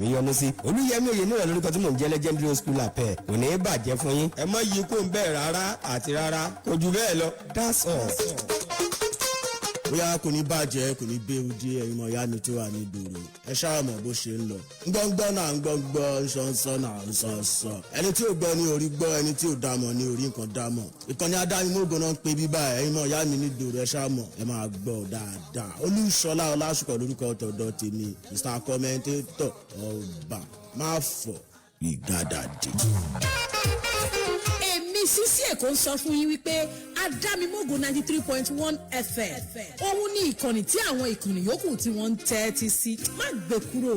mi yọ́nú sí. Olúyẹmí Oyèníran lórúkọ tí mò ń jẹ́ legendary school apẹ̀ kò ní í bàjẹ́ fún yín. ẹ má yí kó ń bẹ́ẹ̀ rárá àti rárá kò jù bẹ́ẹ̀ lọ. That's all. Bóyá kò ní bàjẹ́ kò ní bẹ́ẹ̀ díẹ̀ ẹ̀yin mọ̀ ìyá mi tó wà ní ìgboro ẹ ṣáà mọ̀ bó ṣe ń lọ. Ngbọ́ngbọ́n náà ngbọ́ngbọ́ nsọ́nsọ́ náà nsọ́nsọ́ ẹni tí ò gbọ́ ní orí gbọ́ ẹni tí ò dámọ̀ ní orí nǹkan dámọ̀. Ìkànnì adáyémógún náà ń pe bíbá ẹ̀yin mọ̀ ìyá mi ní ìgboro ẹ ṣáà mọ̀ ẹ máa gbọ́ dáadáa. Olúṣọlá Ọlásùkọ̀ lórúkọ tọ̀dọ̀ tèmi Mr. Commentator Ọba má fọ̀ ìgádàdì. Sísí Èkó ń sọ fún yín wípé Adámimógo 93.1 FM òun ní ìkànnì tí àwọn ìkànnì yòókù tí wọ́n ń tẹ́tí sí má gbé kúrò.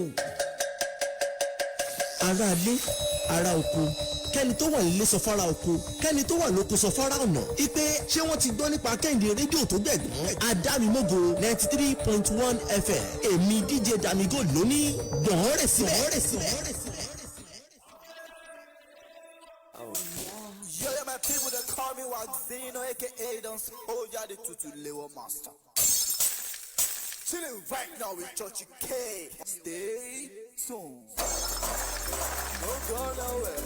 Ará ilé ará oko kẹ́ni tó wà nílé sọ fara oko kẹ́ni tó wà lóko sọ fara ọ̀nà ipe ṣé wọ́n ti gbọ́ nípa Kẹ́hìndé rédíò tó gbẹ̀gbọ́n Adámimógo 93.1 FM èmi DJ Damigo lónìí gbọ̀n rẹ̀ sílẹ̀. My people that call me Waxino, aka Dance Oja the Tutu Lewo Master. Chilling right now with Churchillkay. Stay tuned. Don't go nowhere.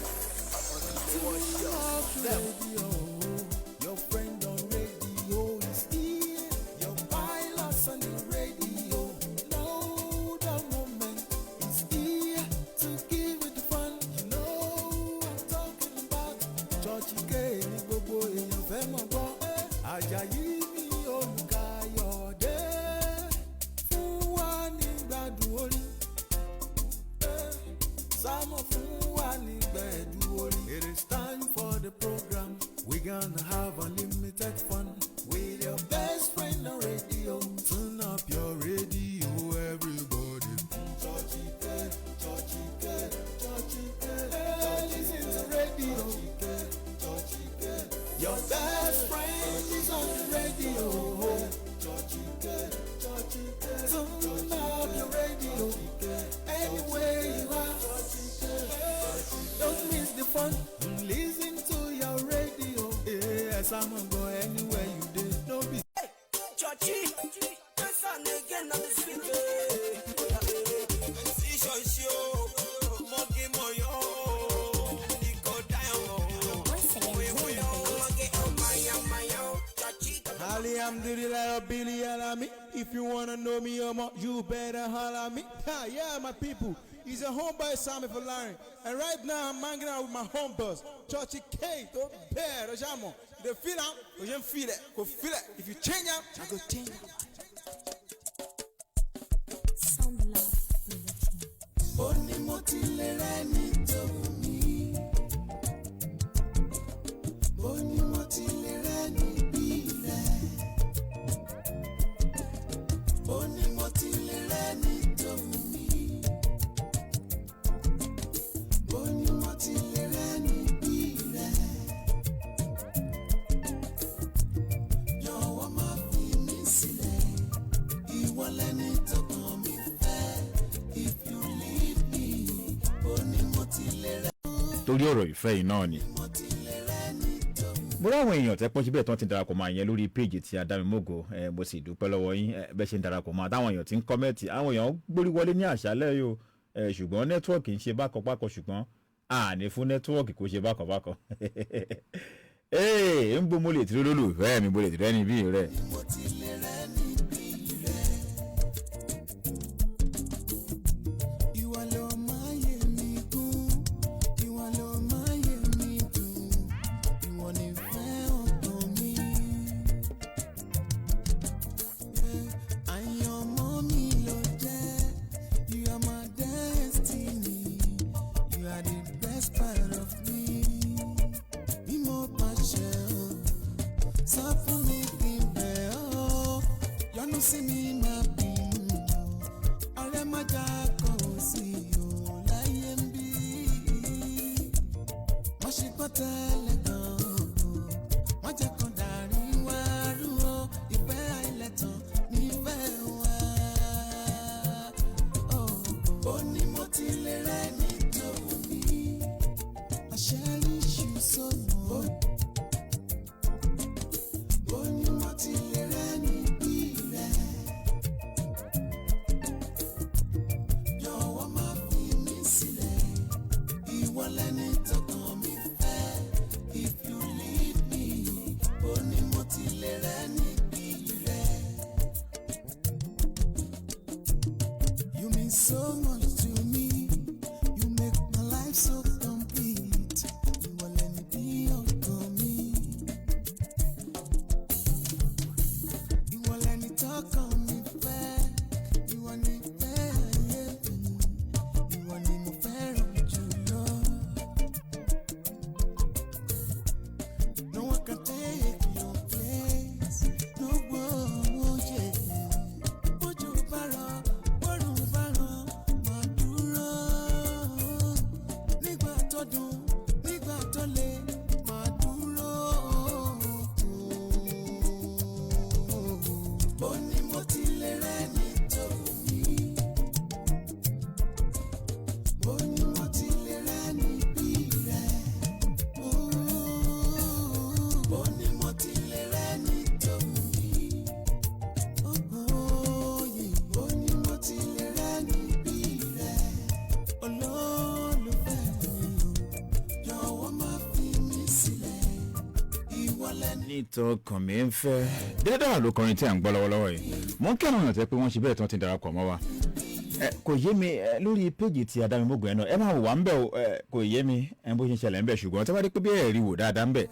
Your friend on radio is here. Your pilots on the radio. Know the moment is here to give it the fun. You know I'm talking about Churchillkay. Ní gbogbo èèyàn fẹ́ mọ̀ gbọ́. Àjàyí mi Olùkàyọ̀dé fún wa ní gbádùn orin. Sámọ̀ fún wa ní gbẹ̀dùn orin. It is time for the program. We're gonna have unlimited fun with your best friend on radio. Turn up your radio, everybody. Churchillkay, Churchillkay, Churchillkay. Hey, listen to radio. Churchillkay, your best friend is on the radio. Churchillkay, Churchillkay. Turn up your radio. Anywhere you are. Don't miss the fun. Listen to your radio. Yes, I'm gonna go anywhere you did. Don't be. Hey, Churchy, this one again on the street. See show, monkey moyo, Nico down. Alhamdulillah, Billy Alami. If you wanna know me more, you better holler me. Yeah, my people. He's a homeboy Sammy for Larry. And right now I'm hanging out with my homeboys. Churchillkay, don't bear, Ojamo. They feel out, you don't feel it. Go feel it. If you change out, I go change out. Sound love production. Oni motile reni to mi. Oni motile reni bile. Oni motile reni to mi. Oni motile reni bile. Jọ̀wọ́ má fi mí sílẹ̀. Ìwọ lẹni tó kàn mí fẹ́. If you leave me, oni motile reni. Torí ọ̀rọ̀ ìfẹ́ yìí náà ni. Mo ráwọn èèyàn tẹ́ pọ́n síbẹ̀ tí wọ́n ti darapọ̀ mọ́ àyẹn lórí péjì ti Adámimógo mo sì dúpẹ́ lọ́wọ́ yín bẹ́ẹ̀ ṣe ń darapọ̀ mọ́ àtàwọn èèyàn tí ń kọ́mẹ́ǹtì àwọn èèyàn gbórí wọlé ní àṣálẹ́ yìí o ṣùgbọ́n nẹ́tíwọ́ọ̀kì ń ṣe bákọ̀bákọ̀ ṣùgbọ́n àní fún nẹ́tíwọ́ọ̀kì kò ṣe bákọ̀bákọ̀ ń bó mo lè tìrẹ́ lólùfẹ́ mi mo lè tìrẹ́ ní bí rẹ̀. Jọ̀wọ́ má fi mí You mean so much to me. You make my life so complete. You will let me be ọkàn mi. You will let me talk on me fair. You want me fair, yeah. You want me more fair jùlọ. No one can take your place. No one, yeah. Bójú bá rọ̀, bọ́rùn bá rọ̀, máa dúró. Nígbà tó dùn, nígbà tó le, máa dúró. Ó ní mo ti lè rẹ́ nítorí. Ó ní mo ti lè rẹ́ níbí rẹ̀. Ó ní mo ti lè rẹ́ nítorí. Ó ní mo ti lè rẹ́ níbí rẹ̀. Olólùfẹ́ mi o, jọ̀wọ́ má fi mí sílẹ̀. Ìwọ lẹ́nu. nítorí kàn mí ń fẹ́ dídára ló kọrin tí à ń gbọ́ lọ́wọ́lọ́wọ́ yìí mo ń kí àwọn èèyàn tẹ́ pé wọ́n ṣe bẹ́ẹ̀ tí wọ́n ti darapọ̀ mọ́ wa kò yé mi lórí péjì tí adámimógo ẹ̀ náà ẹ máa wò wá ń bẹ̀ o kò yé mi bó ṣe ń ṣẹlẹ̀ ń bẹ̀ ṣùgbọ́n tí wọ́n bá dé pé bí ẹ̀rí wò dáadáa ń bẹ̀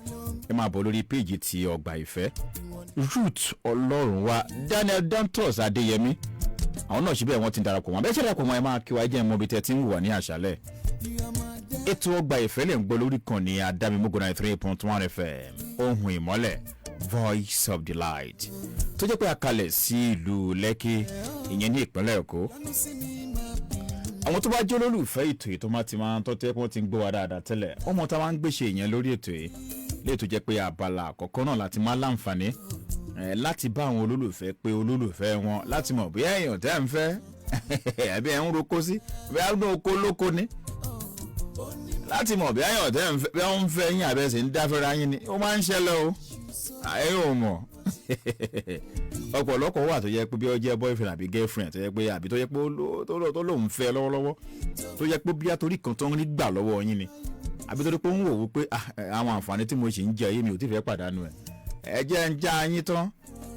ẹ máa bọ̀ lórí péjì ti Ọgbà Ìfẹ́ Ruth Ọlọ́runwá Daniel Dantos Adéyẹmí àwọn náà ṣe bẹ́ẹ̀ wọ́n ti darapọ̀ mọ́ bẹ́ẹ̀ ṣe darapọ̀ mọ́ ẹ máa kí wa ẹ jẹ́ mọ́ bí tẹ́ ti ń wà ní àṣálẹ̀ ètò Ọgbà Ìfẹ́ lè ń gbọ́ lórí kan ní adámimógo 93.1 FM ohun ìmọ́lẹ̀ Voice of the Light tó jẹ́ pé a kalẹ̀ sí ìlú Lẹ́kì ìyẹn ní ìpínlẹ̀ Èkó àwọn tó bá jẹ́ olólùfẹ́ ètò yìí tó máa ti máa ń tọ́tẹ́ pé wọ́n ti ń gbọ́ wa dáadáa tẹ́lẹ̀ ọmọ tá máa ń gbéṣe ìyẹn lórí ètò yìí lè tó jẹ́ pé abala àkọ́kọ́ náà láti máa láǹfààní láti bá àwọn olólùfẹ́ pé olólùfẹ́ wọn láti mọ̀ bí èèyàn tẹ́ ń fẹ́ àbí ẹ̀ ń roko sí bí ẹ̀ ń oko lóko ni láti mọ̀ bí èèyàn tẹ́ ń fẹ́ bí wọ́n ń fẹ́ yín àbẹ̀sẹ̀ ń dáfẹ́ra yín ni ó máa ń ṣẹlẹ̀ o ẹ ò mọ̀ ọ̀pọ̀lọpọ̀ wà tó yẹ pé bí ó jẹ́ boyfriend àbí girlfriend tó yẹ pé àbí tó yẹ pé tó lóun fẹ́ lọ́wọ́lọ́wọ́ tó yẹ pé bí àtòrí kan tó ń rí gbà lọ́wọ́ yín ni àbí tó rí pé ń wò wípé àwọn àǹfààní tí mo ṣì ń jẹ yé mi ò tí fẹ́ pàdánù ẹ̀ ẹ jẹ́ ń já yín tán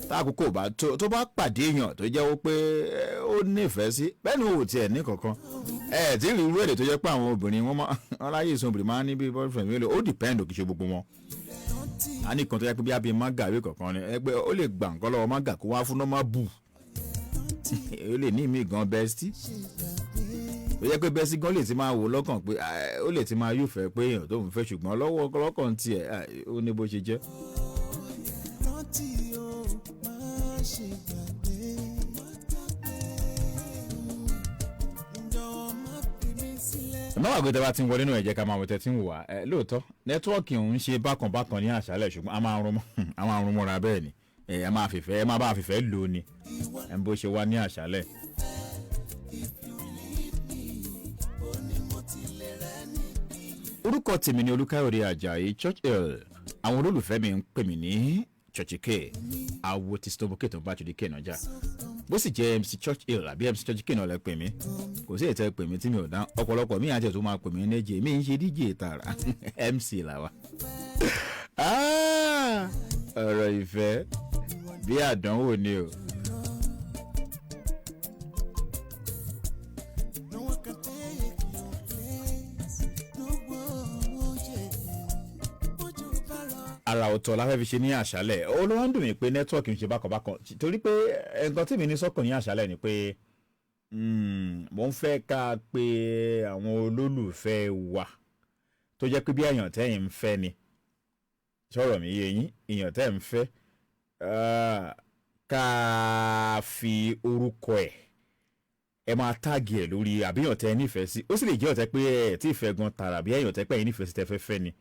táàkókò bá tó bá pàdé èèyàn tó jẹ́ pé ó nífẹ̀ẹ́ sí bẹ́ẹ̀ ni ò tiẹ̀ ní kankan tí rí irú èdè tó jẹ́ pé àwọn obìnrin wọn láyé ìsun obìnrin máa ń ní bí boyfriend mélòó ó depend òkè ṣe gbogbo wọn a ní kan tó yẹ pé bí abẹ mága ìwé kankan ni ẹgbẹ́ ó lè gbà nǹkan lọ́wọ́ mága kó wá fún normal bù ó lè ní ìmí gan bẹ́stì ó yẹ pé bẹ́stì gan lè ti máa wò lọ́kàn pé ó lè ti máa yóò pé èèyàn tó ń fẹ́ ṣùgbọ́n lọ́wọ́ lọ́kàn tiẹ̀ ó ní bó ṣe jẹ́. náà àgbẹ̀tẹ̀ bá ti ń wọlé náà ẹ̀jẹ̀ ká máa wọ̀tẹ̀ tí ń wà lóòótọ́ nẹ́tíwọ́ọ̀kì ń ṣe bákan ní àṣálẹ̀ ṣùgbọ́n a máa rún mọ́ra bẹ́ẹ̀ ni ẹ máa bá fìfẹ́ lò ní bó ṣe wá ní àṣálẹ̀. orúkọ tèmi ni Olúkáyọ̀dé Àjàyí Churchill àwọn olólùfẹ́ mi ń pè mí ní Churchillkay awo ti stomach tó ń bá Churchillkay náà jà bó sì jẹ́ MC Churchill àbí MC Churchillkay náà lẹ pè mí kò sí ètò pè mí tí mi ò dán ọ̀pọ̀lọpọ̀ mi àti ètò máa pè mí ní mi ń ṣe DJ tààrà MC làwa. ọ̀rọ̀ ìfẹ́ bí àdánwò ni o. ara ọ̀tọ̀ la fẹ́ fi ṣe ní àṣálẹ̀ olówó ń dùn mí pé nẹ́tíwọ̀kì ń ṣe bákanbákan torí pé nǹkan tí mi ní sọ́kàn ní àṣálẹ̀ ni pé mo ń fẹ́ ká pé àwọn olólùfẹ́ wa tó jẹ́ pé bí èèyàn tẹ́yìn ń fẹ́ ni sọ̀rọ̀ mi yé yín èèyàn tẹ́ ń fẹ́ ká fi orúkọ ẹ máa táàgì ẹ̀ lórí àbíyàn tẹ́ nífẹ̀ẹ́ sí ó sì lè jẹ́ ọ̀tẹ́ pé ẹ̀ tí ì fẹ́ gan tààrà bí èèyàn tẹ́ pé ẹ̀yin nífẹ̀ẹ́ sí tẹ́ fẹ́ fẹ́ ni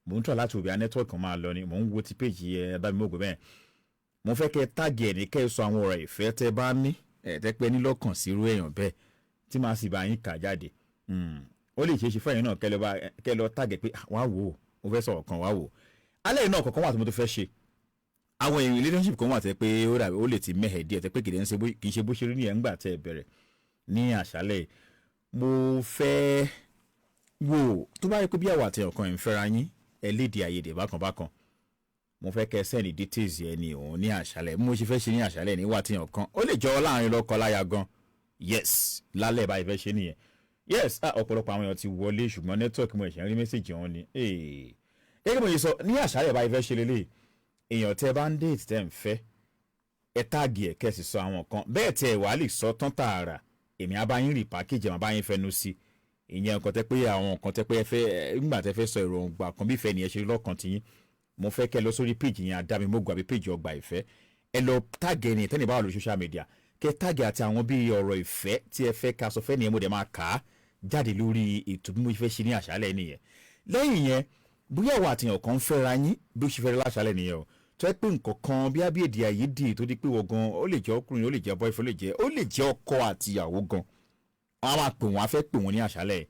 mo ń tọ́ láti òbí network kan máa lọ ni mo ń wo ti péjì Adámimógo bẹ́ẹ̀ mo fẹ́ kẹ́ táàgì ẹ̀ ní kẹ́ ẹ sọ àwọn ọ̀rọ̀ ìfẹ́ tẹ́ bá ní tẹ́ pẹ́ ní lọ́kàn sí irú èèyàn bẹ́ẹ̀ tí máa sì bá yín kà jáde ó lè ṣeé ṣe fẹ́yìn náà kẹ́ lọ táàgì pé wá wò ó mo fẹ́ sọ̀rọ̀ kan wá wò ó alẹ́ náà kọ̀ọ̀kan wà tó mo tó fẹ́ ṣe àwọn èèyàn relationship kan wà tẹ́ pé ó lè ti mẹ́hẹ̀ díẹ̀ tẹ́ pé kì í ṣe bó ṣe rí ní ẹ̀ ń gbà tẹ́ bẹ̀rẹ̀ ní àṣálẹ̀ mo fẹ́ wò tó bá rí pé bí àwọn àti ọ̀kan ń fẹ́ra yín ẹ léde àyèdè bákan mo fẹ́ kẹ́ sẹ́ni details yẹn ni òun ní àṣálẹ̀ mo ṣe fẹ́ ṣe ní àṣálẹ̀ níwà tí ọ̀kan ó lè jọ láàrin lọ́kọ láya gan yes lálẹ́ báyìí fẹ́ ṣe nìyẹn yes ọ̀pọ̀lọpọ̀ àwọn èèyàn ti wọlé ṣùgbọ́n network mo ẹ̀ṣẹ̀ rí mẹ́sàgì wọn ni gẹ́gẹ́ mo ṣe sọ ní àṣálẹ̀ báyìí fẹ́ ṣe lélẹ̀ èèyàn tẹ́ bá ń date tẹ́ ń fẹ́ ẹ táàgì ẹ̀ kẹ́ sì sọ àwọn kan bẹ́ẹ̀ tẹ́ ẹ wàá lè sọ tán tààrà èmi á bá yín rí package àmọ́ bá yín fẹnu sí ìyẹn nǹkan tẹ́ pé àwọn nǹkan tẹ́ pé ẹ fẹ́ nígbà tẹ́ fẹ́ sọ èròǹgbà kan bí ìfẹ́ nìyẹn ṣe lọ́kàn tiyín mo fẹ́ kẹ́ lọ sórí page yẹn Adámimógo àbí page Ọgbà Ìfẹ́ ẹ lọ táàgì ẹni tẹ́ni bá wà lórí social media kẹ́ táàgì àti àwọn bíi ọ̀rọ̀ ìfẹ́ tí ẹ fẹ́ ká sọ fẹ́ nìyẹn mo dẹ̀ máa kà á jáde lórí ètò bí mo fẹ́ ṣe ní àṣálẹ̀ nìyẹn lẹ́yìn yẹn bóyá ìwà àtìyàn kan ń fẹ́ra yín bí ó ṣe fẹ́ láṣálẹ̀ nìyẹn o tó ẹ pé nǹkan kan bí ábí èdè àìyedè tó di pé wọ́n gan ó lè jẹ́ ọkùnrin ó lè jẹ́ boyfriend ó lè jẹ́ ọkọ àtìyàwó gan wọ́n á máa pè wọ́n á fẹ́ pè wọ́n ní àṣálẹ̀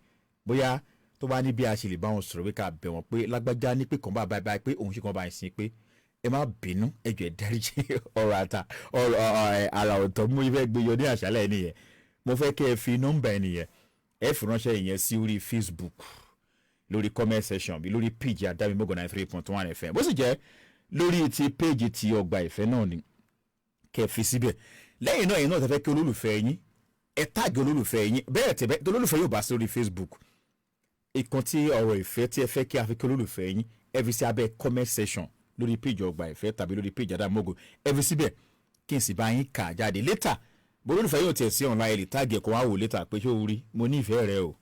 bóyá tó bá ní bí a ṣe lè bá wọn sọ̀rọ̀ pé ká bẹ̀ wọ́n pé lágbájá ní pé kàn bá báyìí pé òun ṣe kàn bá yín sin pé ẹ má bínú ẹ jọ̀ọ́ ẹ dáríjì ọ̀rọ̀ àrà ọ̀tọ̀ mo fẹ́ gbé yọ ní àṣálẹ̀ nìyẹn mo fẹ́ kẹ́ ẹ fi nọ́mbà ẹ nìyẹn ẹ fi ránṣẹ́ ìyẹn sí orí Facebook lórí comment section bí lórí page Adámimógo 93.1 FM bó sì jẹ́ lórí ti page ti Ọgbà Ìfẹ́ náà ni kẹ́ ẹ fi síbẹ̀ lẹ́yìn náà yìí náà tẹ́ fẹ́ kí olólùfẹ́ yín ẹ táàgì olólùfẹ́ yín bẹ́ẹ̀ tẹ́ bẹ́ẹ̀ olólùfẹ́ yóò bá sí lórí Facebook ìkan tí ọ̀rọ̀ ìfẹ́ tí ẹ fẹ́ kí a fi kí olólùfẹ́ yín ẹ fi sí abẹ́ comment section lórí page Ọgbà Ìfẹ́ tàbí lórí page Adámimógo ẹ fi síbẹ̀ kí n sì bá yín kà jáde later bó olólùfẹ́ yóò tiẹ̀ sí online lè táàgì ẹ̀kọ́ wá wò later pé ṣé o rí mo ní ìfẹ́ rẹ o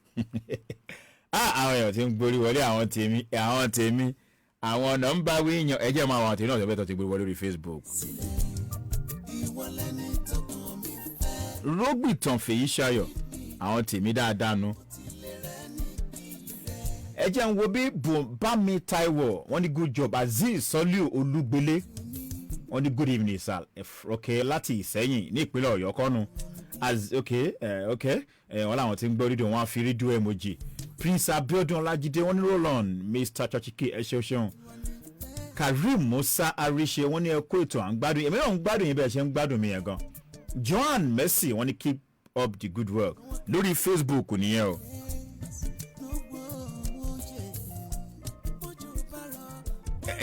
àwọn èèyàn ti ń gborí wọlé àwọn tèmi àwọn nọ́mbà wíyàn ẹjẹ́ máa wọn tèmi náà tẹ́fẹ́ tó ti gborí wọlé lórí Facebook. Rógbìtàn Fèyíṣayọ̀ àwọn tèmi dáadáa nu ẹ jẹ́ ń wo bí Bùnbámi Táíwò wọ́n ní good job Azeez Soliu Olúgbélé wọ́n ní good evening sir okay láti Ìsẹ́yìn ní ìpínlẹ̀ Ọ̀yọ́ kọ́nu wọ́n làwọn ti ń gbọ́ rédíò wọn á fi rédíò emoji Prince Abiodun Ọlájídé wọ́n ní roll on Mr Churchillkay ẹ ṣeun Karim Musa Arise wọ́n ní ẹ kó ètò à ń gbádùn èmi náà ń gbádùn yín bẹ́ẹ̀ ṣe ń gbádùn mi yẹn gan Joan Mercy wọ́n ní keep up the good work lórí Facebook nìyẹn o.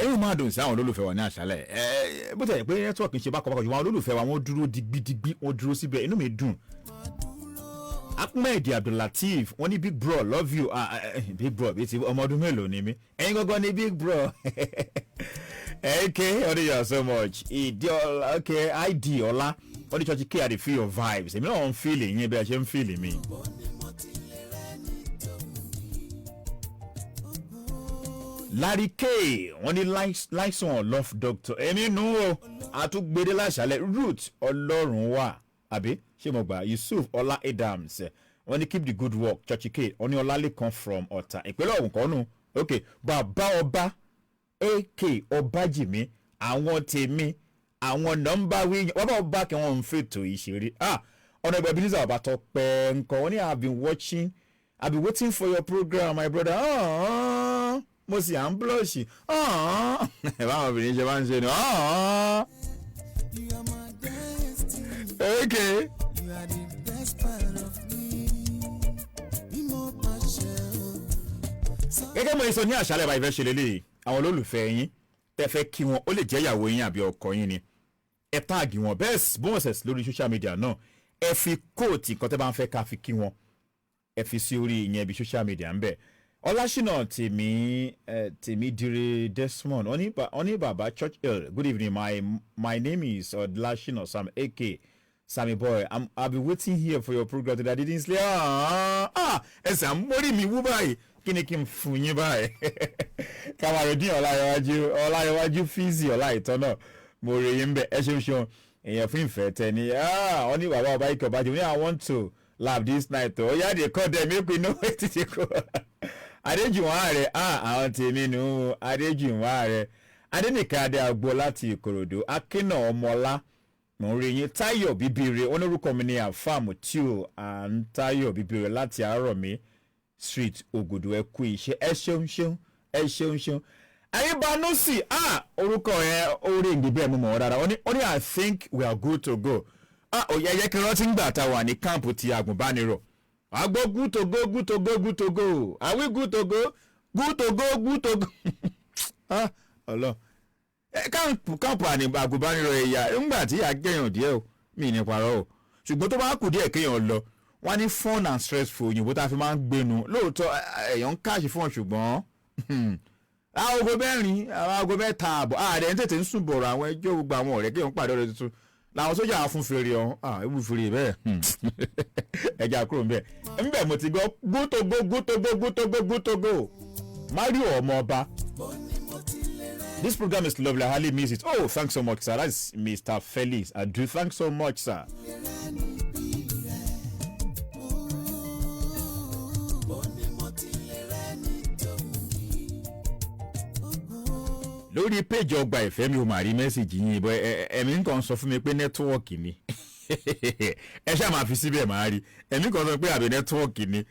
èyí máa dùn sí àwọn olólùfẹ́ wa ní àṣálẹ̀ bó tẹ̀ pé nẹ́tíwọ̀kì ń ṣe bákan ṣùgbọ́n àwọn olólùfẹ́ wa wọ́n dúró digbidigbi wọ́n dúró síbẹ̀ inú mi dùn. Ahmed Abdullateef wọ́n ní big bro love you big bro bíi ti ọmọ ọdún mélòó ni mí ẹ̀yin gangan ní big bro okay only you so much ID ọlá wọ́n ní Churchillkay I dey feel your vibes èmi náà ń feel yín bí a ṣe ń feel mi. Larry K wọ́n ní láìsàn love doctor ẹni nù ó àtúgbèdè láṣálẹ̀ Ruth Ọlọ́run wà àbí ṣé mo gbà Yusuf Ọlá Adams wọ́n ní keep the good work Churchillkay wọ́n ní Ọlálékan from Ọ̀tà ìpínlẹ̀ Ògùn kọ́nù ok bàbá ọba AK Ọbájìmí àwọn tèmi àwọn nọ́mbà wíyàn bàbá ọba kí wọ́n ń fètò ìṣeré ọ̀nà ìgbà Ebenezer ọba tó pẹ́ nǹkan wọ́n ní I been waiting for your program my brother mo sì à ń blush báwọn obìnrin ṣe máa ń ṣe ni okay. gẹ́gẹ́ mo sọ ní àṣálẹ̀ bá ìfẹ́ ṣe lélẹ̀ àwọn olólùfẹ́ yín tẹ́ fẹ́ kí wọn ó lè jẹ́ ìyàwó yín àbí ọkọ yín ni ẹ táàgì wọn bẹ́ẹ̀ bọ́ọ̀sẹ̀ lórí social media náà ẹ fi kóòtù nǹkan tẹ́ bá ń fẹ́ ká fi kí wọn ẹ fi sí orí ìyẹn bí social media ń bẹ̀. Ọlásínà tèmi dire Desmond oní bàbá Churchill good evening my name is Ọlásínà Sam AK Sammy boy I'll be waiting here for your program today I didn't sleep ẹsẹ̀ àmúrí mi wú báyìí kí ni kí n fún yín báyìí Kamarodin Ọláyẹwájú fíìsì Ọláìtọ́ náà mo rè yín bẹ́ẹ̀ ẹ ṣeun èèyàn fún ìfẹ́ tẹ ni wọ́n ní bàbá ọba ikọ̀ bàjẹ́ wọ́n ní I want to laugh this night ó yá dey call them make we know wetin dey go Adéjùwọ̀n ààrẹ àwọn tèmi nù Adéjùwọ̀n ààrẹ Adénìkan Adé Àgbo láti Ìkòròdú Akínà Ọmọlá mò ń rí yín Táyọ̀ Bíbíire wọn lórúkọ mi ní àfàmù tí ò à ń Táyọ̀ Bíbíire láti Àárọ̀mí street Ògòdò ẹ kú iṣẹ́ ẹ ṣeun Ayébánúsì orúkọ yẹn orí ìgbìbẹ́ mi mọ̀ ọ́ dáadáa wọ́n ní I think we are good to go òye ẹ̀yẹ kí rántí ń gbà tá a wà ní káàmpù ti àgùnbánirọ̀ Agbo good to go, good to go, good to go. Are we good to go? Good to go, good to go. Ah, Allah. Káàpù àgùnbánirọ̀ ẹ̀yà ńgbà tí a gẹ̀yàn díẹ̀ o mi ní parọ́ o ṣùgbọ́n tó bá kù díẹ̀ kéèyàn lọ wọ́n ní fun and stressful òyìnbó tá a fi máa ń gbénu lóòótọ́ èèyàn ń káàṣì fún ọ ṣùgbọ́n aago mẹ́rin aago mẹ́ta àbọ̀ ààrẹ ń tètè ń sùn bọ̀rọ̀ àwọn ẹjọ́ gbogbo àwọn ọ̀rẹ́ kéèyàn pàdé ọ̀rẹ́ tuntun làwọn sójà á fún fèrè ọ̀hún ewu fèrè bẹ́ẹ̀ ẹja kúrò ńbẹ̀ ńbẹ̀ mo ti gbọ́ gútógó gútógó gútógó gútógó Mario ọmọ ọba. This program is lovely. I hardly miss it. Oh, thanks so much, sir. That's Mr. Felix. I do. Thanks so much, sir. Lórí page Ogba Ife mi ò máa rí mẹ́sàgì yín bọ́ ẹ̀mí nǹkan sọ fún mi pé nẹ́tíwọ́ọ̀kì ni ẹ ṣáà máa fi síbẹ̀ máa rí ẹ̀mí kan sọ pé àbí nẹ́tíwọ́ọ̀kì ni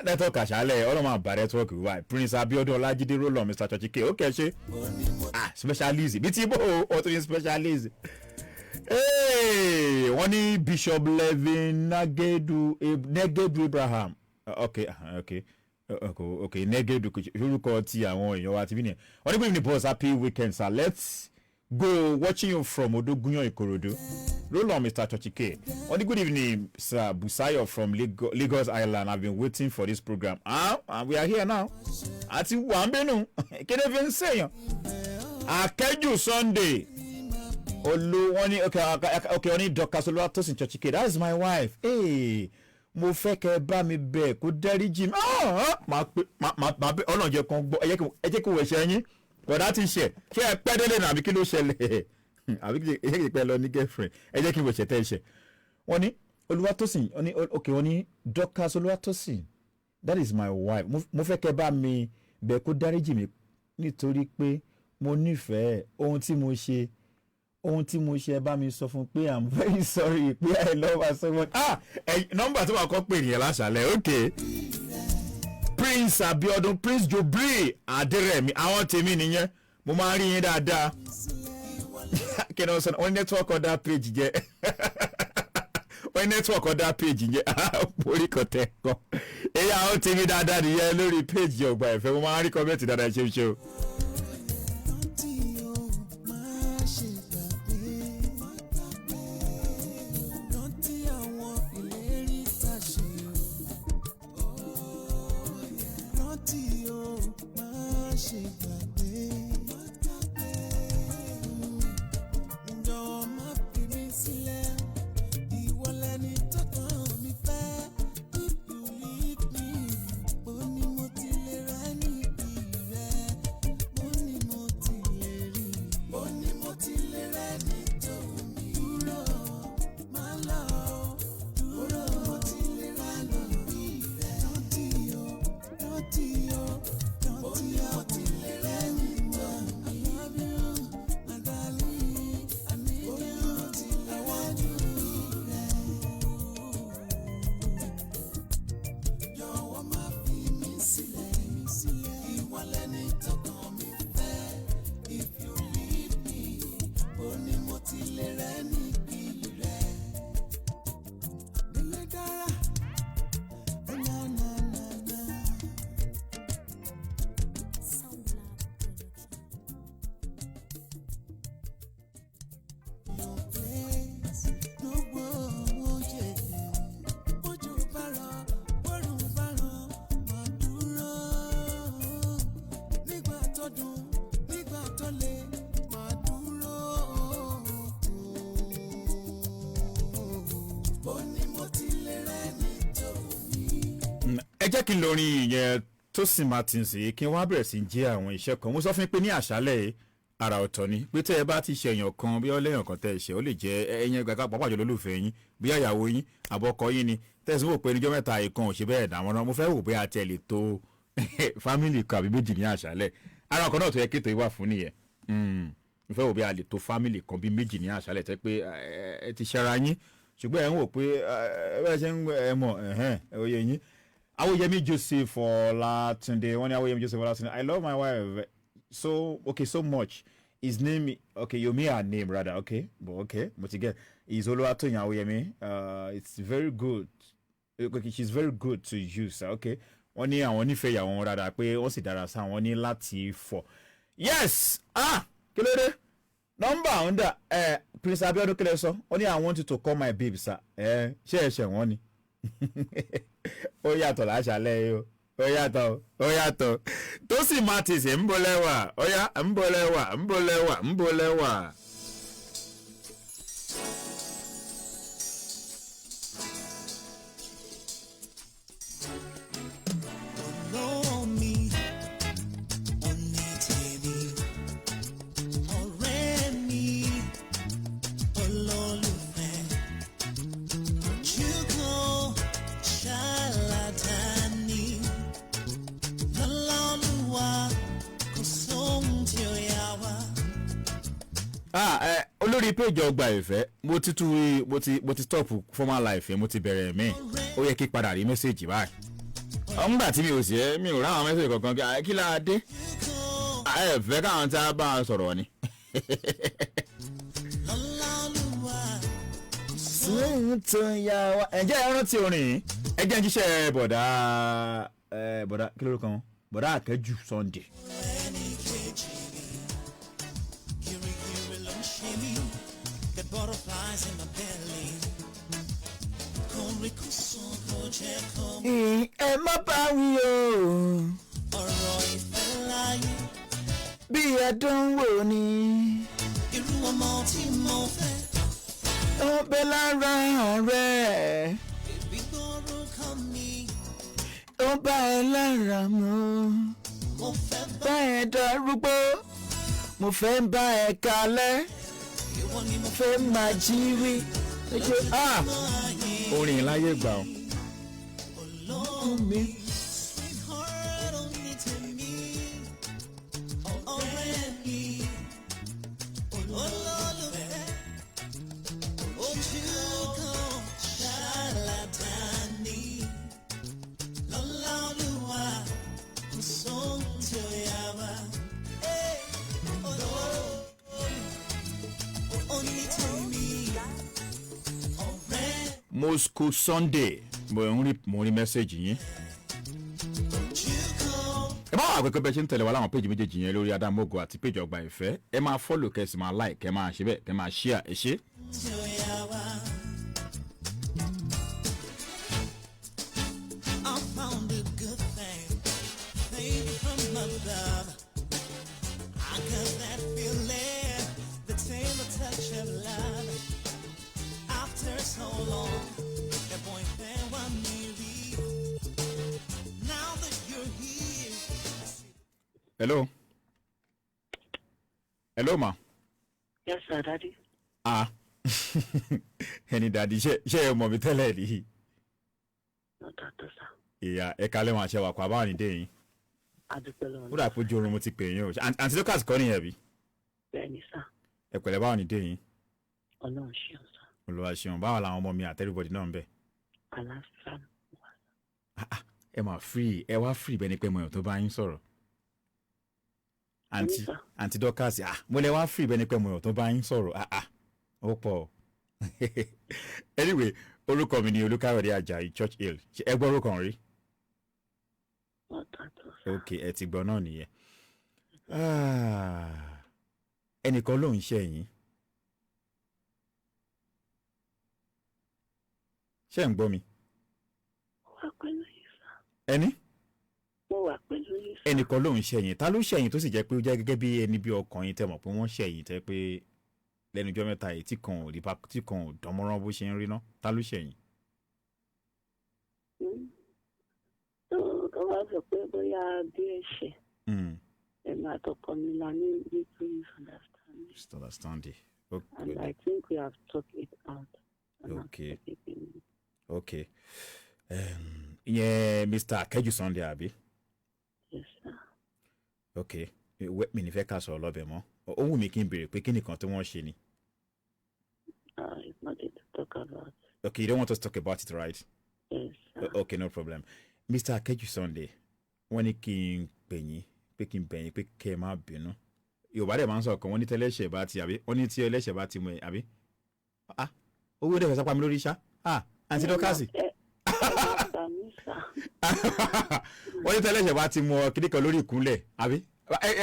nẹ́tíwọ́ọ̀kì àṣálẹ̀ ọlọ́mọ àbá nẹ́tíwọ́ọ̀kì wá Prince Abiodun Ọlájídé Rollon Mr. Churchillkay ó kẹ́ ṣe specialist bí tí bó o tún ní specialist wọ́n ní Bishop Levin Negedu Abraham okay Negedu orúkọ ti àwọn èèyàn wa ti bí nìyẹn wọ́n ní good evening boss happy weekend sir let's go watching you from Odogunyan Ikorodu Rollon Mr. Churchillkay wọ́n ní good evening sir Busayo from Lagos Island I've been waiting for this program and we are here now àti wà ń bínú kéde fi ń sèyàn Akẹ́jù Sunday olu wọ́n ní okay wọ́n ní Dr. Solwatosin Churchillkay that is my wife mo fẹ́ kẹ́ bá mi bẹ̀ kó dáríjì mi máa bẹ ọlọ́njẹ kan gbọ́ ẹ jẹ́ kó wẹ̀ ṣe yín kódà ti ṣe kí ẹ pẹ́ délé náà àbí kí ló ṣẹlẹ̀ àbí kí ẹ pẹ́ lọ ní girlfriend ẹ jẹ́ kí n wẹ̀ ṣe tẹ́ ẹ ṣe. wọ́n ní Olúwatósìn wọ́n ní Dr. Olúwatósìn that is my wife mo fẹ́ kẹ́ bá mi bẹ̀ kó dáríjì mi nítorí pé mo nífẹ̀ẹ́ ohun tí mo ṣe bá mi sọ fún pé I'm very sorry pé I love her so much. Nọ́mbà tí wàá kọ́ pè nìyẹn láṣàlẹ̀ okay. Prince Abiodun Prince Jobri Aderemi àwọn tèmi nìyẹn mo máa ń rí yín dáadáa kí ni wọ́n sọ wọ́n network ọ̀dà page jẹ́ wọ́n network ọ̀dà page jẹ́ orí kan tẹ̀ kọ́ èyí àwọn tèmi dáadáa nìyẹn lórí page Ogba Ife mo máa ń rí kọ́mẹ́ntì dáadáa ṣe o. jẹ́ kí n lórin ìyẹn Tosin Martins yìí kí n wá bẹ̀rẹ̀ sí jẹ́ àwọn iṣẹ́ kan mo sọ fún pé ní àṣálẹ̀ ara ọ̀tọ̀ ni pé tẹ́ ẹ bá ti ṣe èèyàn kan bí ọlẹ́yàn kan tẹ́ ẹ ṣe ó lè jẹ́ ẹ̀yìn gbàgbà pàápàá jùlọ olólùfẹ́ yín bí ìyàwó yín àbọ̀kọ yín ni tẹ́sí wò pé níjọ́ mẹ́ta ìkan ò ṣe bẹ́ẹ̀ dàwọn náà mo fẹ́ wò pé a tẹ̀ lè tó fámìlì kan àbí méjì ní àṣálẹ̀ ara ọkọ̀ náà tó yẹ kí ètò ìwà fún nìyẹn mo fẹ́ wò pé a lè tó fámìlì kan bí méjì ní àṣálẹ̀ tẹ́ pé ẹ ti ṣara yín ṣùgbọ́n ẹ̀ ń wò pé ẹ ṣe ń mọ̀ òye yín. Awoyemi Joseph Olatunde, one Awoyemi Joseph Olatunde. I love my wife so much. His name, okay, you mean her name rather, okay, but okay, but again, he's Oluwatoyin Awoyemi. It's very good she's very good to use okay wọ́n ní àwọn nífẹ̀ẹ́ ìyàwó wọn dáadáa pé wọ́n sì dára sáà wọ́n ní láti fọ̀ yes kí ló dé nọ́mbà ọ̀hún dà Prince Abiodun kílẹ̀ sọ wọ́n ní I want you to call my babe sir ṣé ẹ̀ṣẹ̀ wọ́n ni ó yàtọ̀ láṣàlẹ̀ yìí ó yàtọ̀ tó sì máa ti sè ń bọ̀ lẹ́wà ó yá ń bọ̀ lẹ́wà. Olórí page Ogba Ife mo ti stop formal life mo ti bẹ̀rẹ̀ mi ó yẹ kí padà rí message báyìí ọ̀ngbà tí mi ò sí mi ò ráwọn message kankan kí la dé fẹ́ káwọn tí a bá a sọ̀rọ̀ ni. Ǹjẹ́ ẹ rántí orin ẹ jẹ́ ń jíṣẹ́ bọ̀dá kí lórúkọ wọn bọ̀dá Àkẹ́jù Sunday. Butterflies in my belly. Ẹ má bá wí o. Ọ̀rọ̀ ìfẹ́ láyé. Bí àdánwò ni. Irú ọmọ tí mo fẹ́. Ó bẹ lára rẹ̀. Ìbí gbọ́rọ̀ kan mi. Ó bá ẹ lára mu. Mo fẹ́ bá ẹ darúgbó. Mo fẹ́ bá ẹ kalẹ̀. Mo fẹ́ máa jírí orin láyé gbà ọ́. Moscow Sunday mo rí mẹ́sẹ̀gì yín. ẹ bá wà pẹ́pẹ́ bẹ́ẹ̀ ṣe ń tẹ̀lé wa láwọn péjì méjèèjì yẹn lórí Adamogo àti péjì Ogba Ife ẹ máa follow kẹ́ ẹ sì máa like kẹ́ ẹ máa ṣe bẹ́ẹ̀ kẹ́ ẹ máa share ẹ ṣé. Hello ma. Yes sir, daddy. Ẹni daddy ṣe ẹ mọ̀ mi tẹ́lẹ̀ rí. No doctor sir. Ìyá ẹ kalẹ̀ wọn àṣẹ wà kó abáwọn nídé yín. Adúpẹ́ lọ́wọ́. Ó dà pé ojú oorun mo ti pè yín o. Àǹtí Lucas kọ́ nìyẹn bí. Bẹ́ẹ̀ni sir. Ẹ pẹ̀lẹ́ báwọn nídé yín. Ọlọ́run ṣeun sir. Olúwa ṣeun báwọn làwọn ọmọ mi àti everybody náà ń bẹ. Àlàáfíà. Ẹ máa free ẹ wá free bẹ́ẹ̀ ni pé mo yàn tó bá yín sọ̀rọ̀. Àǹtí Dorcas mo lè wá free bẹ́ẹ̀ ni pé mo yàn tó bá yín sọ̀rọ̀ ó pọ̀. Anyway orúkọ mi ni Olúkáyọ̀dé Àjàyí Churchill ẹ gbọ́ orúkọ rí. Ok ẹ ti gbọ́ náà nìyẹn. Ẹnìkan ló ń ṣe yín. Ṣé ń gbọ́ mi? Wà pẹ̀lú yín sá. Ẹni? Mo wà pẹ̀lú yín sá. Ẹnìkan ló ń ṣẹ̀yìn ta ló ṣẹ̀yìn tó sì jẹ́ pé ó jẹ́ gẹ́gẹ́ bí ẹni bí ọkàn yín tẹ́ mọ̀ pé wọ́n ṣẹ̀yìn tẹ́ pé lẹ́nu ọjọ́ mẹ́ta yìí tí kan ò dánmọ́rán bó ṣe ń rí ná ta ló ṣẹ̀yìn. Tó wá sọ pé bóyá bí ẹ̀ṣẹ̀ ẹ̀mí àtọkọ mi la ní little misunderstanding. Misunderstanding. And I think we have talked it out. Okay. Okay. Ìyẹn Mr. Àkẹ́jù Sunday àbí? Yes sir. Okay. Mi ní fẹ́ ká sọ̀rọ̀ lọ́bẹ̀ mọ́. Ó wù mí kí n béèrè pé kí nìkan tí wọ́n ṣe ni. It's nothing to talk about. Okay, you don't want us to talk about it, right? Yes sir. Okay, no problem. Mr. Àkẹ́jù Sunday, wọ́n ní kí n pè yín pé kí n bẹ̀ yín pé kẹ́ ẹ má bínú. Yorùbá dẹ̀ máa ń sọ̀rọ̀ kan wọ́n ní tẹ́lẹ̀ṣẹ̀ bá ti àbí wọ́n ní tí ẹlẹ́ṣẹ̀ bá ti mú ẹ àbí. Owó dẹ̀ fẹ́ sápá mi lórí iṣá. Àǹtí Dọ́kàsì. mí sá. wọ́n ní tẹ́lẹ̀ ṣẹ̀ bá ti mọ kíní kan lórí ìkúnlẹ̀ àbí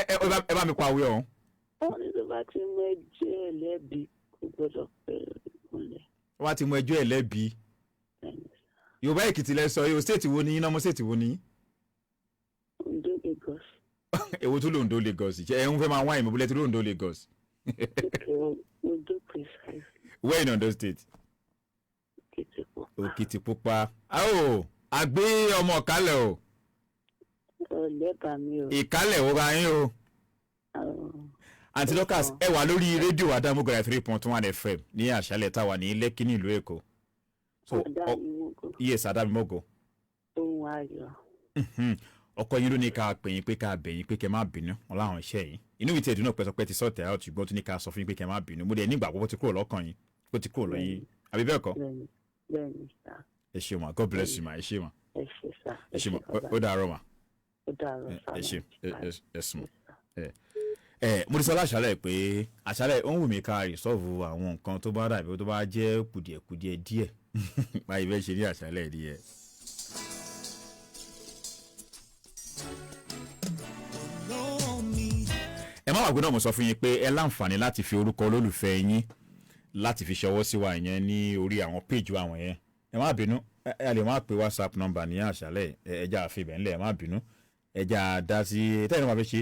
ẹ bá mi pa àwẹ̀ ọ̀hún. wọ́n ní tó bá ti mú ẹjọ́ ẹlẹ́bi kò gbọ́dọ̀ pẹ́ ìkúnlẹ̀. wọ́n á ti mọ ẹjọ́ ẹ̀ lẹ́bi. Yorùbá Èkìtì lẹ sọ yóò stéètì wo ni yín náà mo stéètì wo ni yín. Ondo Lagos. èwo tún lòǹdó Lagos ẹ ń fẹ́ máa wáyé mọ́ bólẹ́ tí lòǹdó Lagos. Ondo precise. Where in Ondo State? Òkìtìpupa. Òkìtìpupa. Àgbé ọmọ ìkálẹ̀ o. Ọ̀lẹ́bà mi o. Ìkálẹ̀ wo ra yín o. Aunty Dorcas ẹ wà lórí rédíò Adamugoya 3.1 FM ní àṣálẹ̀ táwa ní Lẹ́kí ní ìlú Èkó. Yes, Adamimogo. Ohun ayọ̀. Ọkọ yín ló ní ká pè yín pé ká bẹ̀ yín pé kẹ́ má bínú wọn láwọn iṣẹ́ yìí. Inú mi ti ẹ̀dùn náà pẹ́sọpẹ́ ti sọ̀tẹ̀ out ṣùgbọ́n tún ní ká sọ fún yín pé kẹ́ má bínú. Mo dẹ̀ nígbà àkọ́kọ́ ti kúrò lọ́kàn yín kó ti kúrò lọ́yìn àbí bẹ́ẹ̀ kọ́. Bẹ́ẹ̀ni sá. Ẹ ṣé ma, God bless you ma, ẹ ṣé ma. Ẹ ṣé sá. Ẹ ṣé ma, ó dàárọ̀ ma. Ó dàárọ̀ sá. Ẹ ṣé ẹ sùn. Mo ti sọ láṣálẹ̀ pé àṣálẹ̀ ó ń wù mí ká rìsọ́ọ̀fù àwọn nǹkan tó bá dàbí tó bá jẹ́ kùdìẹ̀kùdìẹ̀ díẹ̀ báyìí bẹ́ẹ̀ ṣe ní àṣálẹ̀ díẹ̀. Ẹ má wàgbé náà mo sọ fún yín pé ẹ láǹfààní láti fi orúkọ olólùfẹ́ yín láti fi ṣọwọ́ sí wa yẹn ní orí àwọn péjì àwọn yẹn. Ẹ má bínú ẹ lè má pe WhatsApp number ní àṣálẹ̀ ẹja àfihàn ńlẹ̀ ẹ má bínú ẹja dá sí tẹ́lẹ̀ máa fi ṣe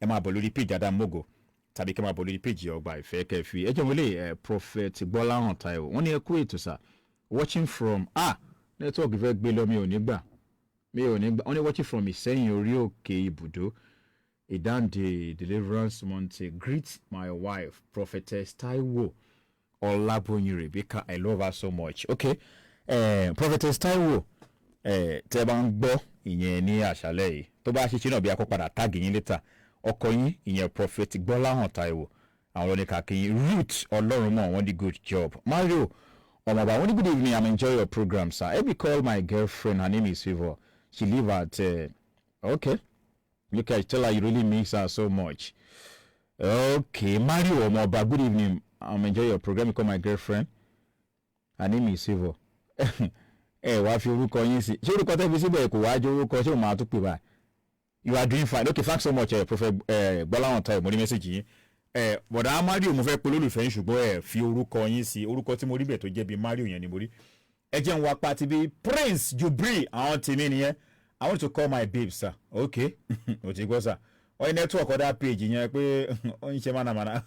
ẹ máa bọ̀ lórí péjì Adamogo tàbí kẹ́ máa bọ̀ lórí péjì Ogba Ife kẹfì ẹ jẹ́ wọlé Prophet Gbọ́láhàn Táíwò wọ́n ní ẹ kú ètò sà watching from network fẹ́ gbé lọ mi ò ní gbà wọ́n ní watching from Ìsẹ́yìn orí òkè ibùdó Ìdáǹdè Deliverance Monte greet my wife Prophetess Táíwò Ọlábóyin Rebecca I love her so much okay Prophetess Táíwò tẹ́ bá ń gbọ́ ìyẹn ní àṣálẹ́ yìí tó bá ṣe ṣe náà bí akọ́padà táàgì yín létà ọkọ yín ìyẹn Prophet Gbọ́láhàn Táíwò àwọn oníkàkíyìn Ruth Ọlọ́runmọ̀ wọ́n di good job Mario Ọmọọba wọ́n ní good evening I'm enjoy your program sir let me call my girlfriend her name is Favour she live at okay look at tell her you really miss her so much okay Mario Ọmọọba good evening I'm enjoy your program let me call my girlfriend her name is Favour wàá fi orúkọ yín sí ṣé orúkọ tẹ́ fi síbẹ̀ kò wá jẹ́ orúkọ ṣé o máa tún pè báyìí you are doing fine okay thanks so much Prophet Gbọ́láhàn Táíwò mo ní mẹ́sàgì yín bọ̀dá Mario mo fẹ́ pe olólùfẹ́ yín ṣùgbọ́n fi orúkọ yín sí orúkọ tí mo rí bẹ̀ tó jẹ́ bí Mario yẹn ni mo rí ẹ jẹ́ n wá pati bí Prince Jubril àwọn tèmi nìyẹn I want to call my babe sir okay o ti gbọ́ sir wọ́n ní network other page yẹn pé ó ń ṣe mánàmáná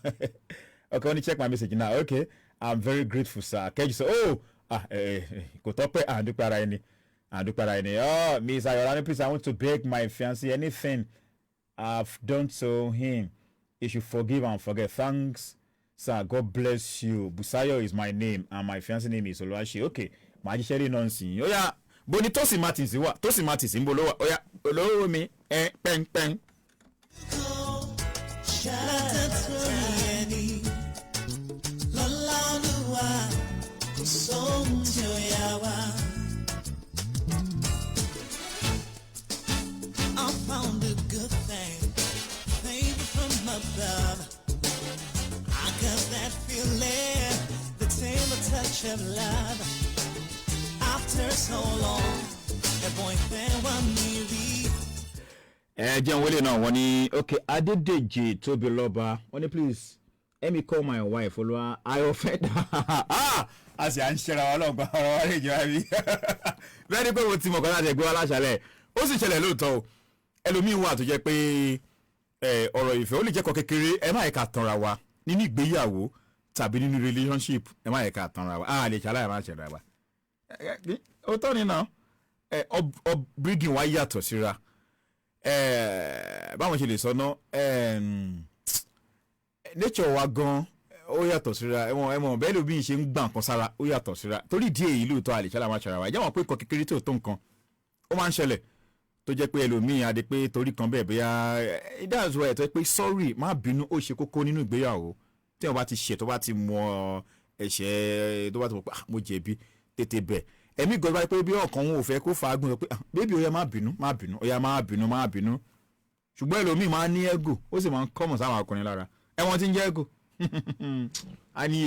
okay wọ́n ní check my message now okay I'm very grateful sir kẹ́jú sọ kò tọ́pẹ́ àdúpẹ́ ara ẹni Miss Ayọ̀lá please I want to beg my fiancé anything I've done to him he should forgive and forget thanks sir God bless you Busayo is my name and my fiancé name is Oluwaṣe okay màá jíṣẹ́ rí náà sí i oya boni Tosin Martins wà Tosin Martins ń bọ̀ lọ́wọ́ oya olówó mi pẹ́ńpẹ́ń. I found a good thing, baby from above. I got that feeling, the tender touch of love. After so long, a boyfriend want me read. Jẹun wọlé náà wọ́n ní okay Adédèjì Tóbilọ́ba wọ́n ní please let me call my wife Olúwa ayọ̀fẹ́ a sì à ń ṣẹra wa lọ́gbà ọ̀rọ̀ wa lè jẹ́ wá bí bẹ́ẹ̀ ni pé mo ti mọ̀ kọ́ láti ẹgbẹ́ wa láṣálẹ̀ ó sì ṣẹlẹ̀ lóòótọ́ o ẹlòmíín wà tó jẹ́ pé ọ̀rọ̀ ìfẹ́ ó lè jẹ́ kọ́ kékeré ẹ má yẹ ká tanra wa nínú ìgbéyàwó tàbí nínú relationship ẹ má yẹ ká tanra wa a lè ṣàlàyé má ṣẹ̀ra wa ó tọ́ ni náà upbringing wa yàtọ̀ síra báwọn ṣe lè sọ náà nature wa gan ó yàtọ̀ síra ẹ̀wọ̀n bẹ́ẹ̀ ló bí ṣe ń gbà nǹkan sára ó yàtọ̀ síra torí ìdí èyí lóòótọ́ àlè ṣàlàyé má ṣẹ̀ra wa ìjà wọn pé nǹkan kékeré tó tó nǹkan ó máa ń ṣẹlẹ̀ tó jẹ́ pé ẹlòmíì adé pé torí kan bẹ́ẹ̀ bóyá that's why tó jẹ́ pé sorry má bínú ó ṣe kókó nínú ìgbéyàwó tí wọ́n bá ti ṣe tó bá ti mọ ẹ̀ṣẹ̀ tó bá ti mọ̀ pé mo jẹ̀bi tètè bẹ̀ ẹ̀mí gbọ́dọ̀ bá pé bí ọ̀kan wọn ò fẹ́ kó fàágùn sọ pé bébí ó yẹ má bínú ó yẹ má bínú ṣùgbọ́n ẹlòmíì máa ní ego ó sì máa ń kọ́mọ̀ sáwọn ọkùnrin lára ẹ̀wọ̀n ti ń jẹ́ ego a ní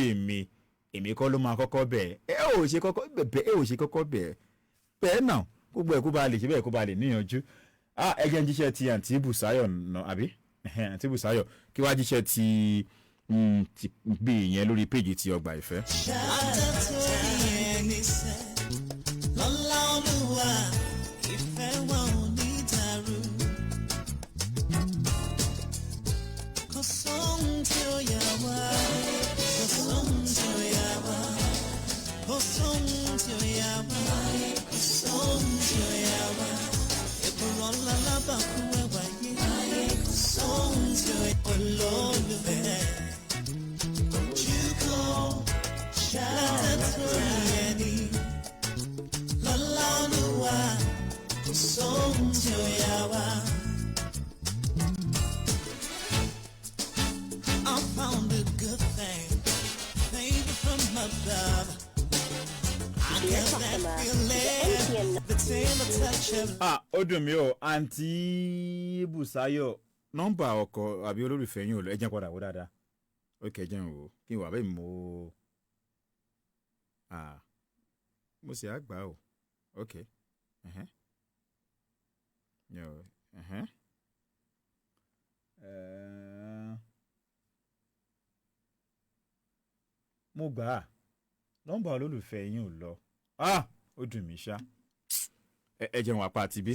èmi kọ́ ló máa kọ́kọ́ bẹ̀ ẹ ò ṣe kọ́kọ́ bẹ̀ bẹ́ẹ̀ náà gbogbo ẹ̀ kó ba lè ṣe bẹ́ẹ̀ kó ba lè níyànjú ẹ jẹ́ ń jíṣẹ́ ti àǹtí Bùsáyọ̀ nà àbí àǹtí Bùsáyọ̀ kí wàá jíṣẹ́ ti gbé yẹn lórí péjì ti Ọgbà Ìfẹ́. Ó dùn mí o àǹtí Bùsáyọ̀ nọ́mbà ọkọ àbí olólùfẹ́ yín ò lọ ẹ jẹ́ padà wò dáadáa ó kẹ́ jẹ́ ń wò kí n wà bẹ́ẹ̀ mo sì á gbà o ok mo gbà á nọ́mbà olólùfẹ́ yín ò lọ ó dùn mí ṣá ẹ jẹun apá àti bí.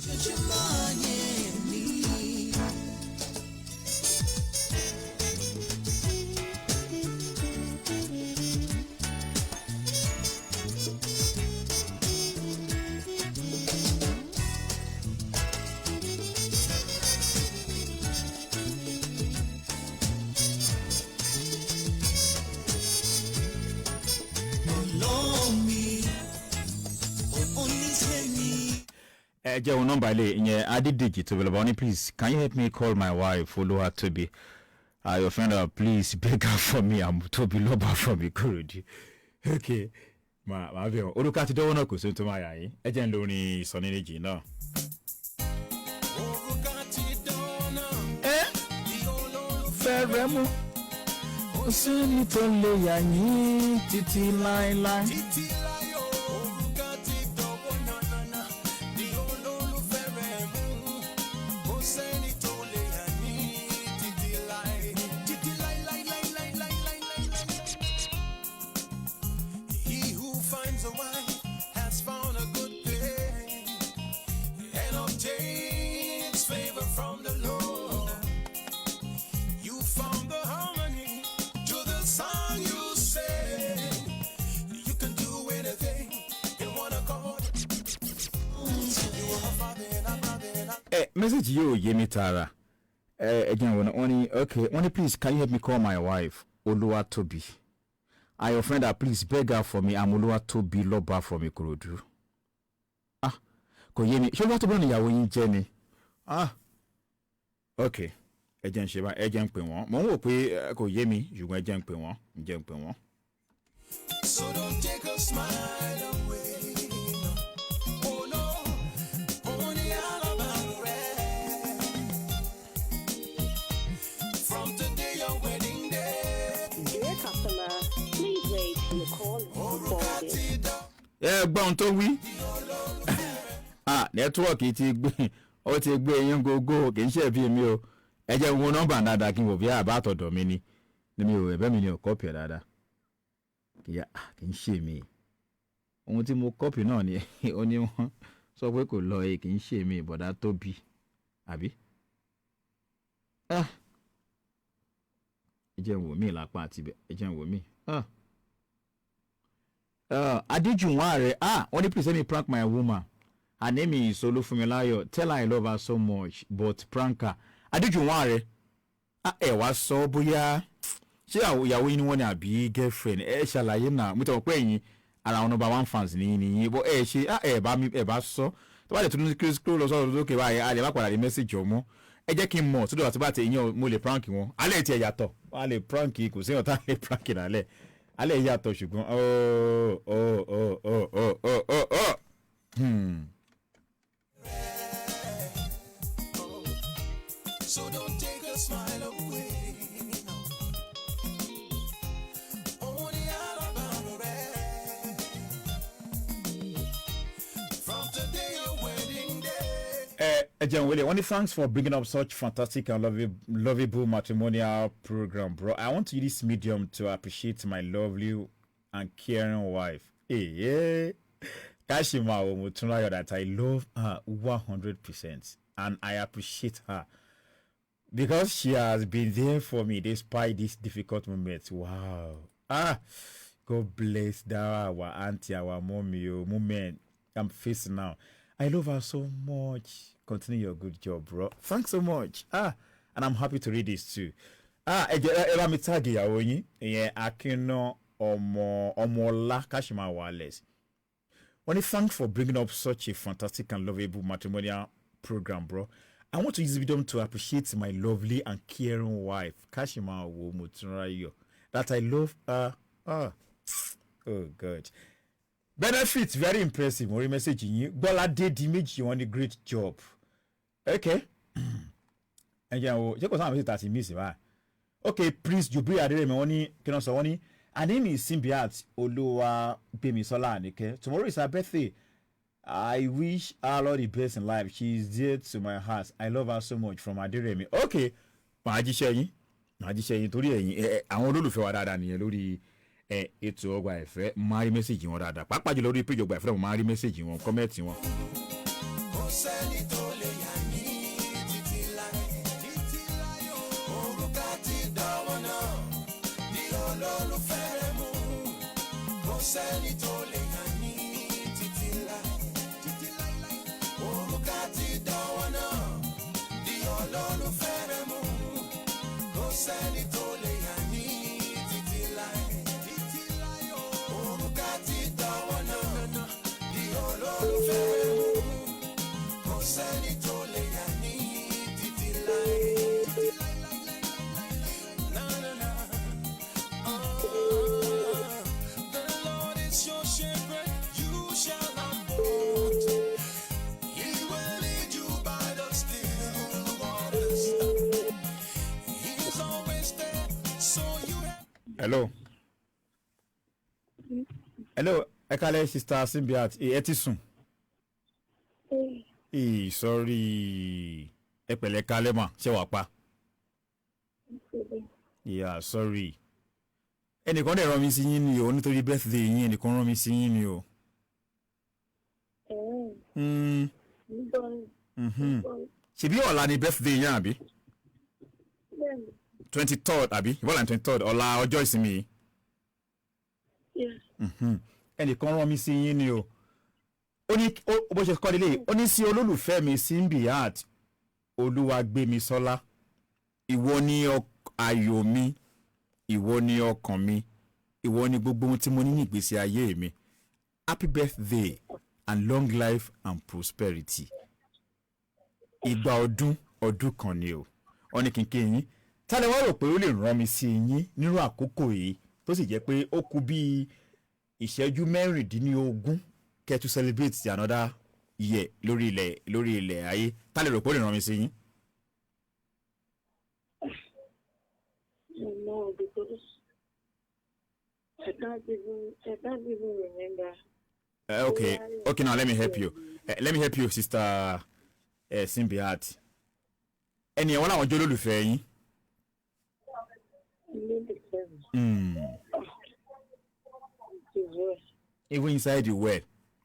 Ẹ jẹ́ number ilé ìyẹn Adédèjì tó bẹ̀rẹ̀ bá ní please can you help me call my wife Olúwatóbi your friend please beg her for me I'm Tóbi lọ́ba from Ìkòròdú okay màá bẹ̀ wọ́n olùkọ́ àti dọ́wọ́ náà kò sí tó máa yà yín ẹ jẹ́ ń lórin ìsọ̀nìrèjì náà. Fẹ́rẹ̀ mú ó sì ní tó lè yà yín títí láéláé. Message yóò yé mi tààrà ẹ jẹ́ wọ́n ní okay wọ́n ní please can you help me call my wife Olúwatóbi your friend please beg her for me I'm Olúwatóbi lọ́ba from Ìkòròdú kò yé mi ṣé Olúwatóbi náà níyàwó yín jẹ́ ni okay ẹ jẹ́ ń ṣe bá ẹ jẹ́ ń pè wọ́n mò ń wò pé kò yé mi ṣùgbọ́n ẹ jẹ́ ń pè wọ́n So don't take a smile away. Gbọ́n tó wí nẹ́tíwọ́ọ̀kì ti gbé yín gógó kì í ṣe bí mi o ẹ jẹ́ wo nọ́mbà dáadáa kí n wò bí àbá àtọ̀dọ̀ mi ni mi ò ẹ̀bẹ́ mi ni ò kọ́pì ẹ̀ dáadáa kì í ṣe mi ohun tí mo kọ́pì náà ni ó ní wọ́n sọ pé kò lọ kì í ṣe mi bọ̀dá Tóbi àbí ẹ jẹ́ wò mí lápá àti ẹ jẹ́ wò mí. Adéjùwọ̀n wọ́n ní please let me prank my woman. Her name is Olúfúnmiláyọ̀. Tell her I love her so much but prank her. Adéjùwọ̀n ẹ wá sọ bóyá ṣé ìyàwó yín ni wọ́n ní àbí girlfriend ẹ ṣàlàyé náà mo tọ̀ pé ẹ̀yin ara àwọn number one fans nìyí bó ẹ ṣe ẹ bá sọ tó bá lè tún kí ló lọ sọ́dọ̀ lókè báyìí a lè má padà rí message ọmọ ẹ jẹ́ kí n mọ̀ sódò àti bá ti ìyẹn mo lè prank wọn alẹ́ ti ẹ̀ yàtọ̀ wọ́n á lè prank kò sí ọ̀tá lè prank nálẹ̀ alẹ́ yàtọ̀ ṣùgbọ́n So don't take a smile away. Only out about the red. From today you're Thanks for bringing up such fantastic and lovable matrimonial program, bro. I want to use this medium to appreciate my lovely and caring wife. Hey, Kashima Omotunrayo, that I love her 100% and I appreciate her because she has been there for me despite these difficult moments. Wow. God bless that our auntie, our mommy, moment I'm facing now. I love her so much. Continue your good job, bro. Thanks so much. And I'm happy to read this too. Ela mi tag ìyàwó yín, ìyẹn Akínná Ọmọọlá Kashima Wales. Thanks for bringing up such a fantastic and lovable matrimonial program, bro. I want to use this video to appreciate my lovely and caring wife, Kashima Omotunrayo, that I love her. Oh, God. Benefits, very impressive. More message in you. Bolade Dimage, you want a great job. Okay. And yeah, just because I'm that miss it. Okay, please, Jubri Adere Moni, Kenosawani. Her name is Simbiat Oluwa Bemisola Anike. Tomorrow is her birthday. I wish her all the best in life. She is dear to my heart. I love her so much from Aderemi. Okay. Maji Sheyin. Torí ẹ̀yin àwọn olólùfẹ́ wa dáadáa nìyẹn lórí ètò Ogba Ife. Máa rí mẹ́sẹ̀gì wọn dáadáa. Pàápàá jùlọ lórí page Ogba Ife mo máa rí mẹ́sẹ̀gì wọn, kọ́mẹ́ǹtì wọn. Kò sẹ́ni tó lè yà ní títí láyé. Òrùka ti dánwọ́ náà ní olólùfẹ́ rẹ̀ mú. Kò sẹ́ni tó lè yà ní títí láyé. Òrùka ti dánwọ́ náà ní olólùfẹ́ rẹ̀ mú. Kò sẹ́ni tó lè yà ní títí láyé. Òrùka ti dánwọ́ náà ní olólùfẹ́ rẹ̀ mú. Kò sẹ́ni tó lè yà ní títí láyé. The Lord is your shepherd, you shall not want. He will lead you by the still waters. He is always there, so you have. Hello, Ekale sister Simbiat. Ẹ ti sùn. Sorry. Ẹ pẹ̀lẹ́ kálẹ́ mà, ṣé wàá pa? Yeah, sorry. Ẹnìkan dẹ̀ rán mi sí yín ni o, nítorí birthday yín ẹnìkan rán mi sí yín ni o. Ṣebí ọ̀la ni birthday yín àbí? 23rd àbí? Ìbọ̀là 23rd ọ̀la ọjọ́ ìsinmi yìí. Ẹnìkan rán mi sí yín ni o. Ó ní bó ṣe kọ́ nílé, ó ní sí olólùfẹ́ mi Simbiat Olúwagbémisọ́lá. Ìwọ ni ayọ̀ mi, ìwọ ni ọkàn mi, ìwọ ni gbogbo ohun tí mo ní ní ìgbésí ayé mi. Happy birthday and long life and prosperity. Ìgbà ọdún kan ni o. Ó ní kínkín yín. Tálẹ̀ wá rò pé ó lè rán mi sí yín nírú àkókò yìí tó sì jẹ́ pé ó kù bí ìṣẹ́jú 16 kẹ́ to celebrate another year lórí ilẹ̀ ayé. Tálẹ̀ rò pé ó lè rán mi sí yín. No, because I can't even remember. Okay, now let me help you. Sister Simbiat. Ẹni àwọn làwọn jẹ́ olólùfẹ́ yín. Even inside the well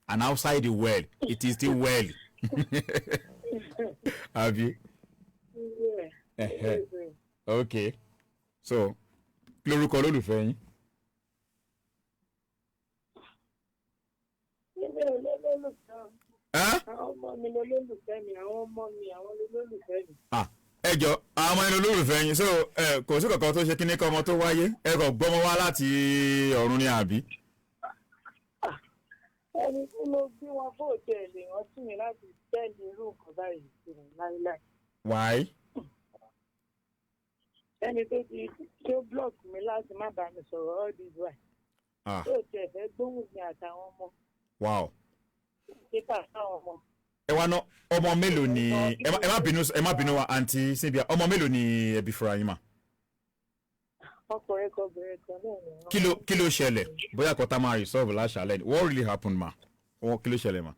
and outside the well, it is still well. Have you? Yeah. Okay. So, lórúkọ olólùfẹ́ yín. Àwọn ọmọ mi lolólùfẹ́ mi, àwọn lolólùfẹ́ mi. Ẹ jọ̀ọ́, àwọn ọmọ yín lolólùfẹ́ yín. So, kò sí kankan tó ṣe kíní kọ́ ọmọ tó wáyé. Ẹ kò gbọ́mọ wá láti ọ̀run ni àbí? Ẹni tí mo bí wọn bó tẹ̀ lè rántí mi láti tẹ́lẹ̀ irú nǹkan báyìí sí mi láíláí. Why? Ẹni tó block mi láti má bá mi sọ̀rọ̀ all this while. Tó tẹ̀ fẹ́ gbóhùn mi àtàwọn ọmọ. Wow. Pépà sáwọn ọmọ. Ẹ wá ná ọmọ mélòó ni ẹ má bínú wa àǹtí Simbiat, ọmọ mélòó ni ẹbí fúnra yín mà? Ọkùnrin kan obìnrin kan náà ni. Kí ló ṣẹlẹ̀? Bóyá kọ́tà máa resolve láṣàlẹ̀. What really happened ma? Kí ló ṣẹlẹ̀ ma?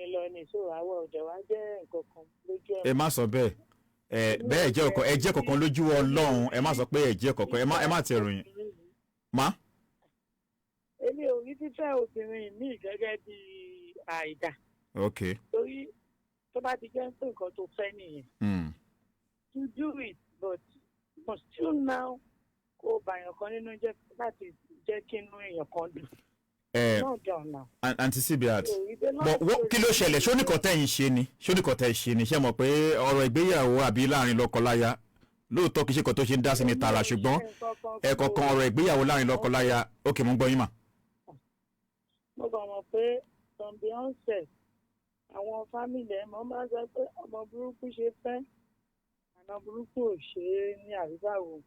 obìnrin lọ ní so àwọn ọ̀dẹ̀ wa jẹ́ nǹkan kan lójú ẹ má sọ bẹ́ẹ̀ bẹ́ẹ̀ ẹ jẹ́ kọ̀ọ̀kan lójú Ọlọ́run ẹ má sọ pé ẹ jẹ́ kọ̀ọ̀kan ẹ má ti ròyìn má. èmi ò rí fífẹ́ obìnrin mi gẹ́gẹ́ bí àìdá. ok. torí tó bá ti jẹ́ pé nǹkan tó fẹ́ nìyẹn. to do it but still now kó bàyàn kan nínú jẹ́ láti jẹ́ kí inú èèyàn kan dùn. Aunty Sibiat kí ló ṣẹlẹ̀ ṣónìkan tẹ̀yìn ṣe ni ṣónìkan tẹ̀ ṣe ni ṣe mọ̀ pé ọ̀rọ̀ ìgbéyàwó àbí láàrin lọ́kọláya lóòótọ́ kì í ṣe kan tó ṣe ń dá sí ní tààrà ṣùgbọ́n ẹ̀kọ̀ọ̀kan ọ̀rọ̀ ìgbéyàwó láàrin lọ́kọláya ok mo ń gbọ́ yín mà. mo gbọ́ mọ̀ pé from the onset àwọn fámìlì ẹ̀ mọ́ máa ń sọ pé ọmọ burúkú ṣe fẹ́ àná burúkú ò ṣe é ní àríwáwò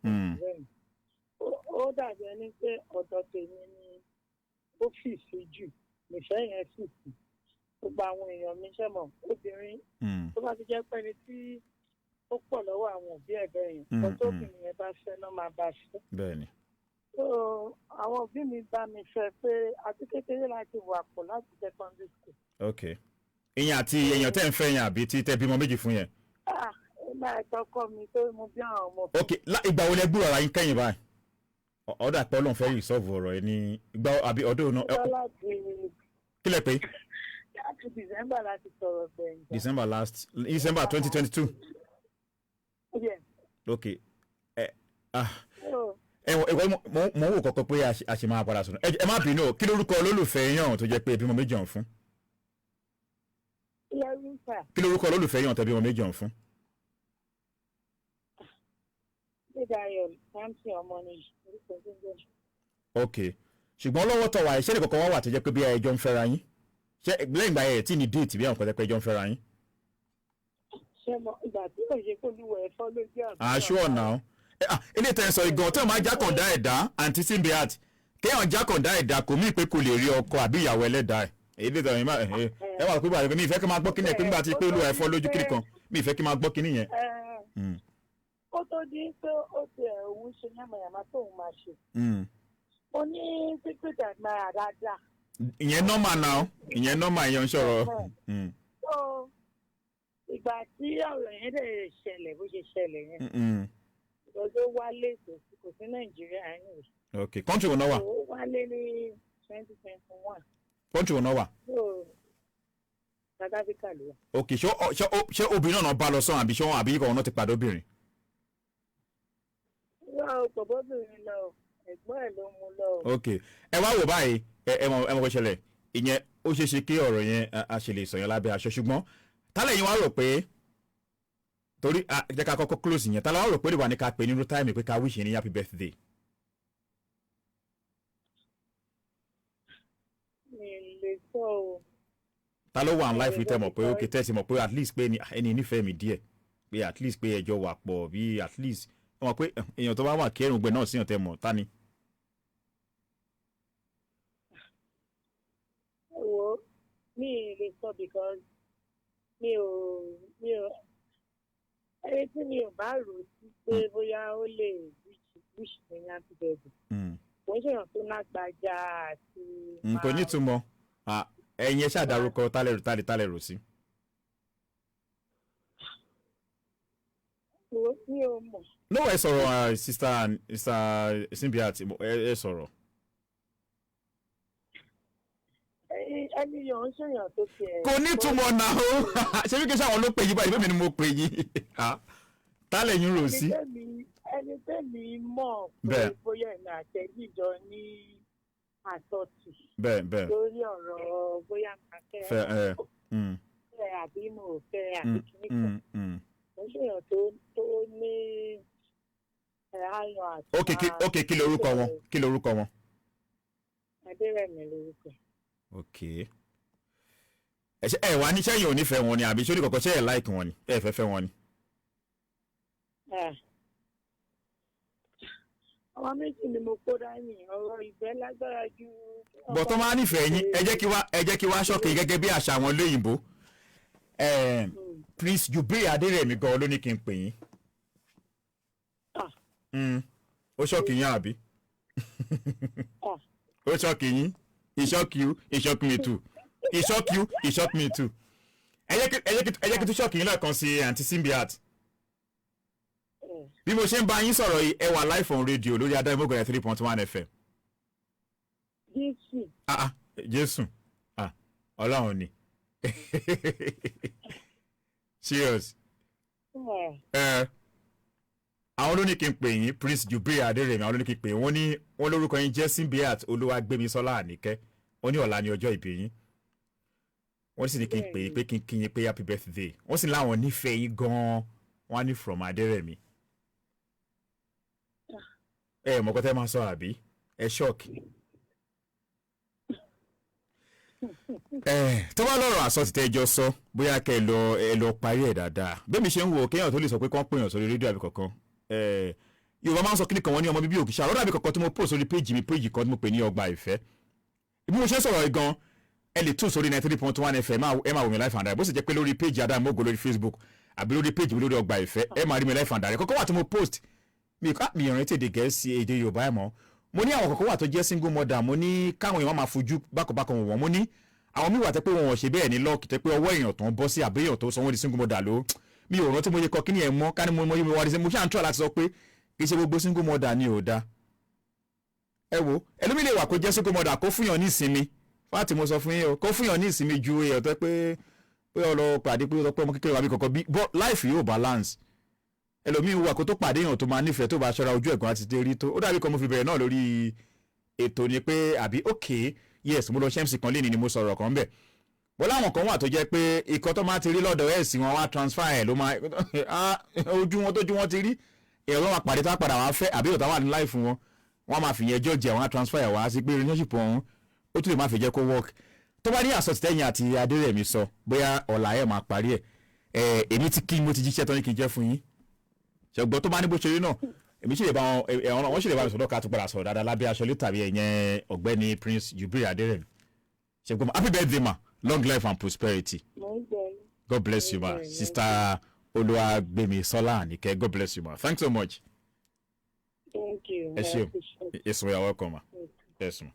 ó dàbí ẹni pé ọ̀dọ̀ tèmi ni ó fì sí jù nífẹ̀ẹ́ yẹn sì sí gbogbo àwọn èèyàn mi ṣẹ́ mọ̀ obìnrin tó bá ti jẹ́ pé ẹni tí ó pọ̀ lọ́wọ́ àwọn òbí ẹ̀ bẹ́ẹ̀ yẹn kó tó obìnrin yẹn bá fẹ́ náà máa bá fẹ́. bẹ́ẹ̀ni. so àwọn òbí mi bá mi fẹ́ pé àti kékeré láti wà pọ̀ láti secondary school. ok ìyẹn àti èèyàn tẹ́ ń fẹ́ yẹn àbí tí tẹ́ bímọ méjì fún yẹn. ẹ máa tọkọ mi tó mo bí àwọn ọmọ. ok ìgbà wo lẹ gbúrò ara yín kẹ́yìn báyìí ọ̀dà pé Ọlọ́run fẹ́ resolve ọ̀rọ̀ ẹ ní ìgbà àbí ọdún náà. kí lẹ pé. láti December láti sọ̀rọ̀ gbẹ̀yìn. December 2022. yes. ok mo wò kọ́kọ́ pé a ṣe máa padà sọ̀rọ̀ ẹ má bínú kí lórúkọ olólùfẹ́ yàn tó jẹ́ pé bímọ méjì ọ̀hún fún. kí lórúkọ olólùfẹ́ yàn tó bímọ méjì ọ̀hún fún. ok ṣùgbọ́n lọ́wọ́ tọ̀ wá iṣẹ́ ní kọ̀ọ̀kan wá wà tó jẹ́ pé bí ẹjọ́ ń fẹ́ra yín ṣé lẹ́yìn ìgbà yẹn tí ní déètì bí àwọn kan tẹ́ pé ẹjọ́ ń fẹ́ra yín. ṣé mo ìgbà tí kò ṣe kó lúwẹ̀ ẹ̀fọ́ lójú àbúrò. àṣù ọ̀nà ilé ìtẹ̀ ń sọ ìgàn tó máa jákàndá ẹ̀dá Aunty Sibiat kéèyàn jákàndá ẹ̀dá kò mí pé kò lè rí ọkọ àbí ìyàwó ẹlẹ́dàá ẹ̀ ilé ìtẹ̀ ẹ wà pé bàjẹ́ mi ìfẹ́ kí n máa gbọ́ kíní ẹ̀ pé nígbà tí pé olúwa ẹ̀fọ́ lójú kíní kan mi ìfẹ́ kí n máa gbọ́ kíní yẹn. ó tó di pé ó ti òun ṣe yàmàyàmá tóun máa ṣe. ó ní secret admirer dáadáa. ìyẹn nọ́mà náà ìyẹn nọ́mà ìyẹn ń sọ̀rọ̀. so ìgbà tí ọ̀rọ̀ yẹn lè ṣẹlẹ̀ bó ṣe ṣẹlẹ̀ yẹn ìgbọ́dọ̀ wálé kò sí Nàìjíríà yẹn. ok country wo náà wà. ó wálé ní 2021. country wo náà wà. South Africa ló wà. ok ṣé obìnrin náà bá lọ sọ́run àbí ṣé àbí ikọ̀ wọn náà ti pàdé obìnrin. wọ́n kò bóbìnrin lọ ẹ̀gbọ́n ẹ̀ ló mú lọ. ok ẹ wá wò báyìí ẹ mọ̀ kó ṣẹlẹ̀ ìyẹn ó ṣeé ṣe kí ọ̀rọ̀ yẹn a ṣe lè sọ yẹn lábẹ́ aṣọ ṣùgbọ́n tálẹ̀ yín wá rò pé torí jẹ́ ká kọ́kọ́ close yẹn tálẹ̀ wá rò pé lè wà ní ká pè nínú táìmì pé ká wish ní happy birthday. mi lè sọ o. ta ló wà ní life tẹ́ mọ̀ pé ó kì í tẹ́sí mọ̀ pé at least pé ẹni nífẹ̀ẹ́ mi díẹ̀ pé at least pé ẹjọ́ wà pọ̀ bí at least wọ́n pé èèyàn tó bá wà kẹrùn gbẹ náà síyàn tẹ́ mọ̀ ta ni. wo mi lè sọ because mi ò ẹni tí mi ò bá rò sí pé bóyá ó lè wish ní happy birthday. kò ń ṣèyàn tó lágbájá àti. kò ní ìtumọ̀ ẹ̀yin ẹ ṣàdárúkọ tálẹ̀ rò sí. mi ò mọ̀. no ẹ sọ̀rọ̀ sister Sibiat ẹ sọ̀rọ̀. ẹni yàn ń ṣèyàn tó tiẹ̀. kò ní túmọ̀ náà o ṣé bí kí sáwọn ló pè yí báyìí bẹ́ẹ̀ ni mo pè yí tálẹ̀ yín rò sí. ẹni tẹ́mi mọ̀ pé bóyá ẹ̀mí àtẹ̀jíjọ ní àtọ̀tì. bẹ́ẹ̀ lórí ọ̀rọ̀ bóyá kàkẹ́ fẹ́ àbí mo fẹ́ àbí kìíní kan. mo ń ṣèyàn tó ní ayọ̀ àti. ok kí lorúkọ wọn. Adérẹ̀mí lorúkọ. ok ẹ wà ní sẹ́yìn ò nífẹ̀ẹ́ wọn ni àbí sórí kọ̀ọ̀kan ṣe ẹ̀ láìkì wọn ni ẹ fẹ́ wọn ni. ọmọ méjì ni mo kó dání ọ̀rọ̀ ìfẹ́ lágbára ju. bọ̀ tó máa nífẹ̀ẹ́ yín ẹ jẹ́ kí wá ṣọ́ọ̀kì gẹ́gẹ́ bí àṣà àwọn olóyìnbó Prince Jubril Adérẹ̀mí gan ló ní kí n pè yín. ó ṣọ́ọ̀kì yín àbí ó ṣọ́ọ̀kì yín he shock you he shock me too he shock you he shock me too ẹ jẹ́ kí tó ṣọ́ọ̀kì yín lẹ́ẹ̀kan sí àǹtí Simbiat. Bí mo ṣe ń bá yín sọ̀rọ̀ yìí ẹ wà live on radio lórí Adámimógo 3.1 FM. Jésù. Jésù Ọlọ́run ni serious. Àwọn ló ní kí n pè yín Prince Jubril Adérẹ̀mí àwọn ló ní kí n pè yín wọ́n lórúkọ yín jẹ́ Simbiat Olúwagbémisọ́lá Àníkẹ́ wọ́n ní ọ̀la ní ọjọ́ ìbí yín wọ́n sì ní kí n pè yín pé kí n kí yín pé happy birthday wọ́n sì láwọn nífẹ̀ẹ́ yín gan-an wọ́n á ní from Adérẹ̀mí. Mọ̀kọ́ tẹ́ máa sọ àbí ẹ ṣọ́ọ̀kì. Tó bá lọ́rọ̀ àsọ ti tẹ́ ẹjọ́ sọ bóyá kẹ́ ẹ lọ parí ẹ̀ dáadáa bẹ́ẹ̀ mi ṣe ń wo kéèyàn tó lè sọ pé kán pèèyàn sórí rédíò àbí kankan Yorùbá máa ń sọ kíni kan wọ́n ní ọmọ bíbí òkìṣà àrọ́dà àbí kankan tí mo post sórí péjì kan tí mo pè ní Ogba Ife bí mo ṣe ń sọ̀rọ̀ gan ẹ lè tún sórí 93.1 FM ẹ máa wò mí live and direct bó sì jẹ́ pé lórí péjì Adámimógo lórí Facebook àbí lórí péjì mi lórí Ogba Ife ẹ máa rí mi live and direct kọ́kọ́ wà tí mo post mi ìrántí èdè Gẹ̀ẹ́sì èdè Yorùbá ẹ̀ mọ́ mo ní àwọn kọ̀ọ̀kan wà tó jẹ́ single mother mo ní káwọn èèyàn máa fojú bákọ̀bákan wọ̀n mo ní àwọn míì wà tẹ́ pé wọn ò ṣe bẹ́ẹ̀ ní lọ́ọ̀kì tẹ́ pé ọwọ́ èèyàn tó ń bọ́ sí àbí èèyàn tó sọ wọ́n di single mother ló mi ò rántí mo yẹ kọ kí ni ẹ̀ mọ́ ká ní mo yẹ mi wá di sí mo ṣáà ń tọ́ láti sọ pé kì í ṣe gbogbo single mother ni ò da. Ẹ wo ẹlòmíì lè wà kó jẹ́ single mother kó fúnyàn ní ìsinmi fáàtì mo sọ fún yín o kó fúnyàn ní ìsinmi ju èèyàn tó pé ọlọ pàdé pé ọmọ kékeré wà bí kankan bí life yóò balance ẹlòmíì wà kó tó pàdé èèyàn tó máa nífẹ̀ẹ́ tó bá ṣọ́ra ojú ẹ̀gbọ́n àti tẹ́ rí tó ó dàbí kan mo fi bẹ̀rẹ̀ náà lórí ètò ni pé àbí okay yes mo lọ ṣẹ́mùsì kan léni ni mo sọ̀rọ̀ kan bẹ̀ bọ́lá àwọn kan wà tó jẹ́ pé ikọ̀ tó máa ti rí lọ́dọ̀ ẹ̀sìn wọn wá transfer ẹ̀ ló máa ojú wọn tójú wọn ti rí èèyàn ló máa pàdé tá padà wá fẹ́ àbí òtá wà ní láì fún wọn wọn máa fìyẹn ẹjọ́ jẹ wọn transfer ẹ̀ wá sí pé relationship ọ̀hún ó tún lè má fi jẹ́ kó work tó bá ní àsọtìtẹ́yìn àti Adérẹ̀mí sọ bóyá ọ̀la ẹ̀ máa parí ẹ̀ èmi ti kí mo ti jíṣẹ́ tó ní kí n jẹ́ fún yín ṣùgbọ́n tó bá ní bó ṣe rí náà èmi sì lè bá wọn wọ́n sì lè bá mi sọ̀rọ̀ ká tó padà sọ̀rọ̀ dáadáa lábẹ́ aṣọ lítà bí ẹ̀yẹn ọ̀gbẹ́ni Prince Jubril Adérẹ̀mí ṣùgbọ́n happy birthday ma long life and prosperity God bless you ma sister Olúwagbémisọ́lá Àníkẹ́ God bless you ma thanks so much. Thank you. ẹ ṣeun yes we are welcome ma yes ma.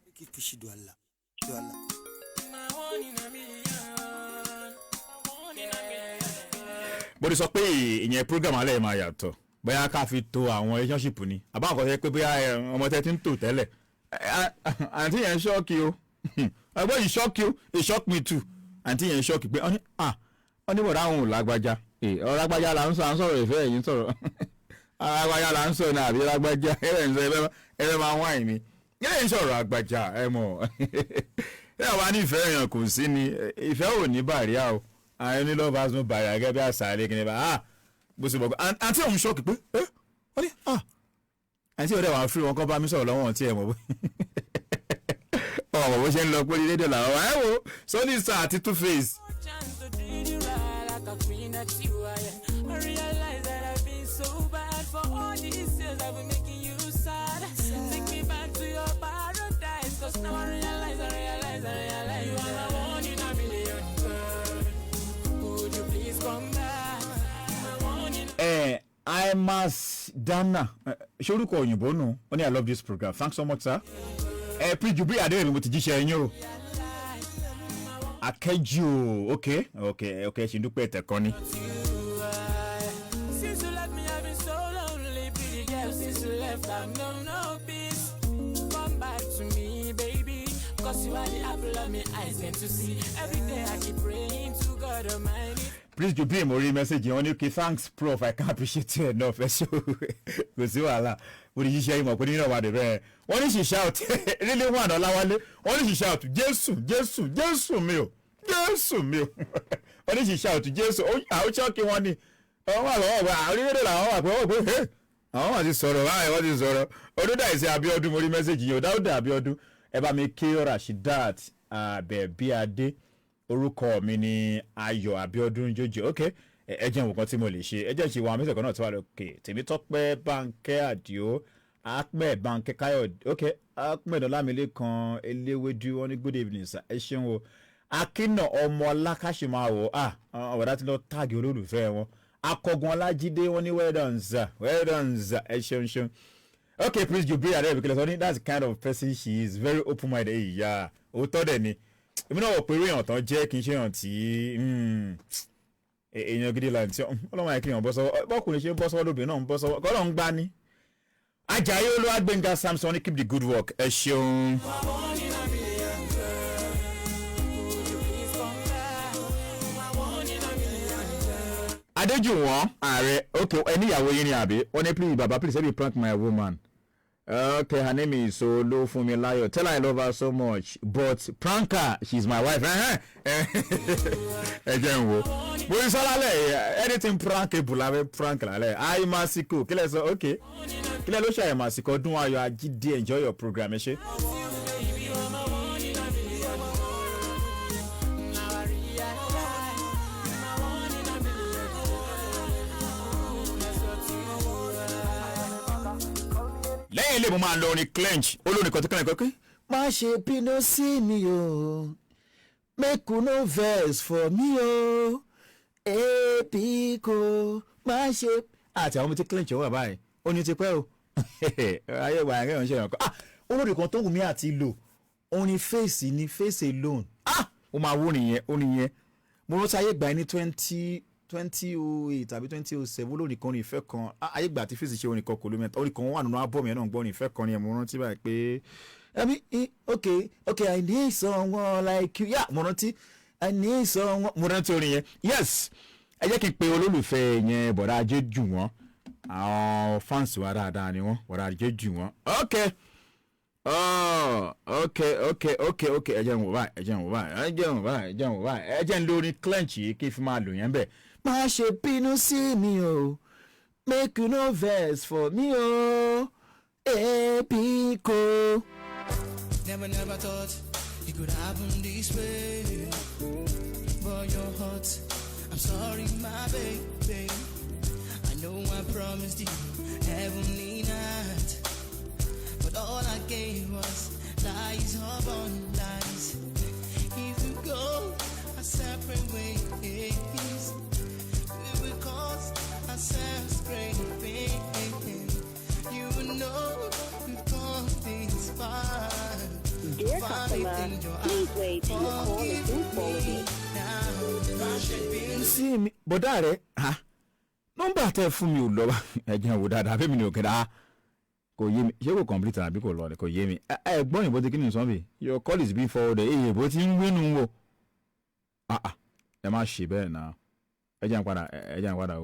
bó ti sọ pé ìyẹn program alẹ́ máa yàtọ̀ bóyá ká fi to àwọn relationship ni àbáwọn kan sọ pé bóyá ọmọ tẹ́ ti ń tò tẹ́lẹ̀ àǹtí yẹn ń ṣọ́ọ̀kì o ẹgbẹ́ yìí ṣọ́ọ̀kì o it shock me too àǹtí yẹn ń ṣọ́ọ̀kì pé wọ́n ní bọ̀dá àwọn ò lágbájá ọ̀rọ̀ lágbájá là ń sọ à ń sọ̀rọ̀ ìfẹ́ ẹ̀yìn sọ̀rọ̀ lágbájá là ń sọ ní àbí lágbájá ẹ̀rẹ̀ ń sọ ẹ̀rẹ̀ máa ń wáyìn ni yẹ́n ń sọ̀rọ̀ àgbàjá ẹ̀ mọ̀ ẹ̀ wá ní ìfẹ́ èèyàn kò sí ni ìfẹ́ ò ní bàríà o àwọn onílọ́ọ̀bá tún bàríà gẹ́gẹ́ bí àṣà àlẹ́ kìnìún bá bó ṣe bọ̀ àǹtí òun ṣọ́ọ̀kì pé wọ́n ní àǹtí ọ̀dẹ̀ wà fún wọn kọ́ bá mi sọ̀rọ̀ lọ́wọ́ tí ẹ̀ mọ̀ bó bó ṣe ń lọ pé lédè làwọn ẹ̀ wò sọ́ni sà àti two face. Imas Dana ṣorúkọ òyìnbó nù ó ní I love this program thanks so much sir. Prince Jubril Adérẹ̀mí mo ti jíṣẹ́ yín o akẹ́jù o ok ṣe ń dúpẹ́ ẹ̀tẹ̀ kan ni. Prince Jubril mo rí mẹ́sẹ̀gì wọn ní okay thanks prof I can't appreciate you enough ẹ ṣe kò sí wàhálà mo ní ṣiṣẹ́ ìmọ̀ pé nínú ọ̀wádìí bẹ́ẹ̀ wọ́n ní she shout really wà náà láwálé wọ́n ní she shout Jésù mi o wọ́n ní she shout Jésù àwọn ṣọ́ọ̀kì wọn ni àwọn wà lọ́wọ́ wa orílẹ̀-èdè làwọn wà pé wọ́n pé àwọn wà ti sọ̀rọ̀ báyìí wọ́n ti sọ̀rọ̀ Odúdàìsí Abíọ́dún mo rí mẹ́sẹ̀gì yìí Dáúdà Abíọ́dún ẹ bá mi kí Rashidat Abẹ́bíadé orúkọ mi ni Ayọ̀ Abíọ́dún Jòjò ok ẹ jẹ́ nǹkan tí mo lè ṣe ẹ jẹ́ ṣe wọn mẹ́sàn-án kan náà tí wà lókè Tèmítọ́pẹ́ Bánkẹ́ Àdìó Ahmed Bánkẹ́ Káyọ̀dé ok Ahmed Ọlámilékan Eléwédú wọn ní good evening sir ẹ ṣeun o Akínà ọmọ Ọlákàṣímáwò ọ̀dà tí lọ táàgì olólùfẹ́ wọn Akọgun Ọlájídé wọn ní well done sir ẹ ṣeun ok Prince Jubril Adérẹ̀mí kílẹ̀ sọ ní that's the kind of person she is very open minded ìyá òótọ́ dẹ̀ ni èmi náà wò pé irú èèyàn tán jẹ́ kì í ṣe èèyàn tí èèyàn gidi là ń tí ọlọ́mọ yẹn kí èèyàn bọ́ sọ́wọ́ bọ́kùnrin ṣe ń bọ́ sọ́wọ́ lóbìnrin náà ń bọ́ sọ́wọ́ kọ́ ló ń gbá ní. Ajayi Olúwagbénga Samson keep the good work ẹ ṣeun. Adéjùwọ̀n ààrẹ okay ẹni ìyàwó yín ni àbí wọ́n ní please baba please help me prank my woman. Okay, her name is Solo Funmilayo. Tell her I love her so much, but prank her, she's my wife. Again, wo. Boy, anything prankable, I prank la. I masiko. Kile so okay. Kile lo sha masiko. Dun ayo ajide enjoy your program, she. lẹ́yìn ilé mo máa lọ orin clench olórin kan tó kẹ́rin kan pé má ṣe bínú sí mi o make no vex for me o ebi ko má ṣe. àti àwọn ọmọ tí clench wà báyìí ó ní ti pẹ́ o ayé ìgbà yẹn kẹ́hìn ṣe yàn kan olórin kan tó wù mí àti lò orin face ni face alone ó máa wó nìyẹn mo rántí ayé ìgbà yẹn ní 2008 tàbí 2007 olórin kan orin ìfẹ́ kan ayé ìgbà tí fèsì ṣe orin kan kòlómẹ́ta orin kan wà nínú ábọ̀mù yẹn náà gbọ́ orin ìfẹ́ kan ni mo rántí báyìí pé okay I need someone like you mo rántí I need someone mo rántí orin yẹn yes ẹ jẹ́ kí n pe olólùfẹ́ yẹn bọ̀dá ajé jù wọ́n àwọn fans wa dáadáa ni wọ́n bọ̀dá ajé jù wọ́n okay ẹ jẹ́ n wò báyìí ẹ jẹ́ n lórí clench yìí kí n fi máa lò yẹn bẹ́ẹ̀. má ṣe bínú sí mi o make you no vex for me o ebi ko. Never thought it could happen this way, but your heart, I'm sorry my baby, I know I promised you heavenly night, but all I gave was lies upon lies. If you go a separate ways, we will cause ourselves great pain. You will know we've gone this far. Dear customer, please wait till your call is being forwarded. sí mi bọ̀dá rẹ̀ nọ́mbà tẹ́ fún mi ò lọ ẹ̀jẹ̀ wò dáadáa fẹ́mi ni òkè dáa kò yé mi ṣé kò complete àbí kò lọ ni kò yé mi ẹ̀gbọ́n ìbò ti kí ni sọ́nbì your call is being forwarded èyí ìbò ti ń gbénu wò ẹ má ṣe bẹ́ẹ̀ náà ẹ jẹ́ n padà o.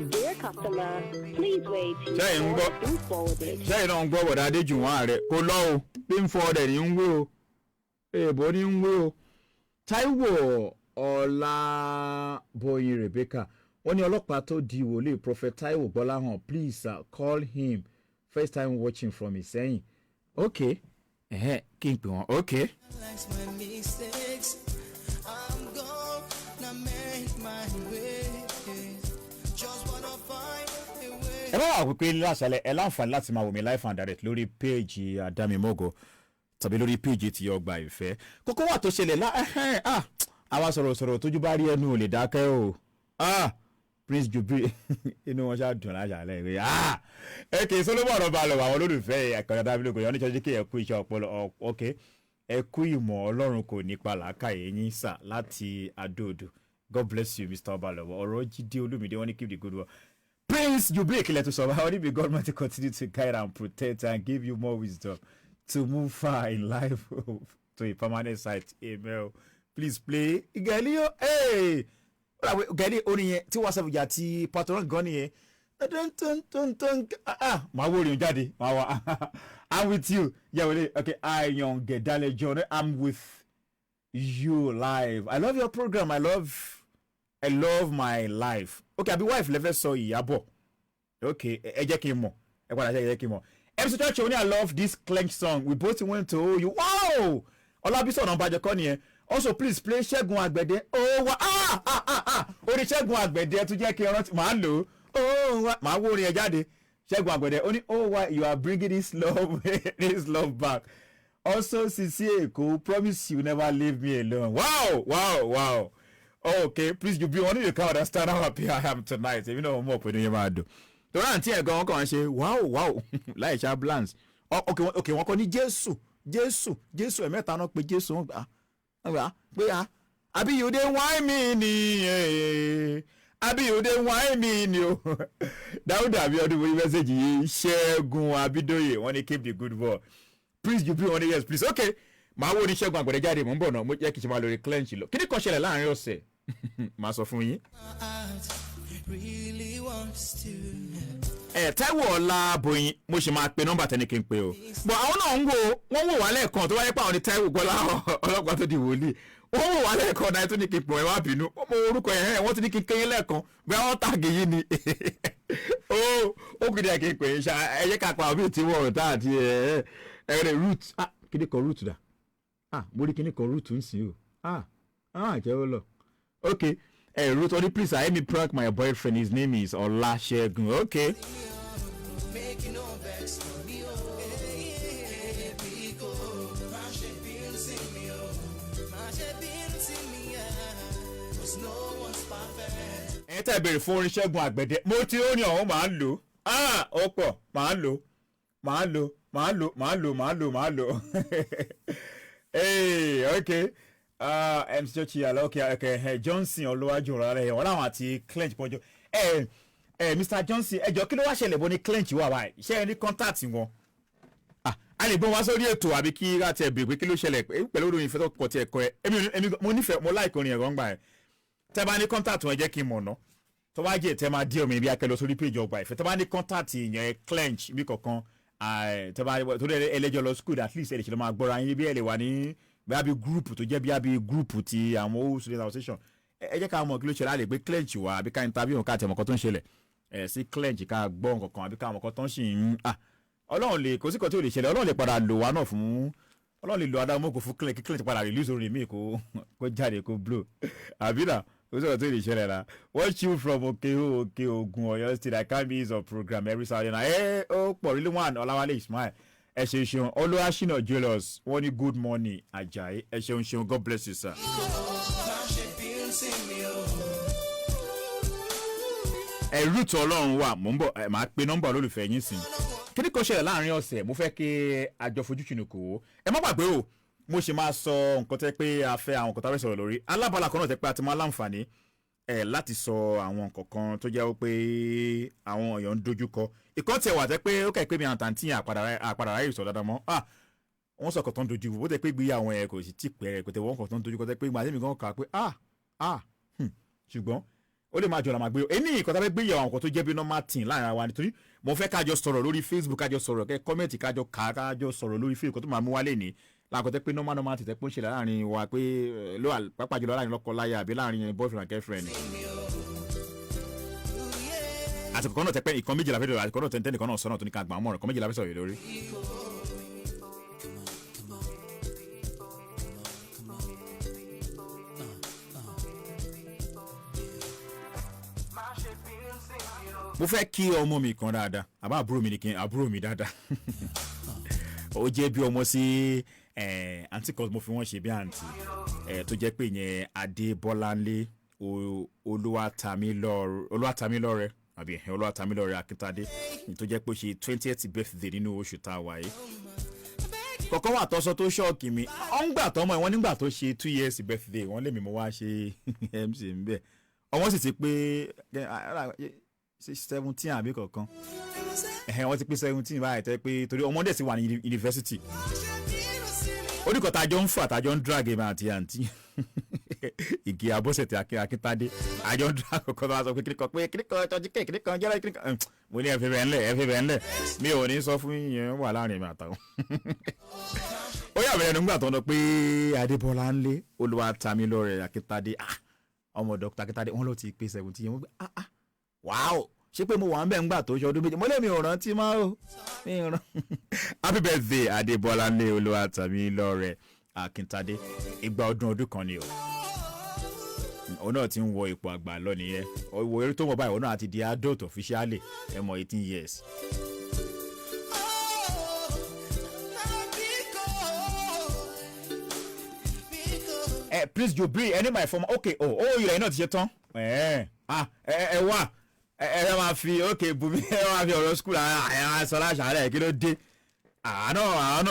Dear customer, please wait till your call is being forwarded. ṣẹ́yìn náà ń gbọ́ bọ̀dá Adéjùwọ̀n ààrẹ kò lọ o being forwarded ní ń wé o èèbó ní ń wé o. Táíwò Ọlábọ̀yìn Rebecca wọ́n ní ọlọ́pàá tó di wòlíì prophet Táíwò Gbọ́láhàn please call him first time watching from Ìsẹ́yìn okay kí n pè wọ́n okay. ẹ bá wà pípé láṣálẹ́ ẹ láǹfààní láti máa wò mí live and direct lórí péèjì Adámimógo tàbí lórí péèjì ti Ọgbà Ìfẹ́ kókó wà tó ṣẹlẹ̀ àwa sọ̀rọ̀ tójú bá rí ẹnu ò lè dákẹ́ o Prince Jubril inú wọn ṣáà dùn láṣálẹ́ ìwé ẹ kì í Solomon ọ̀rọ̀ bá lọ àwọn olólùfẹ́ ẹ̀kọ́ Adámimógo yọ ní Churchillkay ẹ kú iṣẹ́ ọpọlọ okay ẹ kú ìmọ̀ Ọlọ́run kò nípa làákàyè yín sà láti Adó-Odò God bless you Mr. Ọbalọ̀wọ̀ ọ̀rọ̀ Jídé Olúmídé wọ́n ní keep the good work. Prince Jubril kílẹ̀ tó sọ wá ní may God mighty continue to guide and protect and give you more wisdom to move far in life to a permanent site. Amen. Please play Gẹ̀lí Gẹ̀lí orin yẹn tí WhatsApp ìjà ti patron gan nìyẹn máa wo orin jáde máa wá I'm with you yàwòlé okay Àyàn Gẹ̀dálẹ̀ John I'm with you live. I love your program. I love my life. Okay, àbí wife lẹ́fẹ̀ẹ́ sọ Ìyábọ̀. Okay, ẹ jẹ́ kí n mọ̀. Ẹ padà ṣe ẹ jẹ́ kí n mọ̀. MC Churchillkay, I love this clench song. We both went to OU. Wow! Ọlábísọ̀ ọ̀nà bàjẹ́ kọ́ nìyẹn. Also, please play Ṣẹ́gun Àgbẹ̀dẹ. Oh, wa orí Ṣẹ́gun Àgbẹ̀dẹ tún jẹ́ kí n rántí. Màá lò ó. Oh, wa màá wo orin ẹ̀ jáde. Ṣẹ́gun Àgbẹ̀dẹ. Ó ní oh, why you are bringing this love back. Also, Sisi Eko, promise you never leave me alone. Wow. Okay, please you be on you can understand how happy I am tonight. You know more pẹ̀lú yẹn máa dùn. Torí àǹtí ẹ̀ gan-an kàn ṣe wow láì ṣá blance. okay wọ́n kọ́ ní Jésù ẹ̀mẹ́ta náà pé Jésù wọ́n gbà pé àbí you dey whine me ni àbí you dey whine me ni o Dáúdà Abíọ́dún wọ́n mẹ́sẹ̀gì yìí Ṣẹ́gun Abídóyè wọ́n ní keep the good boy please you be on the yes please okay màá wo ní Ṣẹ́gun Àgbẹ̀dẹ jáde mò ń bọ̀ náà mo jẹ́ kí n ṣe máa lórí clench lọ kí ni kan ṣẹlẹ̀ láàrin ọ̀sẹ̀ màá sọ fún yín. Táíwò Ọlábóyin mo ṣe máa pe nọ́mbà tẹni kí n pe o bọ̀ àwọn náà wọ́n wò wá lẹ́ẹ̀kan tó wáyé pé àwọn ní Táíwò Gbọ́lá ọlọ́pàá tó di wòlíì wọ́n wò wá lẹ́ẹ̀kan náà tó ní kí n pè wọ́n wá bínú ó mọ orúkọ yẹn wọ́n ti ní kí n kéyìn lẹ́ẹ̀kan bí wọ́n tàgé yìí ni ó kìí dẹ̀ kí n pè é ṣá ẹ̀yẹ ká pa òbí tí wọ́n tá àti ẹ̀rẹ̀ root kíní kan root dà mo rí kíní kan root ń sìn o jẹ́ ó lọ okay. Ruth, only please, let me prank my boyfriend. His name is Olashegun. Okay. Ẹ tẹ́ bèrè fún orin Ṣẹ́gun Àgbẹ̀dẹ. Mo ti ó ní ọ̀hún máa ń lò. Ó pọ̀ máa ń lò. Hey, okay. MC Churchillkay okay Johnson Olúwájú rárẹ̀ wọ́n láwọn àti clench pọ́jọ́ Mr Johnson ẹjọ́ kí ló wá ṣẹlẹ̀ bó ní clench wà wáyé ṣé ẹ ní contact wọn a lè gbọ́n wá sórí ètò àbí kí láti ẹ̀ bèrè pé kí ló ṣẹlẹ̀ pẹ̀lú olórin ìfẹ́ tó kọ̀ tí ẹ̀ kọ́ ẹ èmi mo nífẹ̀ẹ́ mo láìkọ́ orin ẹ̀rọ ń gbà ẹ̀ tẹ́ bá ní contact wọn jẹ́ kí n mọ̀ ná tó bá jẹ́ tẹ́ máa dí omi bí akẹ́ lọ sórí page Ogba Ife tẹ́ bá ní contact ìyẹn clench bí kankan tẹ́ bá tó dẹ́ ẹlẹ́jọ́ lọ school at least ẹ̀ lè ṣe lọ́ máa gbọ́ra yín bí ẹ̀ lè wà ní bí group tó jẹ́ bí group ti àwọn old student association ẹ jẹ́ ká mọ̀ kí ló ṣẹlẹ̀ á lè gbé clench wá àbí ká interview ká tẹ̀mọ̀kọ́ tó ń ṣẹlẹ̀ sí clench ká gbọ́ nǹkan kan àbí ká mọ̀kọ́ tó ń ṣì ń ọlọ́run lè kò sí kan tí ò lè ṣẹlẹ̀ ọlọ́run lè padà lò wá náà fún ọlọ́run lè lo Adámọ́gò fún clench kí clench padà release orin mi kó jáde kó blow àbí náà kò sí kan tí ò lè ṣẹlẹ̀ la watch you from Òkè Ògùn Ọ̀yọ́ state I can't miss your program every Saturday night ó pọ̀ really one Ọláwálé Ismail ẹ ṣeun Olúwaṣínà Julius wọ́n ní good morning Ajayi ẹ ṣeun God bless you sir. Ruth Ọlọ́run wà mò ń bọ̀ máa pe nọ́mbà olólùfẹ́ yín sí kí ni kò ṣẹlẹ̀ láàrin ọ̀sẹ̀ mo fẹ́ kí àjọ fojú kìnnì kò ó ẹ má gbàgbé o mo ṣe máa sọ nǹkan tẹ́ pé a fẹ́ àwọn nǹkan tá a fẹ́ sọ̀rọ̀ lórí alábàlá kan náà tẹ́ pé a ti máa láǹfààní láti sọ àwọn nǹkan kan tó jẹ́ pé àwọn èèyàn ń dojú kọ ìkan tiẹ̀ wà tẹ́ pé ó kẹ́ pé mi àtàntì àpàdà ráyè sọ dáadáa mọ́ wọ́n sọ kọ̀tàn dojú bó tẹ́ pé gbéyàwó ẹ̀ kò sì tí pẹ́ kò tẹ́ wọ́n kọ̀tàn dojú kọ tẹ́ pé màdé mi kan kà pé ṣùgbọ́n ó lè máa jọra máa gbé ẹni ìkan tá a fẹ́ gbéyàwó àwọn nǹkan tó jẹ́ bí normal thing láàrin wa nítorí mo fẹ́ kájọ sọ̀rọ̀ lórí Facebook kájọ sọ̀rọ̀ kẹ́ kọ́mẹ̀ntì kájọ sọ̀rọ̀ lórí Facebook tó máa mú wálé ní láàkọ́ tẹ́ pé normal tẹ̀ pé ń ṣẹlẹ̀ láàrin wa pé pàápàá jùlọ láàrin lọ́kọ láya àbí láàrin boyfriend and girlfriend àti kọ̀ọ̀kan náà tẹ́ pé ìkan méjìlá fẹ́ dọ̀rọ̀ àti kọ̀ọ̀kan náà tẹ́ nìkan náà sọ́nà tó ní ká gbà mọ́ràn ìkan méjìlá fẹ́ sọ̀rọ̀ lórí. mo fẹ́ kí ọmọ mi kan dáadáa àbá àbúrò mi ni kí àbúrò mi dáadáa ó jẹ́ bí ọmọ sí àǹtí kan mo fi wọ́n ṣe bí àǹtí tó jẹ́ pé ìyẹn Adébọ́láńlé Olúwatamílọ́rẹ àbí Olúwatamílọ́rẹ Akíntadé tó jẹ́ pé ó ṣe 20th birthday nínú oṣù tá a wà yìí kọ̀ọ̀kan wà tọ́sọ tó ṣọ́ọ̀kì mi ọ̀n gbà tọ́mọ ẹ̀ wọ́n nígbà tó ṣe 2 years birthday wọ́n lè mi mo wá ṣe MC ń bẹ̀ ọmọ sì ti pé 17 àbí kọ̀ọ̀kan wọ́n ti pé 17 báyìí tẹ́ pé torí ọmọdé sì wà ní yunifásitì oníkan tàjọ ń fà tàjọ ń drag ẹ̀ àti àǹtí Ìgè Abọ́sẹ̀tẹ̀ Akíntadé àjọ ń drag ọkọ̀ tó wá sọ pé kíríkan Churchillkay kíríkan jẹ́rẹ́ kíríkan mo ní ẹ̀fẹ̀ bẹ́ẹ̀ ńlẹ̀ mi ò ní sọ fún yẹn wà láàrin mi àtàwọn. ó yà bẹ̀rẹ̀ nígbà tó ń lọ pé Adébọ́láńlé Olúwatamílọ́rẹ Akíntadé ọmọ Dr. Akíntadé wọn ló ti pé 17 yẹn wọ́n gbé wow ṣé pé mo wà ń bẹ̀ ńgbà tó ṣe ọdún méjì mo lè mi ò rántí máa o mi ò rán. Happy birthday Adébọ́láńlé Olúwatamílọ́rẹ Akíntadé igba ọdún kan ni o òun náà ti ń wọ ipò àgbà lọ nìyẹn òwò eré tó mọ̀ báyìí òun náà ti di adult officially ẹ mọ̀ 18 years. Please you bring any my former okay ìrẹ̀ náà ti ṣe tán ẹ wá ẹ máa fi okay bùnmi ẹ máa fi ọ̀rọ̀ school àwọn aṣọ aláṣàárẹ̀ kí ló dé àánú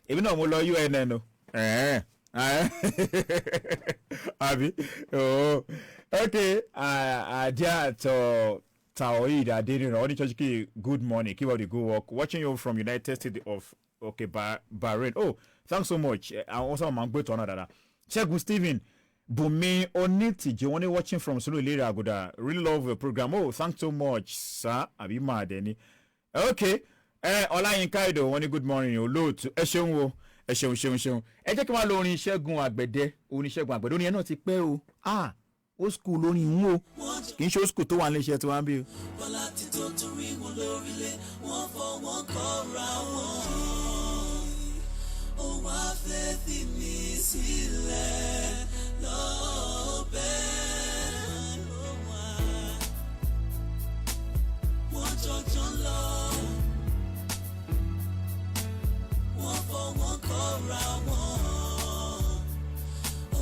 èmi náà mo lọ UNN o àbí okay àdíà Taoid Adeniran Oni Churchillkay, good morning, keep up the good work, watching you from United States of Bahrain. Oh, thanks so much. I also am going to another. Chegun Stephen Bumi Onitiji, only watching from Surulere Agoda. Really love the program. Oh, thanks so much, sir. Abi Madeni. Okay. Ọláyínká Ìdò wọ́n ní good morning olóòtú ẹ ṣeun o ẹ ṣeun ẹ jẹ́ kí wọ́n lọ orin Ṣẹ́gun Àgbẹ̀dẹ orin ẹ̀ náà ti pẹ́ o ó skul lórí ń wo kì í ṣe ó skul tó wà ní iṣẹ́ tí wọ́n ń bí o. bọ́lá ti tó torí wọn lórílẹ̀ wọ́n fọwọ́ kọ́ra wọn ó wá fẹ́ fi mí sílẹ̀ lọ́bẹ̀ ló wà wọ́n jọjọ́ lọ wọ́n fọwọ́ kọ́ra wọn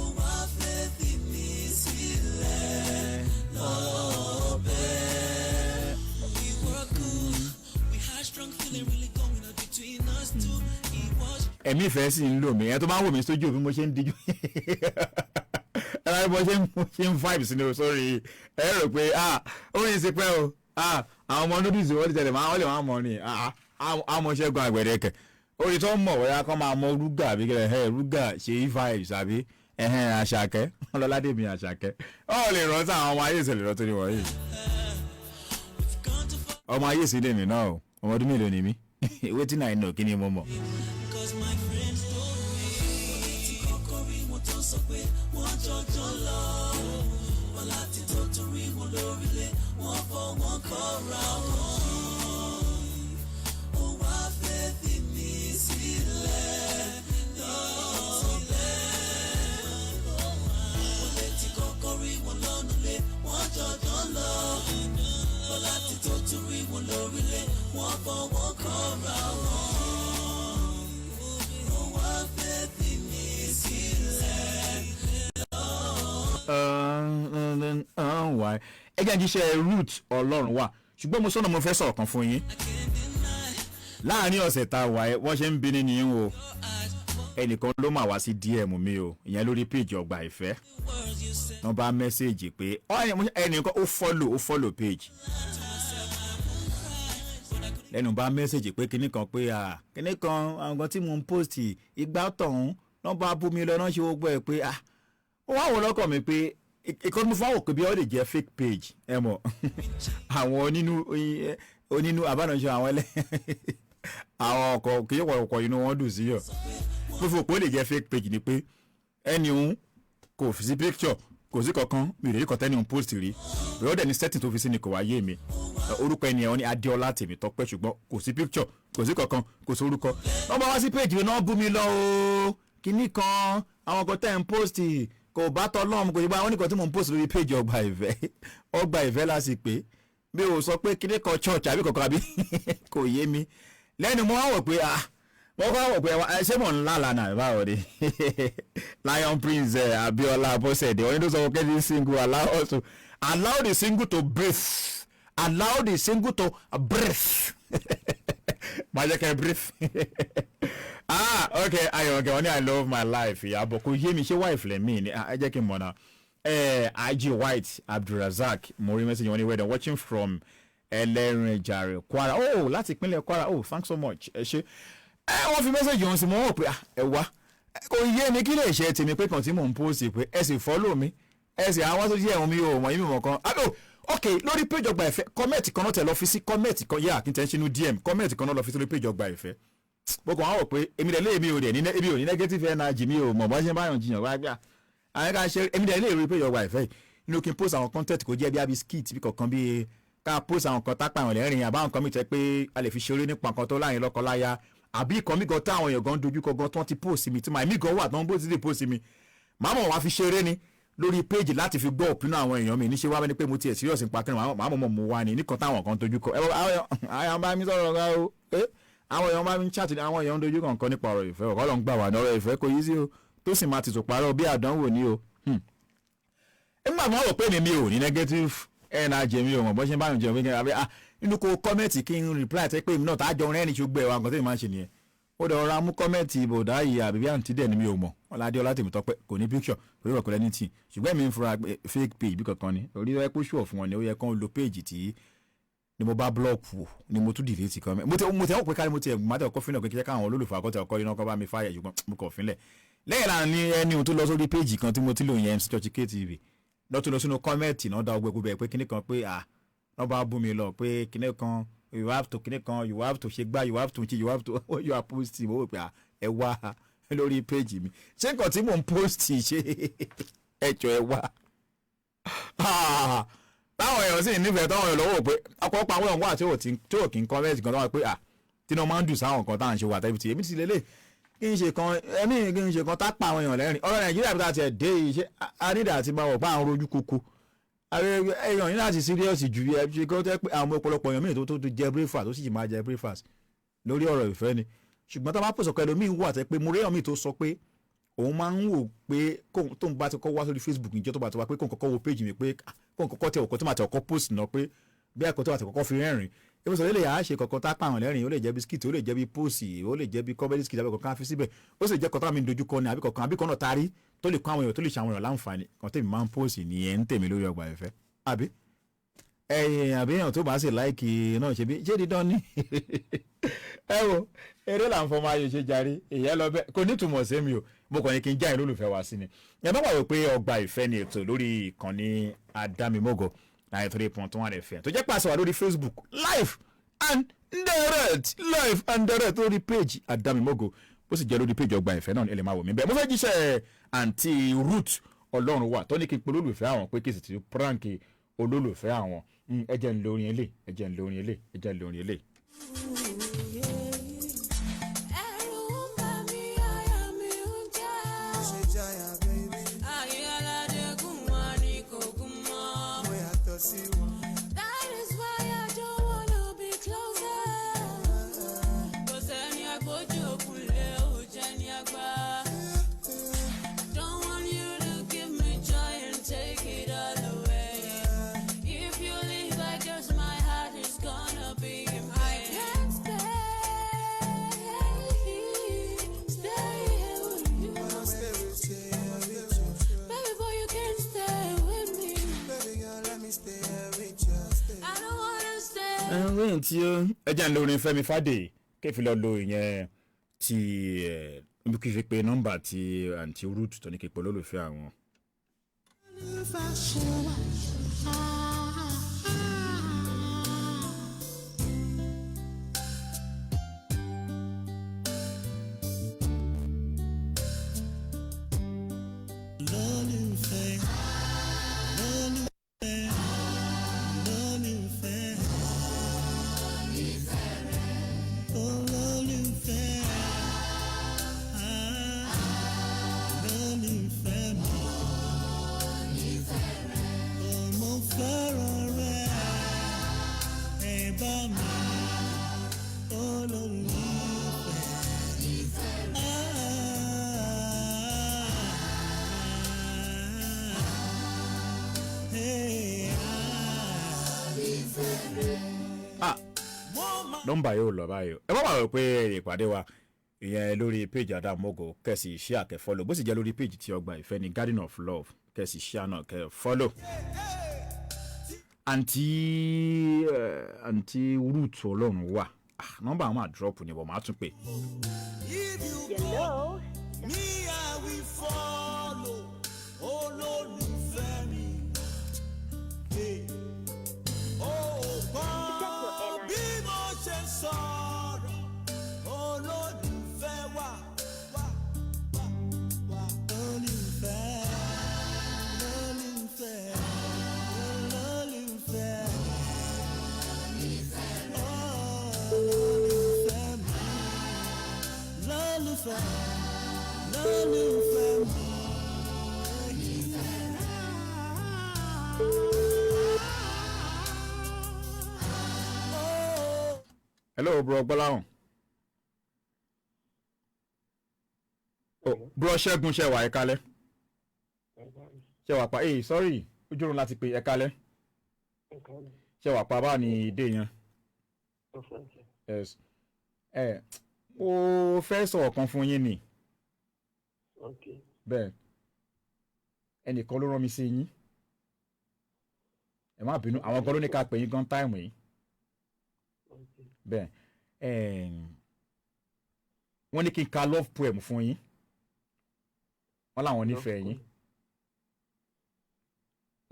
ó wá fẹ́ fi mí sílẹ̀ lọ́bẹ̀. We were good, we had strong feeling really going on between us two. Ẹ̀mí ìfẹ́ sì ń lò mí ẹ tó máa ń wò mí sójú òbí mo ṣe ń díjú ẹ bó ṣe ń vibe sí ni o sórí ẹ rò pé orin ṣe pẹ́ o àwọn ọmọ noodles wọ́n lè tẹ̀lé wọ́n lè máa mọ̀ ni àmọ́ Ṣẹ́gun Àgbẹ̀dẹ kẹ̀ orin tó ń mọ̀ wọ́yá kọ́ máa mọ rúgà àbí kẹ́lẹ́ rúgà ṣe vibes àbí Àṣàkẹ́ ọlọ́ládèmí Àṣàkẹ́ ọ̀ lè rántí àwọn ọmọ ayé ìṣẹ̀lẹ̀ rántí ni wọ̀nyí ọmọ ayé ìṣẹ̀lẹ̀ mi náà o ọmọ ọdún mélòó ni mí wetin I know kí ni mo mọ̀. Sọ pé wọ́n jọjọ́ lọ wọ́n láti tó torí wọn lórílẹ̀ wọ́n fọwọ́ kọ́ra wọn ó wá fẹ́ fi mí sílẹ̀ lọ́bẹ̀ wọ́n lè ti kọ́kọ́ rí wọn lọ́nà lé wọ́n jọjọ́ lọ wọ́n láti tó torí wọn lórílẹ̀ wọ́n fọwọ́ kọ́ra wọn ó wá fẹ́ fi mí sílẹ̀. Ẹgbẹ́ jíṣẹ́ root Ọlọ́run wà ṣùgbọ́n mo sọ́nà mo fẹ́ sọ̀rọ̀ kan fún yín láàrin ọ̀sẹ̀ tá a wà ẹ́ wọ́n ṣe ń bínú ní o ẹnìkan ló mà wá sí DM mi o ìyẹn lórí page Ọgbà Ìfẹ́ wọ́n bá mẹ́sẹ̀gì pé ẹnìkan ó follow page lẹ́nu bá mẹ́sẹ̀gì pé kinní kan àwọn kan tí mo ń post ìgbà tọ̀hún wọ́n bá bú mi lọ náà ṣe gbogbo ẹ̀ pé ó wá wò lọ́kàn mi pé ìkọ́ni mo fọwọ́ pé bí ó lè jẹ́ fake page ẹ mọ̀ àwọn onínú àbánàṣe àwọn àwọn ọkọ̀ kì í wọ̀rọ̀kọ̀ inú wọn dùn sí yọ̀ mo fi òpó lè jẹ́ fake page ni pé ẹni òun kò fi sí picture kò sí kankan mi ò lè rí kọ́tẹ́ ní òun post rí ìrọ̀ dẹ̀ ní setting tó fi sí ni kò wá yé mi orúkọ ẹni ẹ̀wọ̀n ní Adéọlá Tèmítọ́pẹ́ ṣùgbọ́n kò sí picture kò sí kankan kò sí orúkọ wọ́n bá wá sí page mi náà bú mi lọ o kíní kan àwọn kan tẹ́ ń post kò bá tọ́ lọ́mù kò yí bá wọn nìkan tí mò ń post lórí page Ọgbà Ìfẹ́ láti pé bí o sọ pé kíní kan church àbí kankan àbí kò yé mi lẹ́nu mo wá wọ̀ pé ṣé mò ń lálàá báwo ni Lion Prince Abiola Abosede wọ́n ní tó sọ wọ́n kẹ́sì single allow the single to breathe máa jẹ́ kẹ́ breathe okay ayọ̀ wọ́n ní I love my life ìyàbọ̀ kò yé mi ṣé wife lẹ́mí ni ẹ jẹ́ kí n mọ̀ náà IG White Abdulrasaq mo rí message wọn ní wedding watching from Ẹlẹ́rìnjàre Kwara láti ìpínlẹ̀ Kwara thanks so much ẹ ṣé wọ́n fi message wọn sí mo wọ́n pé ẹ wá kò yé mi kí lè ṣe tèmi pé kan tí mò ń post pé ẹ sì follow mi ẹ sì àwọn tó jẹ́ ẹ̀hún mi ò mọ̀ yín mi mọ̀ kan ok lórí page Ọgbà Ìfẹ́ comment kan náà tẹ̀ lọ fi sí comment kan yá kí n tẹ́ ń ṣinú DM comment kan náà lọ fi sí lórí page Ọgbà Ìfẹ́ bọ́kàn wá wọ̀ pé èmi dẹ̀ lé èmi ò ní negative energy mi ò mọ̀ bá ṣe báyọ̀ jiyàn wá gbà àwọn ká ṣe èmi dẹ̀ lé èrè page Ọgbà Ìfẹ́ inú kí n post àwọn content kò jẹ́ bí abi skit bí kankan bí ká post àwọn kan tápà àwọn lẹ́rìn àbáwọn kan mi tẹ́ pé a lè fi ṣeré nípa nǹkan tó láyìn lọ́kọláya àbí ìkan mi gan táwọn èèyàn gan dojú kọ gan tó ti post mi tí màá mi gan wà tó ń bó ti dé post mi màá mọ̀ wá fi ṣeré ni lórí page láti fi gbọ́ òpinnu àwọn èèyàn mi níṣẹ́ wá bẹ́ni pé mo tiẹ̀ serious nípa kí màá mọ̀ mo wá ní nìkan táwọn kan dojú kọ àwọn bá mi sọ̀rọ̀ ra o àwọn èèyàn bá mi chat àwọn èèyàn dojú kọ̀ọ̀kan nípa ọ̀rọ̀ ìfẹ́ ọ̀kọ́ ló ń gbà wá ní ọ̀rọ̀ ìfẹ́ kò yí sí o tó sì máa ti tò parọ́ bí àdánwò ní o nígbà tí wọ́n rò pé mi ò ní negative ẹ̀ náà jẹ̀mí o mọ̀ bọ́ ṣe bá yàn jẹun wíkẹ́ àbí nínú kó kọ́mẹ̀tì kí n reply tẹ́ pé èmi náà tá a jọ rẹ́rìn ṣùgbọ́n ẹ̀wà nǹkan tó yẹ máa ń ṣe nìyẹn ó dẹ̀ ọ̀rọ̀ amú kọ́mẹ̀tì bòdá yìí àbí bí àǹtí dẹ̀ ni mi ò mọ̀ ọ̀làdé ọlátèmítọ́pẹ́ kò ní picture orí ọ̀kọ́lẹ́ ní tì ṣùgbọ́n èmi ń fura fake page bí kankan ni orí ẹ̀ pé ṣùọ̀ fún wọn ni ó yẹ kán lo page tí ni mo bá block wò ni mo tún delete kan mo tẹ ọ pé kárí mo tẹ ẹgbùn mátẹ ọkọ fínlẹ kékeré káwọn olólùfẹ́ àkọtẹ ọkọ iná kọ bá mi fáyẹ ṣùgbọ́n mo kọ fínlẹ̀ lẹ́yìn náà ni ẹni tó lọ sórí péjì kan tí mo ti lò yẹn MC Churchillkay TV lọ́tún lọ sínú kọ́mẹ́ẹ̀tì náà dá ọgbẹ́ gbogbo ẹ̀ pé kíní kan pé wọ́n bá bú mi lọ pé kíní kan you have to kíní kan you have to ṣe gbá you have to ṣe you have to you are posting mo wò pé ẹ wá lórí péjì mi ṣé nǹkan tí mò ń post ṣe ẹjọ́ ẹ wá táwọn èèyàn sì nífẹ̀ẹ́ táwọn èèyàn lọ́wọ́ pé ọ̀pọ̀lọpọ̀ àwọn èèyàn wà tí ò kí ń kọ́mẹ́ẹ̀tì kan tó wà pé tí wọ́n máa ń dùn sáwọn kan táwọn ṣe wà tẹ́bi tí èmi ti lélẹ̀ kí n ṣe kan tá pa àwọn èèyàn lẹ́rìn ọ̀rọ̀ Nàìjíríà bí ta tiẹ̀ dé iṣẹ́ anídà àti máa wọ̀ pé àwọn rojú koko èèyàn ní láti síríọ̀sì ju ẹ ṣe kí wọ́n tẹ́ pé àwọn ọ̀pọ̀lọpọ̀ èèyàn míì tó jẹ breakfast tó sì máa jẹ breakfast lórí ọ̀rọ̀ ìfẹ́ ni ṣùgbọ́n tá a bá pèsè ọ̀kẹ́ lómi wà tẹ́ pé mo réyàn míì tó sọ pé òun máa ń wò pé tóun bá ti kọ́ wá sórí Facebook níjọ́ tó bá ti wá pé kóun kọ́kọ́ wo page mi pé kóun kọ́kọ́ tẹ ọ̀kọ́ tó máa tẹ ọ̀kọ́ post náà pé bí ẹ̀kọ́ tó máa tẹ ọ̀kọ́ fi rẹ́rìn ebi sọ lè yà á ṣe kọ̀ọ̀kan tá a pa àwọn lẹ́rìn ó lè jẹ́ bí skit ó lè jẹ́ bí post ó lè jẹ́ bí comedy skit àbí kọ̀ọ̀kan fi síbẹ̀ ó sì jẹ́ kọ̀ọ̀kan mi dojú kọ ni àbí kọ̀ọ̀kan àbí kọ̀ọ̀kan taari tó lè kọ́ àwọn èèyàn tó lè ṣe àwọn èèyàn láǹfààní kan tèmi máa ń post nìyẹn ń tèmi lórí Ọgbà Ìfẹ́ àbí àbí èèyàn tó bá sì láìkì náà ṣe bí ṣé dídán ní ẹ wo eré là ń fọmọ ayò ṣe jàre èyẹ lọ bẹ kò ní túmọ̀ sí mi o mo kàn ní kí n já ìlólùfẹ́ wá sí ni ẹ bá wà wò pé Ọgbà Ìfẹ́ ni ètò lórí ìkànnì Adámimógo 93.1 FM tó jẹ́ pàṣẹ wà lórí Facebook live and direct lórí page Adámimógo bó sì jẹ́ lórí page Ọgbà Ìfẹ́ náà ẹ lè máa wò mí bẹ́ẹ̀ mo fẹ́ jíṣẹ́ àǹtí Ruth Ọlọ́run wà tó ní kí n pe olólùfẹ́ àwọn pé kí n sì ti prank olólùfẹ́ àwọn ẹjẹ́ ń lórin ilé. That is why I don't wanna be closer. 'Cause any I go to don't want you to give me joy and take it all away. If you leave, I guess my heart is gonna be in my hands. Stay here with you. Baby boy, you can't stay with me. Baby girl, let me stay here with you. I don't wanna stay. Ẹ̀rín tí ó ẹja ń lo orin Fẹ́mi Fádèyí kéfì lọ lo ìyẹn ti níbi kí n fi pe nọ́mbà ti àǹtí Ruth tó ní kí n pe olólùfẹ́ àwọn. Nọ́mbà yóò lọ báyìí ẹ bá wà wọ pé ìpàdé wa ìyẹn lórí péjì Adámimógo kẹsì ṣí àkẹ fọlọ bó sì jẹ́ lórí péjì tí Ọgbà Ìfẹ́ ní Garden of Love kẹsì ṣí àná kẹ fọlọ. àǹtí Ruth Ọlọ́run wà nọ́mbà àwọn máa drop ni bọ̀ máa tún pè. Hello. Me I will follow olólùfẹ́ mi. Bí mo ṣe sọ̀rọ̀ olólùfẹ́ wà. Hello, bro Gbọ́láhàn. Bro Ṣẹ́gun ṣe wà ẹ kálẹ́. Ṣe wà pa sorry ojúrun láti pè ẹ kálẹ́. ṣé wàá pa báà ní ìdè yẹn. Yes. Mo fẹ́ sọ̀rọ̀ kan fún yín ni. Bẹ́ẹ̀ ẹnìkan ló rán mi sí yín. Ẹ má bínú, àwọn kan ló ní ká pè yín gan táìmù yìí. Bẹ́ẹ̀ wọ́n ní kí n ka love poem fún yín. Wọ́n láwọn nífẹ̀ẹ́ yín.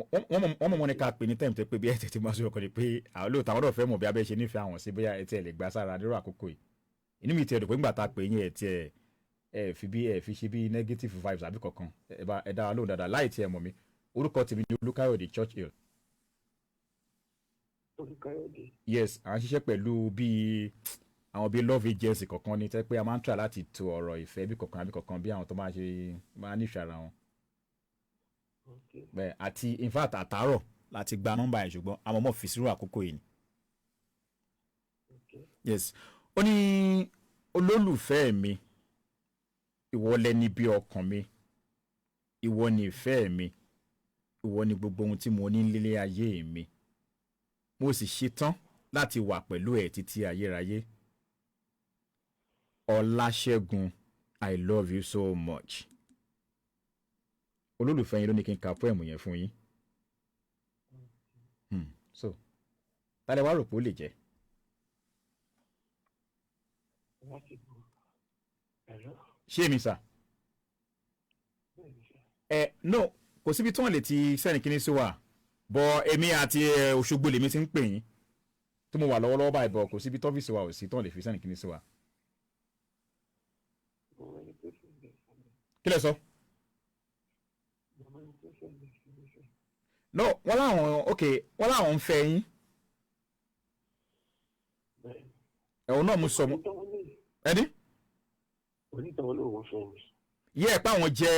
Wọ́n mọ̀ ní ká pè ní tẹ́ẹ̀mù tẹ́ pé bí ẹ̀ tẹ̀ tí máa sọ ọkọ̀ ni pé àwọn olóòótọ́ àwọn náà fẹ́ mọ̀ bí abẹ́ ṣe nífẹ̀ẹ́ àwọn sí bóyá ẹ tiẹ̀ lè gbà sára nírú àkókò yìí. Inú mi ti ẹ̀dùn pé nígbà tá a pè yín ẹ̀ tiẹ̀ ẹ fi ṣe bí negative vibes àbí kankan ẹ dá wa lóhùn dáadáa láì tiẹ̀ mọ̀ mi. Orúkọ tèmi ni Olúkáyọ̀dé Churchill. Yes, à ń ṣiṣẹ́ pẹ̀lú bíi àwọn bíi love agency kankan ni tẹ́ pé a máa ń try láti to ọ̀rọ̀ ìfẹ́ bí kankan àbí kankan bí àwọn tó máa nífẹ̀ẹ́ ara wọn. Bẹ́ẹ̀ àti in fact àtàárọ̀ láti gba nọ́mbà ẹ̀ ṣùgbọ́n àwọn ọmọ fi sírò àkókò yìí ni. Yes, ó ní olólùfẹ́ mi ìwọ lẹni bí ọkàn mi ìwọ ni ìfẹ́ mi ìwọ ni gbogbo ohun tí mo ní nílé ayé mi mo sì ṣetán láti wà pẹ̀lú ẹ̀ títí ayérayé. Ọláṣẹ́gun, I love you so much. Olólùfẹ́ yín ló ní kí n ka poem yẹn fún yín. So tálẹ̀ wá rò pé ó lè jẹ́. Ṣé mi sà? No, kò síbi tí wọ́n lè ti sẹ́ni kíní sí wa bọ̀ èmi àti Òṣogbo lèmi ti ń pè yín tí mo wà lọ́wọ́lọ́wọ́ báyìí bọ̀ kò síbi tọ́fíìsì wa ò sí tí wọ́n lè fi sẹ́ni kíní sí wa. Kí lẹ sọ? No, wọ́n láwọn ń fẹ́ yín. Ẹ̀wọ̀n náà mo sọ mọ́. Ẹni? Onítọ̀wọ́ ló wọ́n fẹ́ mi. Yẹ́ pé àwọn jẹ́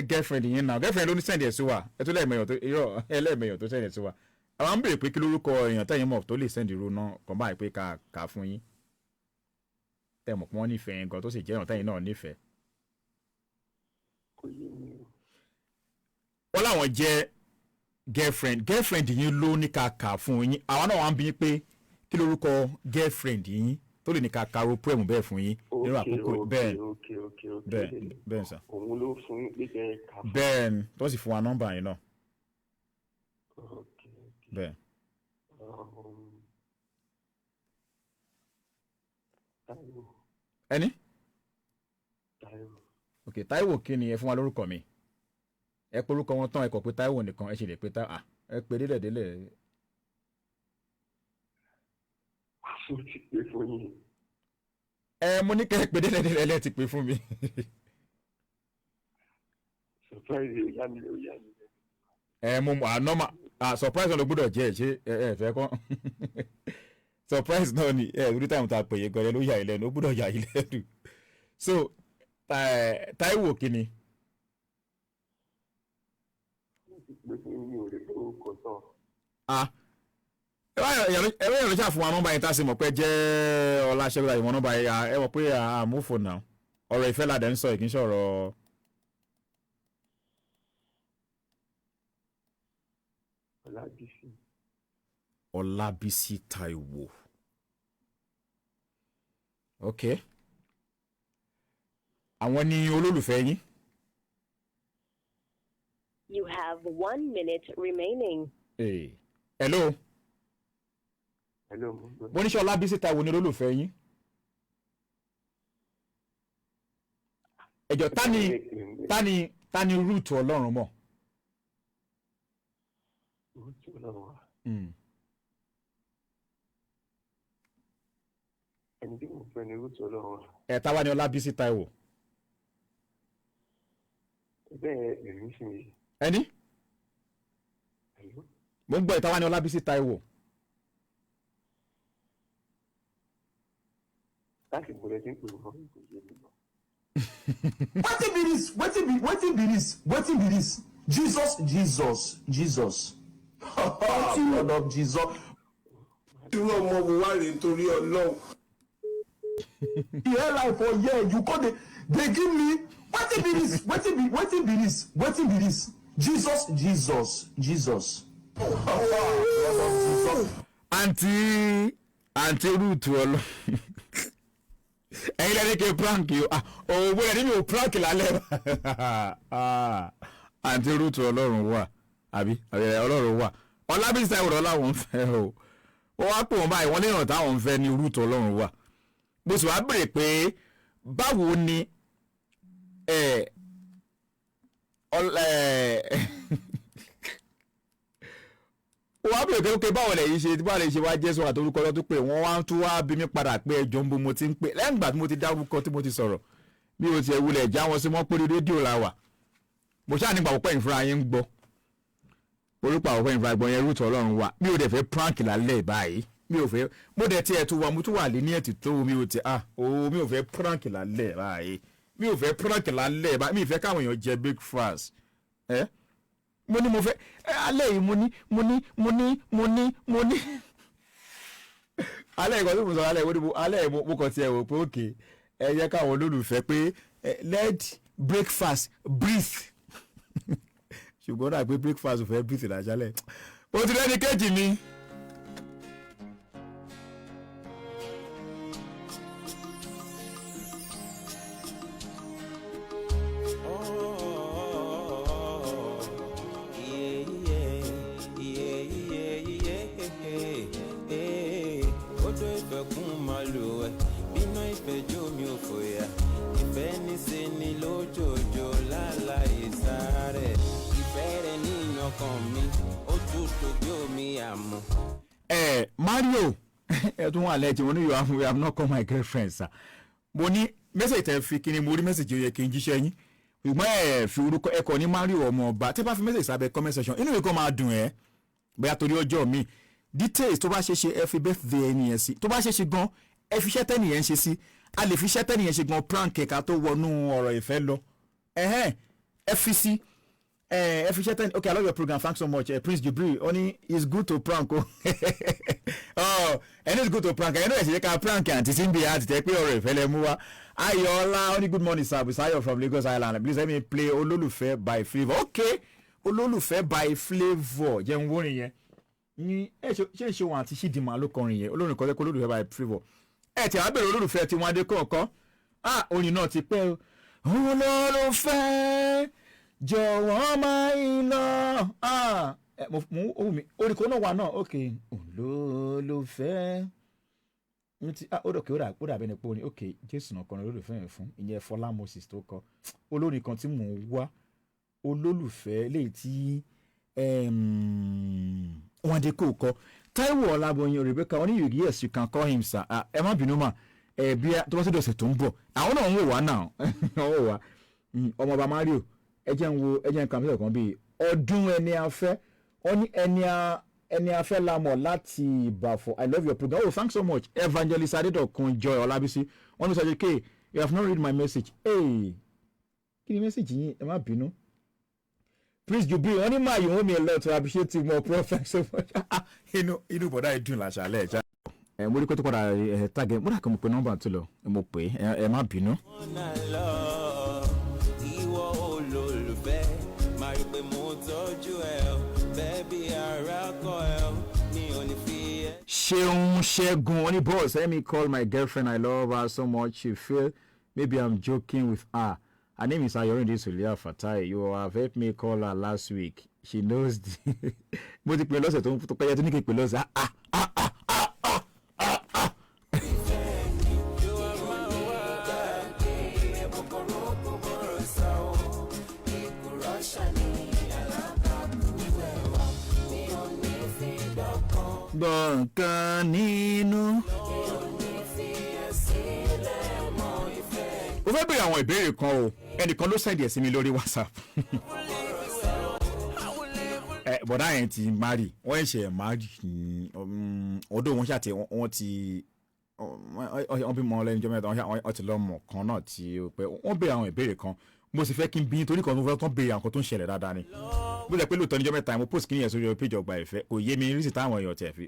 girlfriend yín náà girlfriend ló ní sẹ́ndì ẹ̀ sí wa ẹ tó lẹ́ẹ̀mẹyàn tó sẹ́ndì ẹ̀ sí wa. Àwọn ń béèrè pé kí lórúkọ èèyàn tẹ̀yìn mọ̀ tó lè sẹ́ndì irú náà kàn báyìí pé ká fún yín. Tẹ̀ mọ̀ pé wọ́n nífẹ̀ẹ́ yín gan tó sì jẹ́ èèyàn tẹ̀yìn náà nífẹ̀ẹ́. Wọ́n láwọn jẹ́ girlfriend yín ló ní ká kà fún yín àwọn náà wà ń bí pé kí lórúkọ girlfriend yín tó lè ní ká karo poem bẹ́ẹ̀ fún yín nínú àkókò bẹ́ẹ̀ sà. Òun ló fún yín pé kẹ́ ká fún. Bẹ́ẹ̀ ni tó sì fún wa nọ́mbà yín náà. Bẹ́ẹ̀. Ẹni? Ok, Táíwò kí ni ẹ fún wa lórúkọ mi? Ẹ pé orúkọ wọn tán ẹ kọ pé Táíwò nìkan ẹ ṣe lè pé ẹ pé délẹ̀. Mo ti pè fún yín. Mo ní kẹ́ ẹ pé délẹ̀ lẹ́ẹ̀ ti pè fún mi. Surprise ó yá mi. Mo normal surprise náà ló gbọ́dọ̀ jẹ́ ṣé ẹ fẹ́ kọ́. Surprise náà ni orí táwọn ta pè é gan-an ló yà ilẹ̀ ló gbọ́dọ̀ yà ilẹ̀ dù. So Táíwò kí ni? Ẹ̀rọ yẹn ló ṣàfihàn àwọn nọ́mbà yẹn tá a sì mọ̀ pé jẹ́ Ọláṣẹ́gun àyẹ̀wò nọ́mbà yẹn ẹ mọ̀ pé àmúfò náà ọ̀rọ̀ ìfẹ́ ládẹ́ ń sọ kì í ṣọ̀rọ̀. Ọlábísí Táíwò. Ok. Àwọn ni olólùfẹ́ yín. You have 1 minute remaining. Hello. Mo ní ṣe Ọlábísí Táíwò ni olólùfẹ́ yín. Ẹjọ́ ta ni root Ọlọ́run mọ̀? Ẹni tí mo fẹ́ ni root Ọlọ́run. Ta wá ní Ọlábísí Táíwò? Bẹ́ẹ̀ èmi sì ni. Ẹni? Mo ń gbọ́ ìta wá ní Ọlábísí Táíwò. Láti bọ̀lẹ̀ tí ń pè wọ́n kò yé mi lọ. Wetin be this? Jesus. Lord of Jesus. Irú ọmọ wo wá rèé nítorí Ọlọ́run. Here life for here you come dey give me wetin be this? Jesus. àǹtí rúùtù ọlọ ẹ̀yin lẹ́ni kí prank yìí òwò ẹni mi ò prank lálẹ́ àǹtí rúùtù ọlọ́run wà àbí ọlọ́run wà ọlábísí táwọn ọlọ́run ń fẹ́ o wọ́n wá pè wọ́n báyìí wọ́n léèyàn táwọn ń fẹ́ ní rúùtù ọlọ́run wà bó sì wá béèrè pé báwo ni wọ́n á bèrè pé báwo lè ṣe wá jẹ́ sọ̀rọ̀ àtòrúkọ lọ́tún pé wọ́n wá tún wá bí mi padà pé ẹjọ́ ń bo mo ti ń pè lẹ́yìn ìgbà tí mo ti dárúkọ tí mo ti sọ̀rọ̀ bí o ti ẹ̀ wulẹ̀ já wọn sí mọ́ pé rédíò la wà mo ṣáà nígbà púpọ̀ ìfúnra yín ń gbọ́ orúkọ àwọn ìfúnra ìgbọ̀n yẹn rúùtù ọlọ́run wà mi ò dẹ̀ fẹ́ prank lálẹ́ báyìí mi ò fẹ́ mo dẹ̀ tiẹ̀ tún wà mo tún wà lé ní ẹ̀tì tó mi ò fẹ́ prank lálẹ́ báyìí mi ò fẹ́ prank lálẹ́ báyìí mi ò fẹ́ káwọn èèyàn jẹ breakfast mo ní mo fẹ́ alẹ́ yìí mo ní alẹ́ ìkọ́ tó mo sọ alẹ́ yìí mo kàn tiẹ̀ wò pé òkè ẹ yẹ káwọn olólùfẹ́ pé let breakfast breathe ṣùgbọ́n náà pé breakfast ò fẹ́ breathe lájálẹ̀ o ti rẹ́ni kejì mi. Mario ẹ̀tún wà lẹ́jẹ̀ wọn ní you have not called my girlfriend sir mo ní mẹ́sẹ̀jì tẹ́ fi kíni mo rí mẹ́sẹ̀jì yẹ kí n jíṣẹ́ yín ṣùgbọ́n ẹ̀ fi orúkọ ẹ̀kọ́ ní Mario ọmọ ọba tẹ́ bá fi mẹ́sẹ̀jì sábẹ́ comment section inú mi kàn máa dùn ẹ́ bóyá torí ọjọ́ mi details tó bá ṣe ṣe ẹ fi birthday ẹnìyẹn sí tó bá ṣe ṣe gan ẹ fi iṣẹ́ tẹ́nìyẹn ṣe sí a lè fi iṣẹ́ tẹ́nìyẹn ṣe gan prank ẹ̀ka tó wọnú ọ̀rọ̀ ìfẹ́ lọ ẹ fi sí efficient okay, I love your program, thanks so much. Prince Jubril only is good to prank and it's good to prank. I know you can prank and it's in the heart take me or fele muwa Ayola only good morning sir Busayo from Lagos Island. Please let me play Ololufe by Flavor. Okay, Ololufe by Flavor je n worin yen ni ṣe wọ́n àti Chidinma ló kọrin yẹn olórin kan leko Ololufe by Flavor ti a bẹ̀rẹ̀ Ololufe tí wọ́n ade kọ̀ọ̀kan orin náà ti pẹ́ Ololufe jọ̀wọ́ máa ń lọ orí kan náà wà náà ok olólùfẹ́ ó dàbẹ́ ni pé ó ní ok Jésù náà kọrin olólùfẹ́ yẹn fún ìyẹn Fọlá Moses tó kọ olórin kan tí mò ń wá olólùfẹ́ léyìí tí wọ́n dé kó kọ Táíwò Ọlábọyìn Rebecca wọ́n ní yes you can call him sir ẹ má bínú mà bí tó bá tó dọ̀sẹ̀ tó ń bọ̀ àwọn náà ń wò wá náà wọ́n wò wá ọmọọba Mario ẹjẹ ń kàn mílẹ̀ kan bíi ọdún ẹni afẹ́ wọ́n ní ẹni afẹ́ lamọ̀ láti Ìbàfọ̀ I love your program oh thanks so much Evangelist Adédọ̀kun Joy Ọlábísí wọ́n ní Churchillkay you have not read my message kí ni message yín ẹ má bínú Prince Jubril wọ́n ní máa you owe me a lot to appreciate you more prophet so much inú bọ̀dá ìdùn làṣàlẹ̀ ẹ̀já mo rí kó tó padà tàgẹ̀ mo dà kí mo pe nọ́mbà tó lọ mo pè é ẹ má bínú. Ṣeun Ṣẹ́gun only boss let me call my girlfriend I love her so much she feel maybe I'm joking with her name is Ayorinde Sulia Fatai you have helped me call her last week she knows the mo ti pè lọ́sẹ̀ tó pẹ́yẹ tó ní kí n pè lọ́sẹ̀ gbọ̀ǹkan nínú. mo fẹ́ bèèrè àwọn ìbéèrè kan o ẹnìkan ló sẹ́ndì ẹ̀ sí mi lórí WhatsApp bọ̀dá yẹn ti marry wọ́n ṣe marry ọdún wọn ṣàtẹ wọ́n ti wọ́n bímọ lẹ́nu jọ́ mẹ́ta wọ́n ti lọ́mọ kan náà tí ó pẹ́ wọ́n bèèrè àwọn ìbéèrè kan mo sì fẹ́ kí n bí torí kan tó fẹ́ tán béèrè àwọn kan tó ń ṣẹlẹ̀ dáadáa ni bó lẹ pé lóòótọ́ níjọ́ mẹ́ta mo post kí nìyẹn sórí page Ogba Ife kò yé mi rísì táwọn èèyàn tẹ̀ fi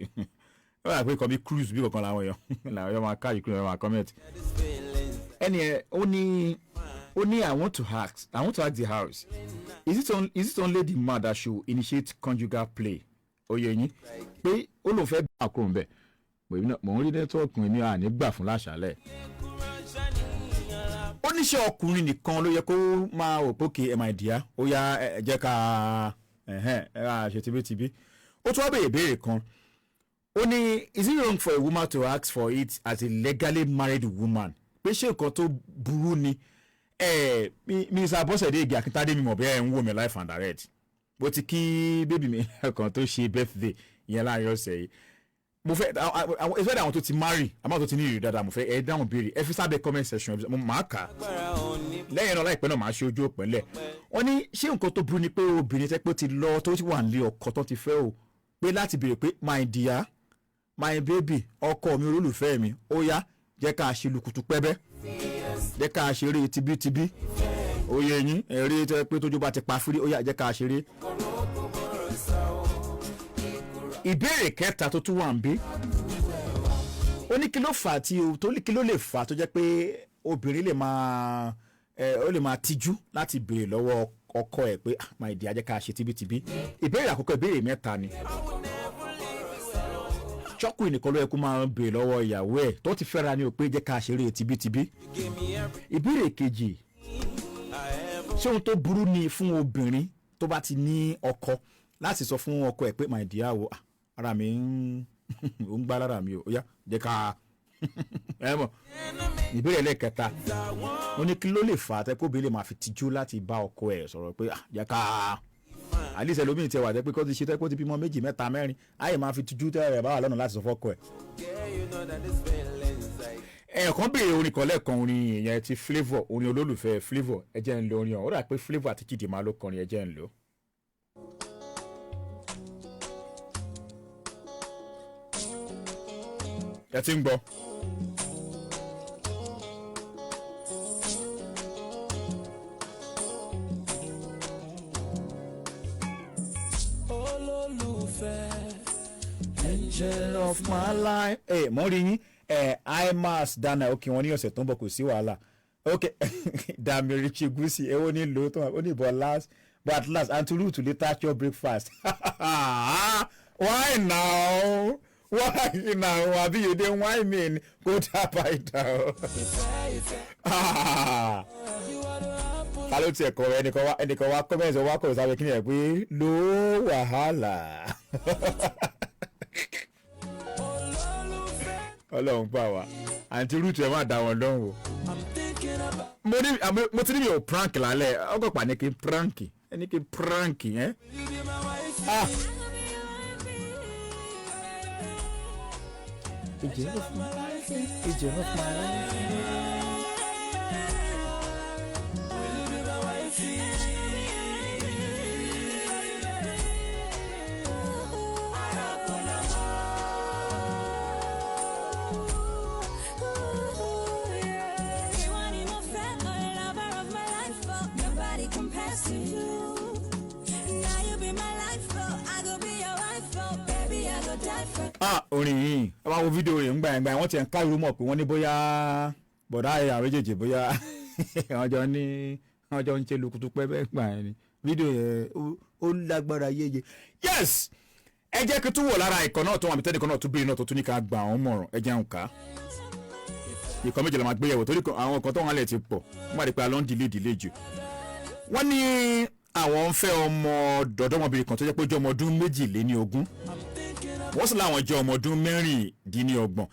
ó wà pé kọ́ bí cruise bí kankan làwọn èèyàn máa káàdì cruise máa comment ẹni ẹ ó ní I want to ask the house is it only the man that should initiate conjugal play oyè yín pé ó lóun fẹ́ gbà kúrò ńbẹ̀ mò ń rí nẹ́tíwọ́ọ̀kì mi à ní gbà fún láṣálẹ̀. oníṣẹ́ ọkùnrin nìkan ló yẹ kó máa wò pókè ẹ̀ máa dìá ó yá ẹ jẹ́ ká ṣe tibítibí. ó tún wá béèrè ìbéèrè kan ó ní is it wrong for a woman to ask for it as a legally married woman pé ṣé nǹkan tó burú ni Mr. Bọ́sẹ̀dé Ige Akíntádé mi mọ̀ bí ẹ̀ ń wò mí live and direct bó ti kí bébì mi kan tó ṣe birthday ìyẹn láàrin ọ̀sẹ̀ yìí mo fẹ́ especially àwọn tó ti marry àmọ́ tó ti ní ìrírí dáadáa mo fẹ́ ẹ dáhùn béèrè ẹ fi sábẹ́ comment section mo máa kà á lẹ́yìn náà láìpẹ́ náà máa ṣe ojú òpinlẹ̀ wọ́n ní ṣé nǹkan tó burú ni pé obìnrin tẹ́ pé ó ti lọ tó ti wà nílé ọkọ tó ti fẹ́ o pé láti béèrè pé my dear my baby ọkọ mi olólùfẹ́ mi ó yá jẹ́ ká ṣe lukutu pẹ́bẹ́ jẹ́ ká ṣeré tibítibí oyè yín eré tẹ́ pé tójú bá ti pa fúrí ó yá jẹ́ ká ṣeré. ìbéèrè kẹta tó tún wà ń bí ó ní kí ló fà á kí ló lè fà á tó jẹ́ pé obìnrin lè máa tijú láti béèrè lọ́wọ́ ọkọ ẹ̀ pé my dear jẹ́ ká ṣe tibítibí. ìbéèrè àkọ́kọ́ ìbéèrè mẹ́ta ni ṣọ́kùnrin nìkan ló yẹ kó máa ń béèrè lọ́wọ́ ìyàwó ẹ̀ tó ti fẹ́ra ni ò pé jẹ́ ká ṣeré tibítibí. ìbéèrè kejì ṣé ohun tó burú ni fún obìnrin tó bá ti ní ọkọ láti sọ fún ọkọ ẹ̀ pé my dear wo ara mi ń gbá lára mi ò yá jẹ́ ká ẹ mọ̀. ìbéèrè lẹ́ẹ̀kẹta ó ní kí ló lè fà á tẹ́ kó bí lè máa fi tijú láti bá ọkọ ẹ̀ sọ̀rọ̀ pé jẹ́ ká àlìsẹ̀ lómi ti wà tẹ́ pé kó ti ṣe tẹ́ kó ti bímọ 2 mẹ́ta 4 àyè máa fi tijú tẹ́ rẹ̀ bá wà lọ́nà láti sọ fọ́kọ ẹ̀. ẹ̀ẹ̀kan béèrè orin kan lẹ́ẹ̀kan orin ìyẹn ti Flavour orin olólùfẹ́ Flavour ẹ jẹ́ ń lo orin ọ̀hún ó dà pé Flavour àti Chidinma ló kọrin ẹ jẹ́ ń lo. ẹ ti ń gbọ́. Angel of my life. Mo rí yín imas dana ok wọn ní ọ̀sẹ̀ tó ń bọ̀ kò sí wàhálà ok Damiri Chigusi èwo ní lò tó ó ní but at last and to root to later your breakfast. Why now? Àbí you dey why me go tap it down. Ta ló tiẹ̀ kọ̀ ẹnìkan wá kọ́mẹ́ǹsì wá kọ̀ sábẹ́ kí ni ẹ̀ pé ló wàhálà. Ọlọ́run pa wá àǹtí rúùtù ẹ̀ máa dá wọn lọ́hùn o. mo ti ní mi ò prank lálẹ́ ọgọ́pàá ní kí n prank yẹn. Angel of my life, angel of my life. Will you be my wife? Orin yìí ẹ máa wo fídíò rẹ̀ ńgbà yẹn wọ́n ti ń ká irú mọ̀ pé wọ́n ní bóyá bọ̀dá àwọn méjèèjì bóyá wọ́n jọ ń ṣe lukutu pẹ́ bẹ́ẹ̀ gbà yẹn ni fídíò yẹn ó lágbára yéye. Yes ẹ jẹ́ kí tún wò lára ìkọ̀ náà tó wà mítẹ́nì kan náà tó bèrè náà tó tún ní ká gbà àwọn mọ̀ràn ẹ jẹun ká ìkọ̀ méjìlá máa gbé yẹ̀wò torí àwọn kan tó wọn lẹ̀ ti pọ̀ wọ́n máa rí pé alọ́ ń dìlé jù. Wọ́n ní àwọn ń fẹ́ ọmọ dọ̀dọ́mọbìnrin kan tó jẹ́ pé jẹ́ ọmọ ọdún 22 wọ́n sì láwọn jẹ́ ọmọ ọdún 26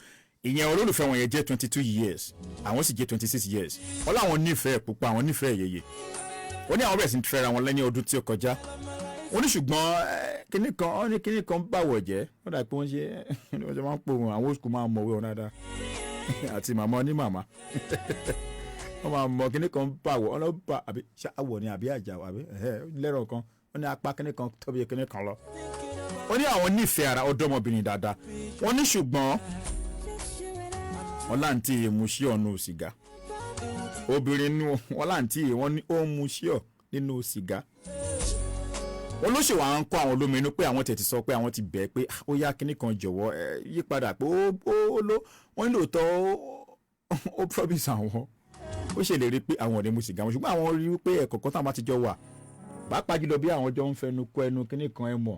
ìyẹn olólùfẹ́ wọn yẹn jẹ́ 22 years àwọn sì jẹ́ 26 years wọ́n láwọn nífẹ̀ẹ́ pupa àwọn nífẹ̀ẹ́ yẹyẹ wọ́n ní àwọn bẹ̀rẹ̀ sí ní fẹ́ra wọn lẹ́yìn ọdún tí ó kọjá wọ́n ní ṣùgbọ́n kíní kan báwọ̀ jẹ́ wọ́n dà pé wọ́n ṣe máa ń pò wọn àwọn oṣù máa ń mọ̀wé wọn dáadáa àti màmá ní màmá wọ́n máa mọ kíní kan báwọ̀ ọlọ́ba àbí ṣáwọ̀ ni àbí àjà àbí lẹ́rọ̀ kan wọ́n ní apá kíní kan tóbi kíní kan lọ wọ́n ní àwọn nífẹ̀ẹ́ ara ọ̀dọ́mọbìnrin dáadáa wọ́n ní ṣùgbọ́n wọ́n láǹtí mu sí ọ̀nù sìgá obìnrin nù wọ́n láǹtí wọ́n ní ó mu sí ọ̀ nínú sìgá wọ́n ló ṣèwà ń kọ́ àwọn olómi inú pé àwọn tẹ̀ ti sọ pé àwọn ti bẹ̀ pé ó yá kíní kan jọ̀wọ́ yí padà pé wọ́n nílò tọ́ ó promise àwọn ó ṣèlérí pé àwọn ò ní mu sìgá wọn ṣùgbọ́n àwọn rí pé ẹ̀kọ̀ọ̀kan táwọn bá ti jọ wà pàápàá jùlọ bí àwọn jọ ń fẹnu kọ ẹnu kíní kan ẹ mọ̀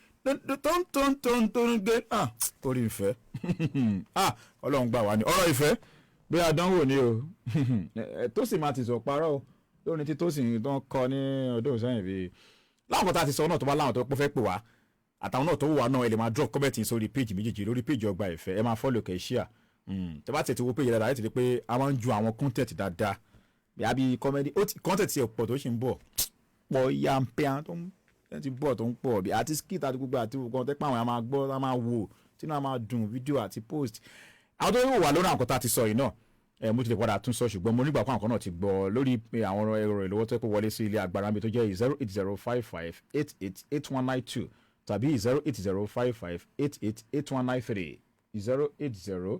tó ń gbé orí ìfẹ́ ọlọ́run gbà wá ní ọ̀rọ̀ ìfẹ́ bí àdánwò ni o tó sì máa ti sọ parọ́ o lórí tí tó sì tó ń kọ ní ọdún sẹ́yìn bíi láwọn kan tá a ti sọ náà tó bá láwọn tó pọ́ fẹ́ pè wá àtàwọn náà tó wà náà ẹ lè máa drop comment sórí page méjèèjì lórí page Ọgbà Ìfẹ́ ẹ máa follow kẹ́ share tó bá tètè wo page dáadáa ẹ ti rí pé a máa ń ju àwọn content dáadáa bí comedy content yẹ pọ̀ tó ṣì ń bọ̀ pọ̀ yàmpẹ́yà tó ń ti bọ̀ tó ń pọ̀ bí àti skit àti gbogbo àti gbogbo tẹ́pẹ́ àwọn máa gbọ́ máa wò tínú àwọn máa dùn fídíò àti post àwọn tó yóò wà lórí àwọn kan tá a ti sọ yìí náà mo ti lè padà tún sọ ṣùgbọ́n mo nígbà kan àwọn kan náà ti gbọ́ lórí àwọn ẹ̀rọ ìlọ́wọ́ tó pé wọlé sí ilé agbára mi tó jẹ́ 08055888192 tàbí 08055888193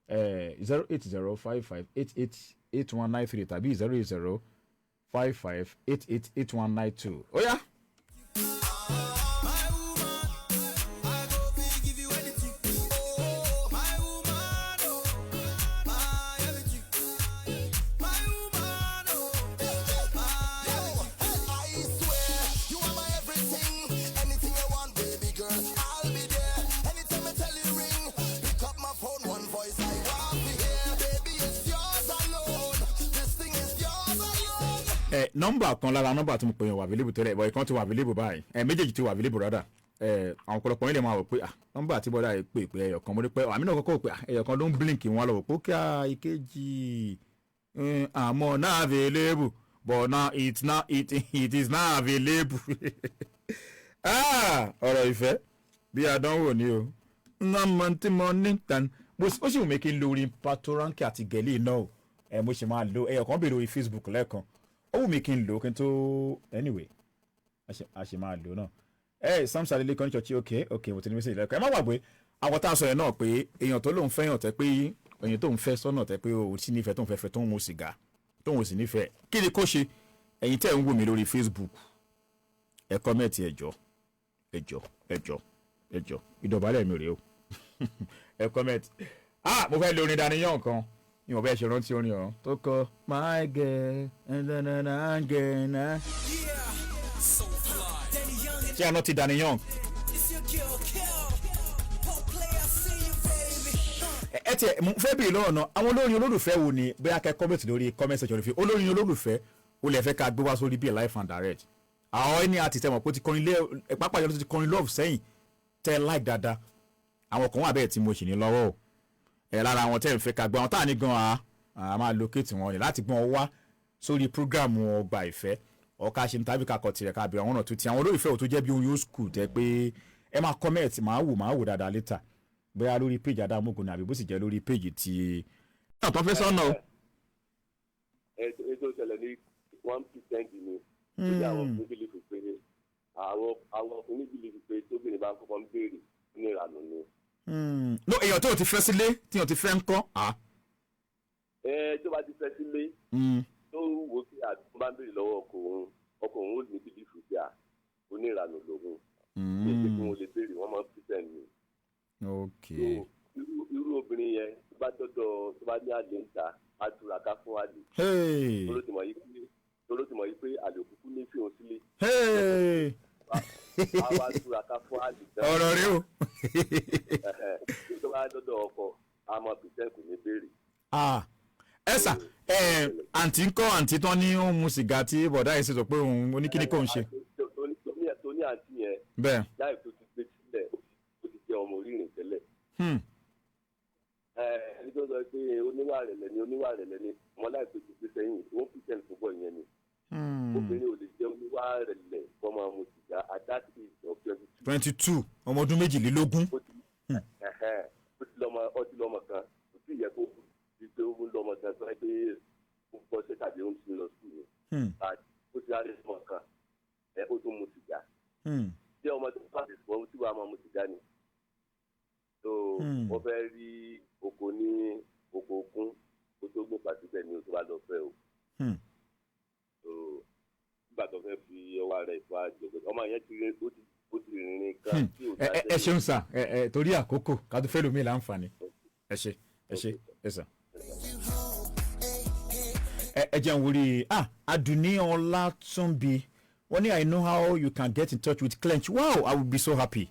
08055888193 tàbí 08055888192 ó yá. nọ́mbà kan lára nọ́mbà tí mo pè yàn wà available tẹ́lẹ̀ ìbọn ìkan ti wà available báyìí méjèèjì ti wà available rádà àwọn ọ̀pọ̀lọpọ̀ yín lè máa wò pé nọ́mbà tí bọ́dà pè pé ẹyọ̀kan mo ní pẹ́ àmì náà kọ́kọ́ pé ẹyọ̀kan ló ń blink wọn lọ wò pé kí ìkejì àmọ́ náà available but now it is now available ọ̀rọ̀ ìfẹ́ bí àdánwò ni o nọ́mọ tí mo ní tán ó sì wù mí kí n lo orin Patoranking àti gẹ̀lì náà mo ṣe máa lo ẹyọ kan bèrè orí Facebook lẹ́ẹ̀kan ó wù mí kí n lò kí n tó anyway a ṣe máa lò náà Sam Salele kan ní Churchillkay ok mo ti ní mẹ́sẹ̀jì lẹ́ẹ̀kan ẹ má gbàgbé àwọn tá a sọ yẹn náà pé èèyàn tó lóun fẹ́yàn tẹ́ pé èèyàn tó ń fẹ́ sọ́nà tẹ́ pé òun sì nífẹ̀ẹ́ tó ń fẹ́ tó ń mu sìgá tó ń sì nífẹ̀ẹ́ kí ni kó ṣe ẹ̀yin tẹ́ ń wò mí lórí Facebook ẹ kọ́mẹ̀tì ẹjọ́ ìdọ̀bálẹ̀ mi rèé o ẹ kọ́mẹ̀tì mo fẹ́ lórin Daniyan kan ni mo bẹ́ẹ̀ ṣe rántí orin ọ̀hún tó kọ my girl na. ṣé àná ti Daniyan. ẹ tiẹ̀ mo fẹ́ bèèrè lọ́wọ́ náà àwọn olórin olólùfẹ́ wo ni bóyá kẹ́ kọ́mẹ̀tì lórí comment section fi olórin olólùfẹ́ o lè fẹ́ ká gbé wá sórí bí live and direct àwọn ẹni àti tẹmọ̀ pé ó ti kọrin pápá ìjọba tó ti kọrin love sẹ́yìn tẹ́ like dáadáa àwọn kan wà bẹ́ẹ̀ tí mo ṣì ní lọ́wọ́ o lára àwọn tẹ́ ń fẹ́ ká gbé àwọn táà ní gan a máa locate wọn ni láti gbọ́n wá sórí program Ogba Ife ọ̀ka ṣe ní tàbí kakọ̀ tirẹ̀ ká bẹ̀rẹ̀ àwọn ọ̀nà tó ti àwọn olólùfẹ́ ò tó jẹ́ bí ohun yóò school tẹ́ pé ẹ máa comment máa wò dáadáa later bóyá lórí page Adamogun àbí bó sì jẹ́ lórí page ti náà tó fẹ́ sọ́nà o. ètò ìṣẹ̀lẹ̀ ní 1% ni bí àwọn ọkùnrin bìlìfù pé àwọn ọkùnrin bìlìfù pé tóbìnrin bá kọ́kọ́ ń béèrè ní ìlànà ni. no èèyàn tó ti fẹ́ sílé tí èèyàn ti fẹ́ ń kọ́. tó bá ti fẹ́ sílé tó wò pé àdúgbò bá ń béèrè lọ́wọ́ ọkùnrin ó ní bìlìfù pé oníranù lòun èsì kí wọ́n lè béèrè wọ́n máa ń pèsè ní. ok irú obìnrin yẹn tó bá dọ́dọ̀ tó bá ní àlè ń ta àtúràká fún àlè. olótìmọ̀ yìí pé àlè òkùnkùn ní fi hàn sílé. àwa àtúràká fún àlè. ọ̀rọ̀ rí o. tó bá dọ́dọ̀ ọkọ àmọ́ pèsè kò ní béèrè. ẹ sà àǹtí ń kọ́ àǹtí tán ní òun mu sìgá tí bọ̀dá yìí sì sọ pé òun oníkíní kò ń ṣe. tó ní àǹtí yẹn bẹ́ẹ̀ láì tó ti gbé sílẹ̀ ó ti jẹ́ ọmọ orírìn tẹ́lẹ̀. ẹni tó sọ pé oníwà rẹ̀lẹ̀ ni ọmọ láì tó ti gbé sẹ́yìn wọ́n fi tẹ̀lé fún bọ́ ìyẹn ni. obìnrin ò lè jẹ́ oníwà rẹ̀lẹ̀ kọ́ máa mu sìgá at that age of 22 ọmọ ọdún 22. ó ti lọ́mọ kan kò sí ìyẹn kó fi pé ó ń lọ́mọ kan tó ẹ pé ó ń bọ́ṣẹ́ tàbí ó ń sin lọ sùn ni. ó ti rárí ọmọ kan ó tún mu sìgá. ṣé ọmọ tó bá ti sọ tí wàá máa mu sìgá ni. so wọ́n fẹ́ rí oko ní oko okun kó tó gbé pàṣípẹ̀ ní oṣù wa lọ fẹ́ o. so nígbà tó fẹ́ fi ọwọ́ rẹ̀ fọ́ àjọgbẹ́ ọmọ yẹn ti rí ó ti rìnrìn kan tí ò dájẹ́. ẹ ṣeun sà torí àkókò ká tó fẹ́ lómi láǹfààní ẹ ṣe sà. ẹ jẹun wúri Adùnní Ọlátúnbí wọ́n ní I know how you can get in touch with Clench. Wow, I will be so happy.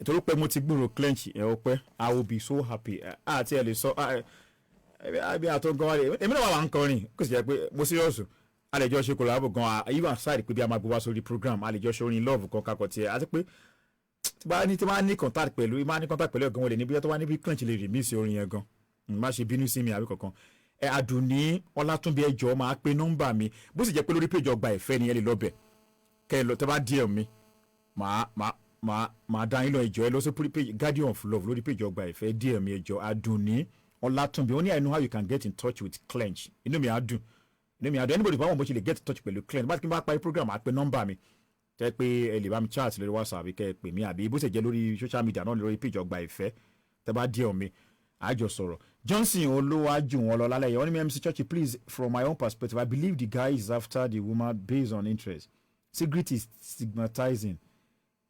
Ètò pé mo ti gbúrò Clench ọpẹ́ I will be so happy. Àti ẹ lè sọ àbí àtọ́gán rẹ̀ èmi náà wà ń kọrin kò sì jẹ́ pé mo serious a lè jọ ṣe collabo gan even aside pé bí a máa gbé wá sórí program a lè jọ ṣe orin love kan kakọ̀ tiẹ̀ àti pé tí bá ní contact pẹ̀lú ẹ̀gán wọlé níbi tó wá níbi Clench lè remix orin yẹn gan má ṣe bínú sí mi àbí kankan. Àdùnní Ọlátúnbí ẹjọ́ máa pe nọ́mbà mi bó sì jẹ́ pé lórí page Ogba Ife ni ẹ lè lọ bẹ̀ kẹ́ ẹ lọ tẹ́ bá DM mi màá dá yín lọ ẹjọ́ ẹ lọ sí page Guardian of Love lórí page Ogba Ife DM mi ẹjọ́ Àdùnní Ọlátúnbí ó ní I know how you can get in touch with Clench inú mi á dùn anybody báwọn bó ṣe lè get in touch pẹ̀lú Clench bá ti kí n bá parí program àpè nọ́mbà mi tẹ́ pé ẹ lè bá mi chat lórí WhatsApp àbí kẹ́ ẹ pè mí àbí bó ṣe jẹ́ lórí social media náà lórí page Ogba Ife tẹ́ bá DM mi àjọ sọ̀rọ̀ Johnson olówájú wọn lọ lálẹ́ yẹn wọ́n ní MC Churchy please from my own perspective I believe the guy is after the woman based on interest. Secret is stigmatizing.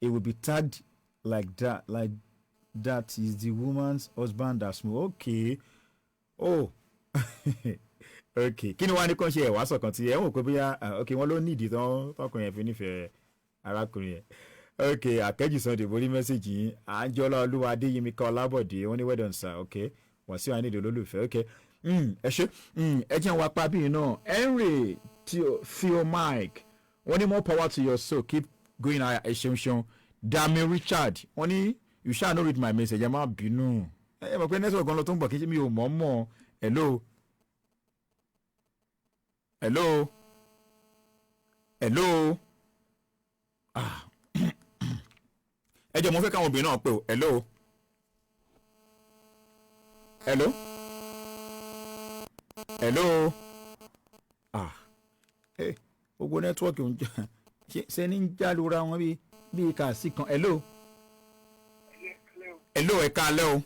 It will be tagged like that is the woman's husband that smoke. Okay. Oh. Okay. Kí ni wàá ní kàn ṣe ẹ̀wá sọ̀kan tí ẹ̀ ń wò pé bóyá okay wọ́n ló nídìí tọkùnrin yẹn fi nífẹ̀ẹ́ arákùnrin yẹn. Okay. Àkẹ́jì Sunday borí mẹ́sàgì yín. Àjọlá Olúwa Adéyẹmíkà Ọlábọ̀dé wọ́n ní well done sir. Okay. Wàsíù Àyìndé olólùfẹ́. Okay. Ẹ ṣe ẹ jẹ́ wá pa bíi náà Henry Theo Mike wọ́n ní more power to your soul keep going ẹ ṣeun Dami Richard wọ́n ní you shall not read my message ẹ má bínú ẹ mọ̀ pé network gan lọ tó ń bọ̀ kí mi ò mọ̀ hello ẹ jẹ́ mo fẹ́ káwọn obìnrin náà pè ó hello hello hello gbogbo nẹ́tíwọ́ọ̀kì ń jà ṣe ní ń já lura wọn bíi kàásì kan hello ẹ̀ka alẹ́ o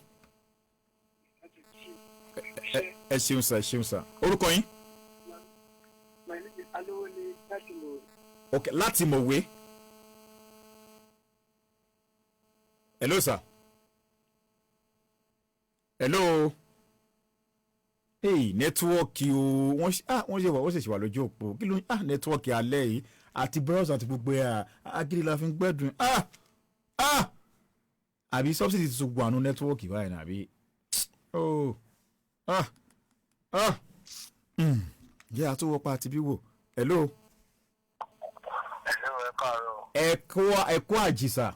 ẹ ṣeun sà orúkọ yín. ok láti mọ̀wé hello sir hello nẹ́tíwọ́ọ̀kì o wọ́n ṣèṣì wà lójú òpó kí ló ń nẹ́tíwọ́ọ̀kì alẹ́ yìí àti browser àti gbogbo ẹ̀ agídí la fi ń gbẹ́dùn àbí subsidy ti tún gbọ́ àánú nẹ́tíwọ́ọ̀kì báyìí nàbí jẹ́ àtúwọ́pá àti bí wò hello ẹ̀kọ́ àjìsà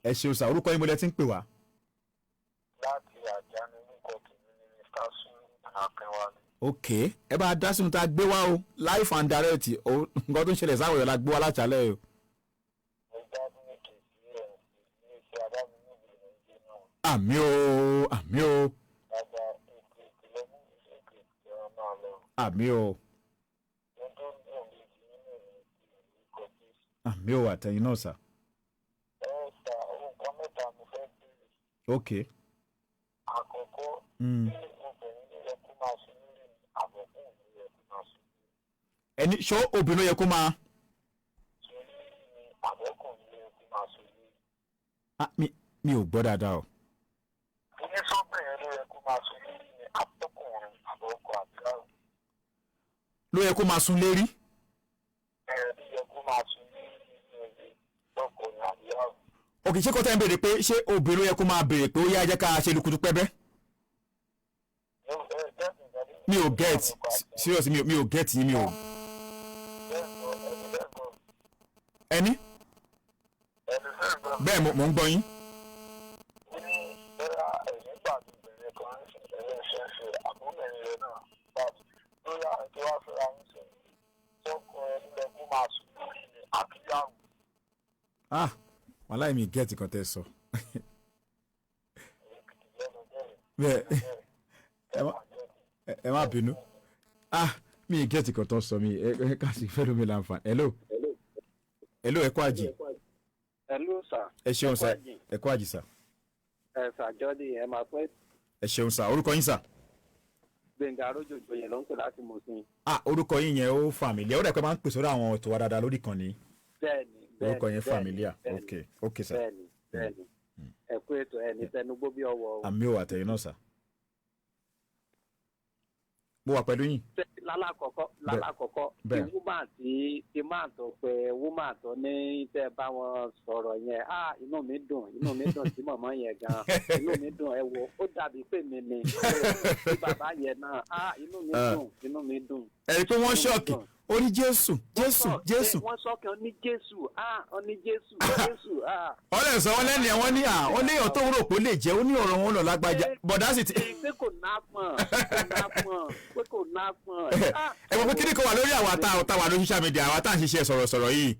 ẹ ṣeun sà orúkọ yín mo lẹ ti ń pè wá. láti àjánu orúkọ tèmi ní mr sun akínwálé. ok ẹ bá a dá sínú tá a gbé wá o life and direct nǹkan tó ń ṣẹlẹ̀ sáwọn èèyàn la gbé wá láṣálẹ̀ o. àmì o àmì o àmì o àtẹ̀yìn náà sà. ok. àkọ́kọ́ obìnrin ló yẹ kó máa sùn lórí àbọ̀kùn ló yẹ kó máa sùn lórí. ẹni ṣó obìnrin ló yẹ kó máa. sùn lórí àbọ̀kùn ló yẹ kó máa sùn lórí. mi ò gbọ́ dáadáa o. ilé sọ́bìnrin ló yẹ kó máa sùn lórí ní àbọ̀kùnrin àbọ̀kùn àbíláwò. ló yẹ kó máa sùn lérí. ló yẹ kó máa sùn lórí ní ilé lọ́kùnrin àbíláwò. òkè ṣé kọ́tà ń béèrè pé ṣé obìnrin yẹ kó máa béèrè pé ó yá jẹ́ ká ṣe lukutu pẹ́bẹ́. mi ò get serious mi ò get yín mi ò. ẹni bẹ́ẹ̀ mo ń gbọ́ yín. wàláì mi gẹ́ẹ̀tì kan tẹ́ sọ. bẹ́ẹ̀ ẹ má bínú mi gẹ́ẹ̀tì kan tó sọ mi ẹ ká sì fẹ́ lómi láǹfààní. hello ẹ kú àjì. hello sir. ẹ ṣeun sà ẹ kú àjì sà. ẹ sàjọ́dí ẹ máa pẹ́. ẹ ṣeun sà orúkọ yín sà. gbẹ̀ngà arójòjò yẹn ló ń pè láti Mùsìn. orúkọ yín yẹn ó fàmìlíà ó dẹ̀ pé máa ń pèsè ọ̀rọ̀ àwọn ètò wa dáadáa lórí kan ní. bẹ́ẹ̀ni orúkọ yẹn fàmìlíà ok sà. bẹ́ẹ̀ni ẹ kú ètò ẹ ní tẹnugbó bí ọwọ́. àmì ò àtẹ̀yìn náà sà. mo wà pẹ̀lú yín. lálàkọ́kọ́ tí woman tí máa tó pé woman tó ní tẹ́ bá wọn sọ̀rọ̀ yẹn inú mi dùn sí mọ̀mọ́ yẹn gan inú mi dùn ẹ wo ó dàbí pé mi ni tí bàbá yẹn náà inú mi dùn. ẹ̀rí pé wọ́n ṣọ́ọ̀kì ó ní jésù. wọ́n sọ́kàn ó ní jésù. ọ̀rẹ́ sọ wọn lẹ́nu ẹ̀ wọ́n ní ó ní ọ̀tọ̀ òun rò pé ó lè jẹ́ ó ní ọ̀rọ̀ wọn lọ lágbájá bọ̀dá sì ti. pé kò ná pọ̀n. ẹ mọ̀ pé kíni kan wà lórí àwọn àtà wà lórí social media àwọn àtà ń ṣiṣẹ́ sọ̀rọ̀sọ̀rọ̀ yìí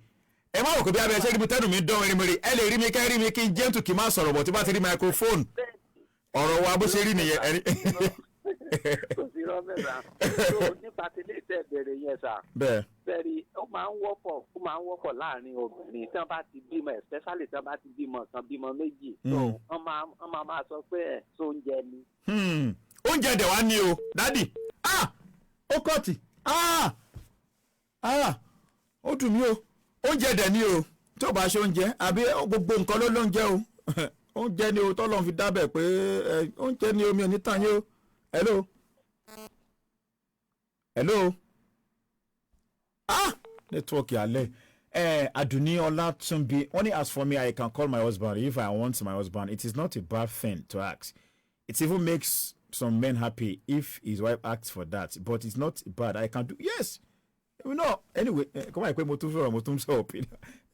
ẹ má wò kó bí abẹ́ ṣé ibi tẹ́nu mi dán mẹ́rin ẹ lè rí mi kẹ́ rí mi kí n jẹ́ntù kí n má sọ̀rọ̀ bọ̀ tí bá ti rí microphone ọ̀rọ̀ wa bó ṣe rí nìyẹn ẹni. kò sí rọ́mẹ́ta tó nípa tí ilé iṣẹ́ bẹ̀rẹ̀ yẹn sà. bẹ́ẹ̀ni ó máa ń wọ́pọ̀ láàrin obìnrin tí wọ́n bá ti bímọ especially tí wọ́n bá ti bímọ méjì tó wọ́n máa sọ pé ẹ̀ tó ń jẹ ni. oúnjẹ dẹ̀ wá ní o dádì ó kọ́ọ̀tì ó dùn mí o oúnjẹ dẹ̀ ní o tó bá ṣe oúnjẹ àbí gbogbo nǹkan ló lóúnjẹ o oúnjẹ ni o tọ́lọ́ fi dábẹ̀ pé oúnjẹ ni omi ò ní tàn yín o hello nẹ́tíwọ́ọ̀kì alẹ́ Aduni Olatunbi only as for me I can call my husband if I want my husband. It is not a bad thing to ask. It even makes some men happy if his wife asks for that, but it's not bad. I can do yes. You know, anyway, come on, mo tún sọ̀rọ̀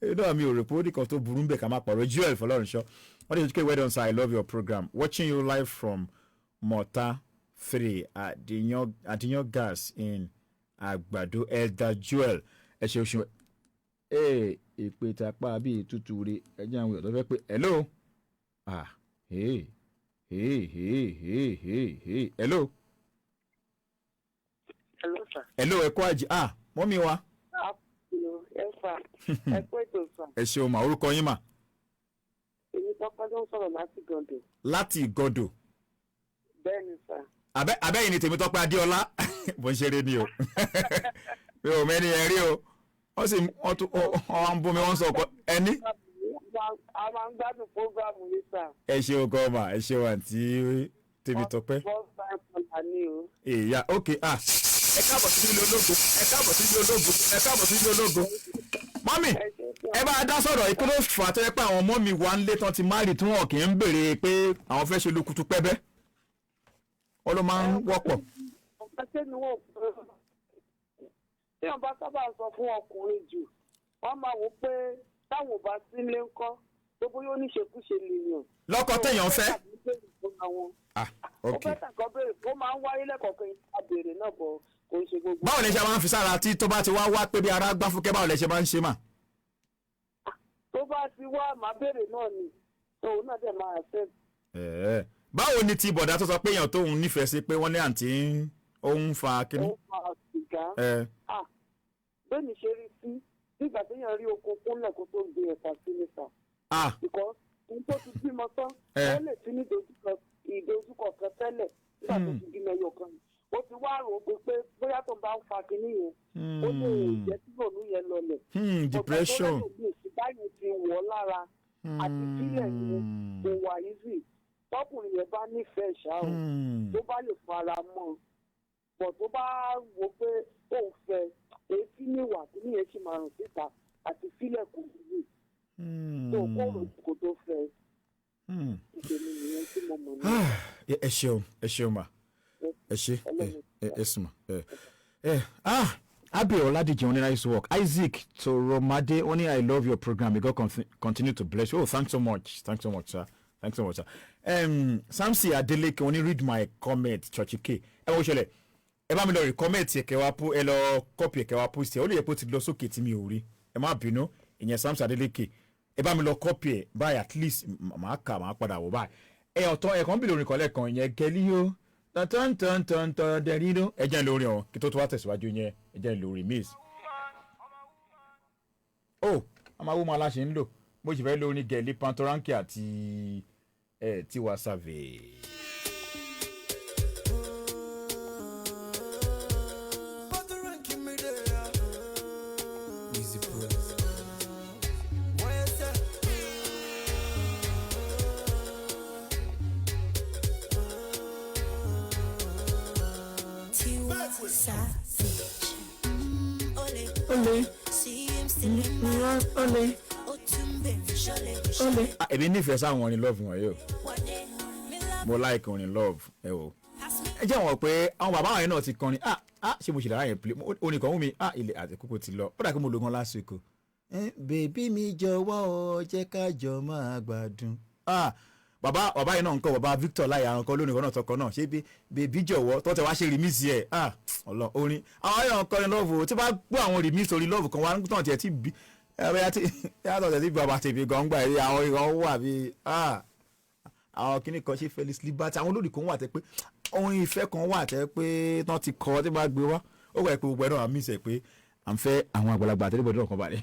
you know, I'm your reporting of to Burumbe Kamaparo. Joel for Lauren Show. What is okay? Well I love your program. Watching you live from Mota 3 at the gas in Agbado. Elder Joel. Ìpè tàpá bíi tútù rè ẹjẹ àwọn èèyàn tó fẹ́ pé hello Hello. Hello, sir. Hello, ẹ kú àjì. Mọ́mí wa. Yes, sir. Ẹ kú ètò, sir. Ẹ ṣeun mà, orúkọ yín mà. Èmi tọ́pẹ́ ló ń sọ̀rọ̀ láti Ìgàndò. Láti Ìgàndò. Bẹ́ẹ̀ni, sir. Abẹ́yìn ni Tèmítọ́pẹ́ Adéọlá. Bó ń ṣeré ni o. Mi ò mẹ́ni ẹ rí o. Wọ́n sì wọ́n ń bomi wọ́n sọ ọkọ ẹni. A máa ń gbádùn fógrámù yìí, sir. Ẹ ṣeun gan mà, ẹ ṣeun àǹtí Tèmítọ́pẹ́. Èyà ok ẹ káàbọ̀ sí ilé ológo mọ́mì ẹ bá a dá sọ̀rọ̀ yìí kí ló fà á tó yẹ pé àwọn ọmọ mi wà ń lé tán ti márì tí wọn kì í ń béèrè pé àwọn fẹ́ ṣe lukutu pẹ́bẹ́ wọ́n ló máa ń wọ́pọ̀. tí wọn bá sábà sọ fún ọkùnrin jù wọn máa wò pé táwọn ò bá sílé ńkọ́ tó bóyá oníṣekúṣe lèèyàn. lọ́kọ téèyàn fẹ́. ó fẹ́ tàkọ́ béèrè ó máa ń wáyé lẹ́kọ̀ọ́kan ìta béèrè náà bọ̀ kò ń ṣe gbogbo. báwo lè ṣe máa ń fi sára tí tó bá ti wá pé bí ara gbá fúnkẹ́ báwo lè ṣe máa ń ṣe mà. tó bá ti wá màá béèrè náà ni òun náà dẹ̀ máa fẹ́. báwo ni ti bọ̀dá tó sọ pé èèyàn tóun nífẹ̀ẹ́ sí pé wọ́n ní àǹtí òun fa kínní. ó fa sìgá. bẹ́ẹ̀ ni ṣe rí sí nígbà téèyàn rí okun kúnlẹ̀ kó tó gbé ẹ̀fà sí ní sà. because ohun tó ti bímọ tán ó lè ti ní ìdojúkọ kan tẹ́lẹ̀ nígbà tó ti bímọ ẹyọ kan ó ti wá rò ó pé bóyá tó bá ń fa kinní yẹn ó lè jẹ́ tí òun yẹn lọlẹ̀. depression. ọ̀pọ̀ tó lè gbé báyìí ti wọ̀ ọ́ lára àti sílẹ̀ yẹn kò wà easy tọkùnrin yẹn bá nífẹ̀ẹ́ ṣá o tó bá lè fara mọ́ ọ bọ̀ tó bá wò pé òun fẹ́ èyí tí níwà tí níyẹn sì máa rùn síta àti sílẹ̀ kò wúlò tó kó rò kó tó fẹ́ ìṣèlú nìyẹn tí mo mọ̀ ní. ẹ ṣeun ma ẹ ṣe ẹ sùn ma Abe Oladije on nice work. Isaac Toromade only I love your program. May God continue to bless you. Oh, thanks so much, sir. Samsi Adeleke only read my comment. Churchillkay. Ẹ wo ṣẹlẹ̀. Ẹ bá mi lọ rí comment ẹ kẹwàá pu ẹ lọ copy ẹ kẹwàá post ẹ ó lè yẹ kó ti lọ sókè tí mi ò rí. Ẹ má bínú ìyẹn Samsi Adeleke. Ẹ bá mi lọ copy ẹ báyìí at least màá padà wò báyìí. Ẹ ọ̀tọ̀ ẹ kàn bí lórí kọ́lẹ̀ kan ìyẹn gẹ́lí yóò. Tán dẹ̀rídó ẹ jẹ́ lórí ọ̀ kí tó wá tẹ̀síwájú yẹn ẹ jẹ́ lórí miss. A máa wó máa láṣẹ ń lò bó ṣe fẹ́ lórí gẹ̀ẹ́lì pantoranke àti Tiwa Savage. Èmi nífẹ̀ẹ́ sáwọn orin love wọ̀nyí o mo like orin love ẹ o ẹ jẹ́ wọ́n pé àwọn bàbá àwọn yẹn náà ti kọrin ṣé mo ṣe dára yẹn play orin kan wù mí ilé àtẹ̀kùkù ti lọ ó dà kí mo lo gan lásìkò bèbí mi jọ̀wọ́ ọ jẹ́ ká jọ máa gbádùn bàbá yẹn náà ń kọ́ bàbá Victor láyé àwọn kan lónìí kan náà tọkọ náà ṣé bèbí jọ̀wọ́ tó tẹ wá ṣe remix yẹ ọlọ orin àwọn yẹn kọrin love o tí bá gbọ́ àwọn remix orin love kan wá tán tiẹ̀ ti bí yàtọ̀ tẹ̀ sí bàbá tèmi gan gbà yìí àwọn ìran wà bí àwọn kìnnì kan ṣe Felix Liberty àwọn olórí kan wà tẹ́ pé orin ìfẹ́ kan wà tẹ́ pé tán ti kọ́ tí bá gbé wá ó wà pé gbogbo ẹ̀rọ àmì ìṣẹ̀ pé à ń fẹ́ àwọn àgbàlagbà àtẹ́lẹ́bọ̀dé náà kan balẹ̀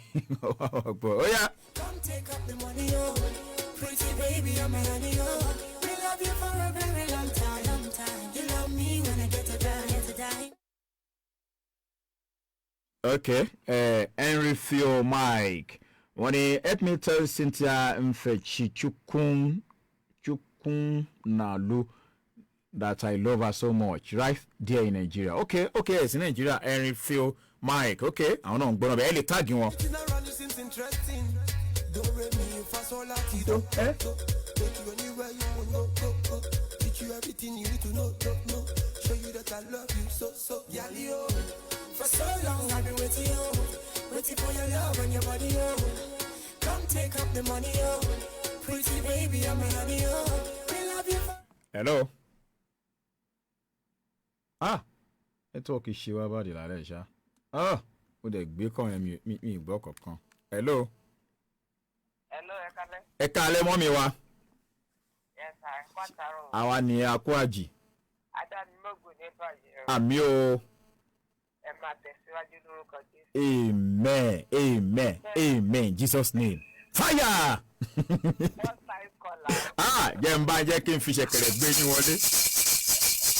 ọ̀pọ̀ ó yá. Pretty baby, I'm a honey, we love you for a very long time. You love me when I get to die. Okay, Henry Phil Mike. When he help me tell Cynthia Mfechi Chukun Nalu that I love her so much, right there in Nigeria. Okay, it's in Nigeria. Henry Phil Mike. Okay, I don't know, but I'll tag you one. Take you anywhere you want to go. Teach you everything you need to know. Show you that I love you so. Yali, for so long I've been waiting for your love and your body, Come take up the money, Pretty baby, I'm a honey, we love you. Hello. Network is ṣe wá bá di lálẹ́ ṣá. Ó dẹ̀ gbé kàn yẹn mi gbọ́ kankan. Hello. Hello, ẹ kálẹ́. Ẹ kálẹ́ mọ́ mi wá. Yes, àwa ni akwaji. Adámimógò ní bàjẹ́. Àmì o. Ẹ máa tẹ̀síwájú lórúkọ Jésù. Amen, amen, amen, in Jesus' name. Fire! Jẹ́ n bá jẹ́ kí n fi ṣẹ̀kẹ̀rẹ̀ gbé yín wọlé.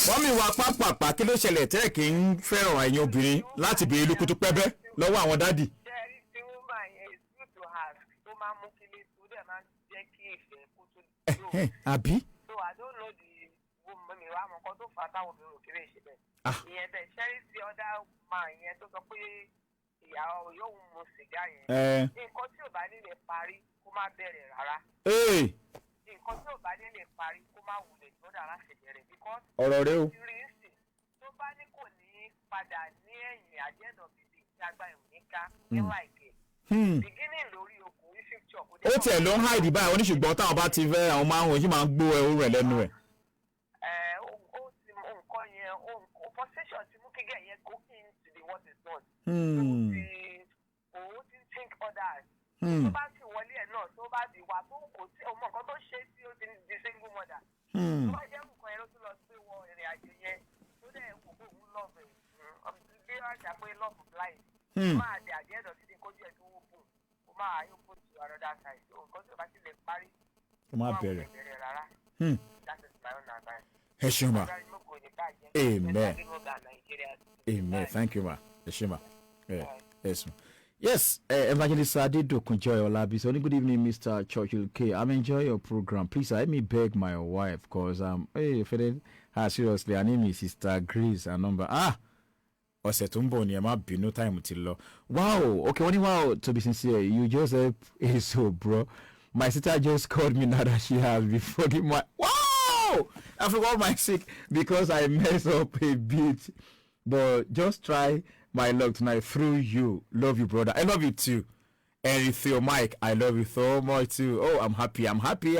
Mọ́mí wa pápápá kí ló ṣẹlẹ̀ tẹ́ kí n fẹ́ràn ẹ̀yin obìnrin láti béèrè lókùtù pẹ́bẹ́ lọ́wọ́ àwọn dádì. Ṣẹ́rí tí wọ́n máa yẹn is good to have tó máa mú kí ní tó dẹ̀ máa jẹ́ kí ìfẹ́ kó tó dúró. Àbí? So I don't know the woman mi wá mọ̀ nǹkan tó fà á táwọn obìnrin òkèrè ṣe bẹ́ẹ̀. Ìyẹn bẹ́ẹ̀ ṣẹ́rí sí ọ̀dà máa yẹn tó sọ pé ìyàwó yóò mu sìgá yẹn. Nǹkan tí ò bá nílé parí kó má bẹ̀rẹ̀ rárá. Nǹkan tí ò bá nílé parí kó má wulẹ̀ lọ́dà láti bẹ̀rẹ̀ because ọ̀rọ̀ rẹ o. Tó bá ní kò ní padà ní ẹ̀yìn àjẹ́nà bíbí tí agbá ìwé ká ní láìpẹ́. Beginning lórí okùn ìfíkṣọ̀. Ó tiẹ̀ ló ń háìdì báyìí oníṣùgbọ́n táwọn bá ti fẹ́ àwọn máa ń wọ̀nyí máa ń gbó ẹrú rẹ̀ lẹ́nu ẹ̀. Ó ti mú nǹkan yẹn conversation ti mú kígẹ̀ yẹn go into the what is done. Òun ti think others. Tó bá ti wọlé ẹ̀ náà tó bá ti wà tó kò tí ọmọ nǹkan tó ṣe tí ó ti di single mother. Tó bá jẹ́ nǹkan yẹn ló tún lọ gbé wọ ìrìn àjò yẹn tó dẹ̀ wò pé òun love ẹ̀. Bí wọ́n ṣe àpé love blind. Máa dé àjẹ́dọ̀ títí kójú ẹ̀ tó wó fún un. Ó máa yóò put to another side. Nǹkan tí ò bá ti lè parí. Ó máa bẹ̀rẹ̀. Rárá. That is my own advice. Ẹ ṣeun ma. Amen. Amen. Thank you ma. Ẹ ṣeun ma. Yes. Yes, Evangelist Adedokun Joy Olabi. So, good evening, Mr. Churchillkay. I'm enjoying your program. Please, let me beg my wife, because seriously, her name is Sister Grace. Her number. Ọ̀sẹ̀ tó ń bọ̀ ni ẹ má bínú time ti lọ. Wow, okay, wow, to be sincere, you just help so bro. My sister just called me now that she has been forgiving my. Wow, I forgot my sick because I messed up a bit. But just try my luck tonight through you. Love you, brother. I love you too. And Theo Mike, I love you so much too. Oh, I'm happy. Okay,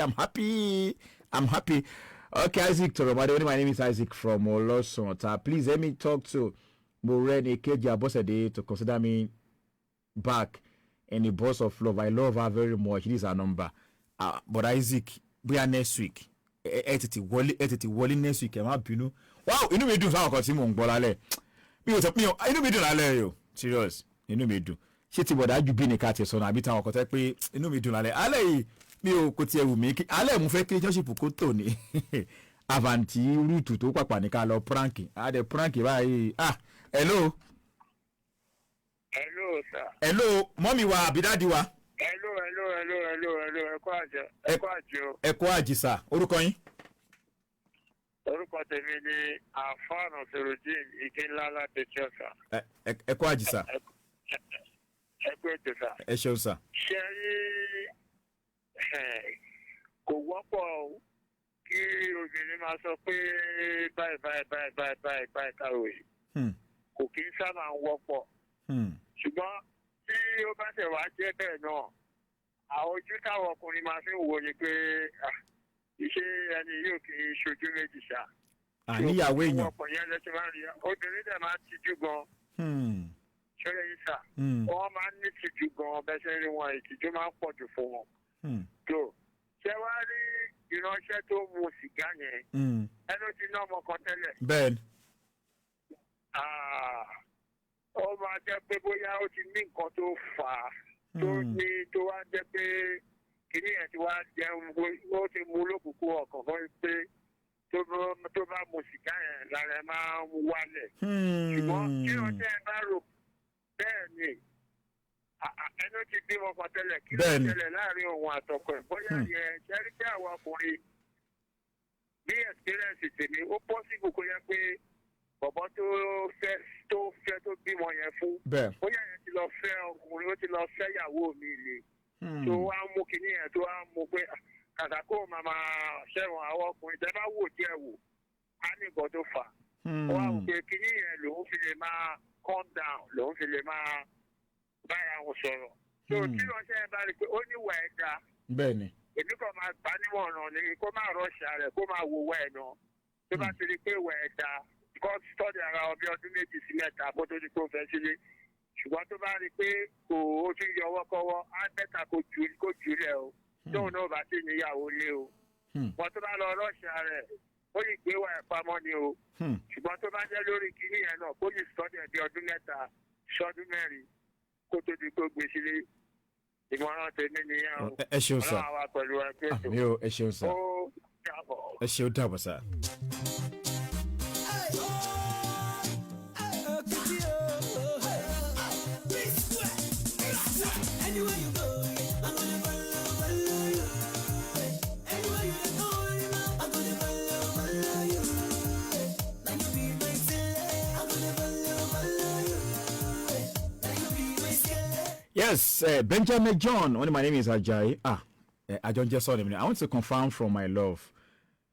Isaac Toromade. My name is Isaac from Olosonta. Please let me talk to Moreni Keji Abosede to consider me back in the boss of love. I love her very much. This is her number. But Isaac, we are next week. Etiti wọlé next week. Wow, inú mi dùn sáwọn kan tí mò ń gbọ́ lálẹ́. Inú mi dùn lálẹ́ yo. Serious. Inú mi dùn. Ṣé ti bọ̀dá ju bí ní ká ti sọ̀nà àbí táwọn kan tẹ́ pé inú mi dùn lálẹ́. Alẹ́ yìí mi ò kò tiẹ̀ wù mí. Alẹ́ mo fẹ́ kí relationship kó tò ní. Avanti rúùtù tó pàpà ní ká lọ prank. Adé prank báyìí. Hello. Hello, sir. Hello, mọ́mí wa àbí dádì wa. Hello. Ẹ̀kọ́ àjìsà. Orúkọ yín? Orúkọ tèmi ni Àfáànù Sèròjìn Ìkínlá láti Chelsea. Ẹ̀kọ́ àjìsà. Ẹ̀kọ́ ètò sà. Ẹ ṣeun sà. Ṣé rí kò wọ́pọ̀ kí obìnrin máa sọ pé báyìí káwé. Kò kí ń sábà ń wọ́pọ̀. Ṣùgbọ́n tí ó bá tẹ̀ wá jẹ́ bẹ́ẹ̀ náà, àwọn ojú táwọn ọkùnrin máa fi ń wo ni pé iṣẹ́ ẹni yóò kì í ṣojú méjì ṣá. Àníyàwó èèyàn. Ọ̀pọ̀ yẹn lẹ́sìn máa ń rí obìnrin dẹ̀ máa ń tijú gan. Ṣọlẹ̀ yìí sà, wọ́n máa ń ní tijú gan bẹ́ẹ̀ ṣe rí wọn ìtìjú máa ń pọ̀ jù fún wọn. Tó ṣé wá rí ìránṣẹ́ tó mu sìgá yẹn, ẹnu ti ná ọmọ kan tẹ́lẹ̀. Bẹ́ẹ̀ni. Ó máa jẹ́ pé bóyá ó ti ní nǹkan tó fà á tó wá jẹ́ pé kìnìún yẹn ti wá jẹun ó ti mú lókùnkùn ọkàn fún pé tó bá mu sìgá yẹn lára ẹ máa ń wálẹ̀. Ṣùgbọ́n kí ọjọ́ ẹ bá rò bẹ́ẹ̀ ni ẹnu ti bímọ kan tẹ́lẹ̀ kí ló tẹ́lẹ̀ láàrin òun àtọkọ ẹ̀ bóyá yẹn ṣẹ́rí pé àwọn ọkùnrin bí experience tèmi ó possible kó yẹ pé bọ̀bọ̀ tó bímọ yẹn fún bóyá yẹn ti lọ fẹ́ ọkùnrin ó ti lọ fẹ́ ìyàwó mi le tó wá mú kinní yẹn tó wá mú pé kàkà kó màmá ṣẹ̀wọ̀n àwọn ọkùnrin tẹ́ bá wò díẹ̀ wò á ní nǹkan tó fà ó wá wò pé kinní yẹn lòun fi lè máa calm down lòun fi lè máa bára wọn sọ̀rọ̀ tó tí wọ́n ṣe bá rí i pé ó níwà ẹ̀ dá bẹ́ẹ̀ni èmi kàn máa gbà nímọ̀ràn ni kó máa rọ̀ṣà rẹ̀ kó máa wò wẹ̀ náà tó bá ti rí i pé ìwà ẹ̀ dá kọ́ sọ́ọ̀dì ara ọbí ọdún méjì sí mẹ́ta bó tó di pé ó fẹ́ sílé ṣùgbọ́n tó bá rí i pé kò ó tún yọ ọwọ́ kọ́wọ́ á bẹ́ta kó jù lẹ̀ o tóun náà bá sì níyàwó lé o wọ́n tó bá lọ rọ́ọ̀ṣà rẹ̀ ó lè gbé wà ẹ̀ pamọ́ ni o ṣùgbọ́n tó bá jẹ́ lórí kinní yẹn náà kó lè sọ́dẹ̀ bí ọdún 3 ṣọ́dún 4 kó tó di kó gbé sílé ìmọ̀ràn tèmi nìyẹn o. Ẹ ṣeun sá. Ọlọ́run àwa pẹ̀lú ẹgbẹ́ tó. Àmì o, ẹ ṣeun sá. Ó dàbọ̀. Ẹ ṣeun dàbọ̀ sá. Anywhere you go, I'm gonna follow you. Anywhere you go, I'm gonna follow you. Now you be my silly, I'm gonna follow you. Now you be my silly. Yes, Benjamin John. Only my name is Ajayi. I don't just saw him. I want to confirm from my love.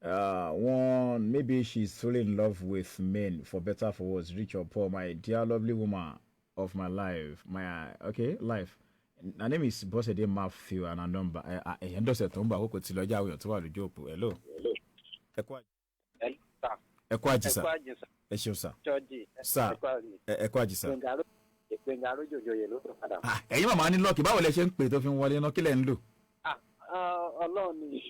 One, maybe she's fully in love with men, for better, for worse, rich or poor. My dear, lovely woman of my life, life. Her name is Bosede Matthew, and her number. I endorse Tomba who could see Loja with the job. Hello. Ekwaji, sir. Esho, sir. Sir. Ekwaji, sir. Ẹ̀yin màmá ní lọ́ọ̀kì báwo lẹ ṣe ń pè tó fi ń wọlé náà kí lẹ̀ ń lò. Ọlọ́run ni.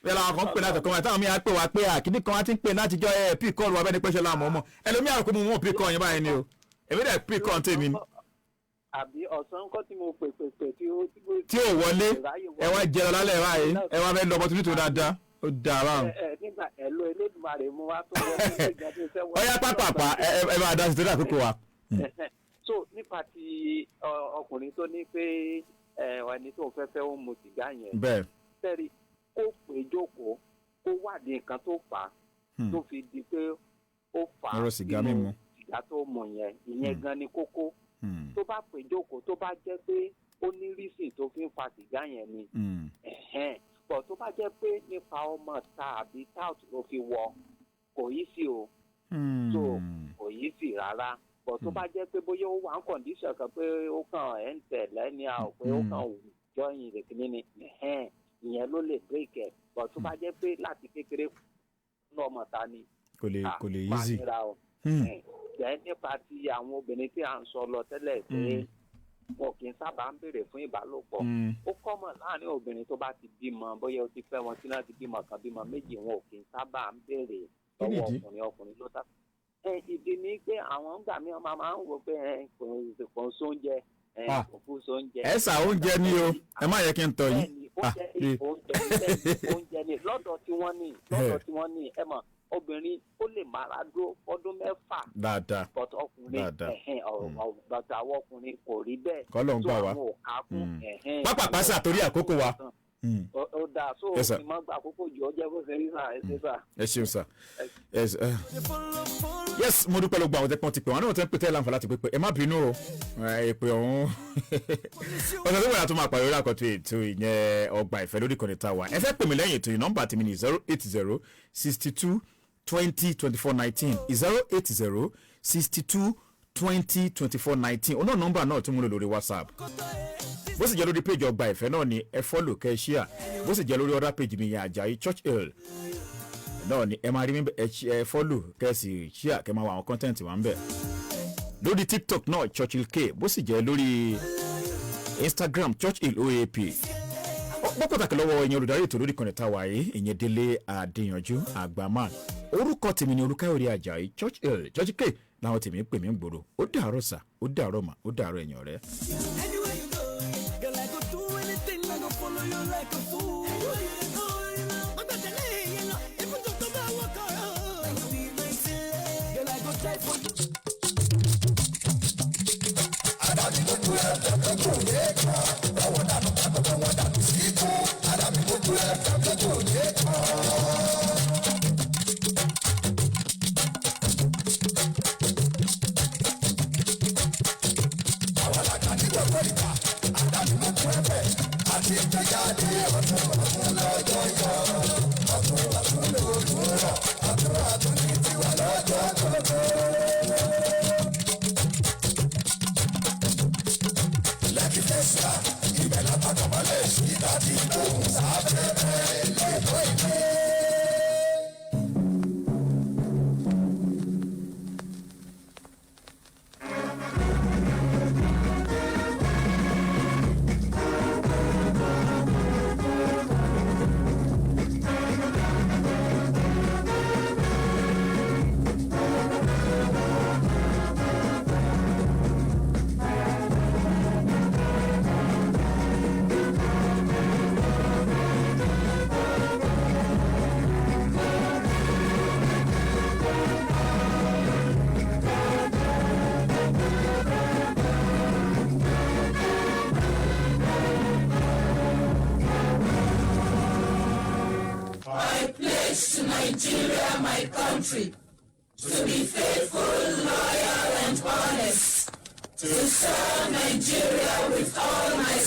Bẹ́ẹ̀ làwọn kan ń pè láti ọkọ̀ táwọn mi á pè wá pé àkíní kan wá ti ń pè látijọ́ pí kọ́ọ̀lù wa bẹ́ẹ̀ ni pẹ́ṣẹ́ láàmú ọmọ ẹlòmíà rò pé mo mú pí kọ́ọ̀ yẹn báyìí ni o èmi dẹ̀ pí kọ́ọ̀ tèmi ni. Àbí ọ̀sán kọ́ tí mo pè tí ò wọlé ẹ wá jẹrọ lálẹ́ báyìí ẹ wá fẹ́ lọ ọmọ tuntun tó dáadáa ó dáa báwọn. Nígbà ẹ̀lò Elédùmarè mú wá tó wọlé ọyá pápápá ẹ máa dá sí tó dà kókó wa. So nípa ti ọkùnrin tó ní pé ẹni tó fẹ́ ó mu sìgá yẹn. Bẹ́ẹ̀. Sẹ́rí kó pè jókòó kó wádìí nǹkan tó fà á tó fi di pé ó fà á sìgá mímu sìgá tó mu yẹn ìyẹn gan ni kókó. Tó bá pè jókòó tó bá jẹ́ pé ó ní rísì tó fi ń fa sìgá yẹn ni. Bọ̀ tó bá jẹ́ pé nípa ọmọ tàbí tout ló fi wọ kò yí sí o. So kò yí sí rárá. Bọ̀ tó bá jẹ́ pé bóyá ó wà ń kọ̀ǹdíṣàn kan pé ó kàn ẹ̀ ń tẹ̀ lẹ́ni àwọn pé ó kàn jọyìn ìrèkìní ni ìyẹn ló lè break ẹ̀. Bọ̀ tó bá jẹ́ pé láti kékeré fún ọmọ ta ni. Kò lè easy. Jẹ́ nípa ti àwọn obìnrin tí à ń sọ lọ tẹ́lẹ̀ pé wọn kì í sábà ń béèrè fún ìbálòpọ̀. Ó kọ́mọ̀ láàrin obìnrin tó bá ti bímọ bóyá ó ti fẹ́ wọn tí náà ti bímọ kan bímọ méjì wọn ò kì í sábà ń béèrè lọ́wọ́ ọkùnrin ló sábà. Ìdí ni pé àwọn ńgbà mi ọmọ máa ń wò pé kò ń sóúnjẹ kò fún sóúnjẹ. Ẹ sà oúnjẹ ni o ẹ má yẹ kí n tọ yín. Oúnjẹ ni lọ́dọ̀ tí wọ́n ní ẹ mọ̀ obìnrin ó lè mára dúró ọdún 6. Dáadáa. But ọkùnrin bàtà àwọn ọkùnrin kò rí bẹ́ẹ̀. Kọ́lọ̀ ń gbà wá. Pápá pàṣẹ àtòrí àkókò wa. Ó dáa so ní máa gba àkókò jù ọ jẹ́ bó ṣe rí sà ẹ ṣe sà. Ẹ ṣeun sà. Yes, mo dúpẹ́ lọ́gbọ̀n àwọn tẹ́pọ̀n ti pè wọ́n náà tẹ́ ń pè tẹ́lẹ̀ láǹfà láti pé ẹ má bínú o èpè ọ̀hún ọ̀sẹ̀ tó wọ̀nyí àtúmọ̀ àpàrọ̀ orí àkọ́tún ètò ìyẹn Ọgbà Ìfẹ́ lórí ìkànnì tá a wà ẹ fẹ́ pè mí lẹ́yìn ètò yìí nọ́mbà tèmi ní 080 62 20 24 19 080 62 20 24 19 ọ̀nà nọ́mbà náà tún múlò lórí WhatsApp bó sì jẹ́ lórí péjì Ọgbà Ìfẹ́ náà ni ẹ fọ́lò kẹ́ ṣíà bó sì jẹ́ lórí ọ̀dà péjì mi yẹn Àjàyí Churchill náà ni ẹ máa rí mi ẹ fọ́lò kẹ́ sì ṣíà kẹ́ máa wà àwọn kọ́ńtẹ́ǹtì wà ń bẹ̀ lórí TikTok náà Churchillkay bó sì jẹ́ lórí Instagram Churchill OAP ó pàtàkì lọ́wọ́ ìyẹn olùdarí ètò lórí ìkànnì táwa yìí ìyẹn Délé Adéyanjú Àgbàmán orúkọ tèmi ni Olúkáyọ̀dé Àjàyí Churchillkay làwọn tèmi pè mí ń gbòòrò ó dàárọ̀ sà ó dàárọ̀ mà ó dàárọ̀ ẹ̀yàn rẹ̀. pledge to Nigeria, my country, to be faithful, loyal, and honest, to serve Nigeria with all my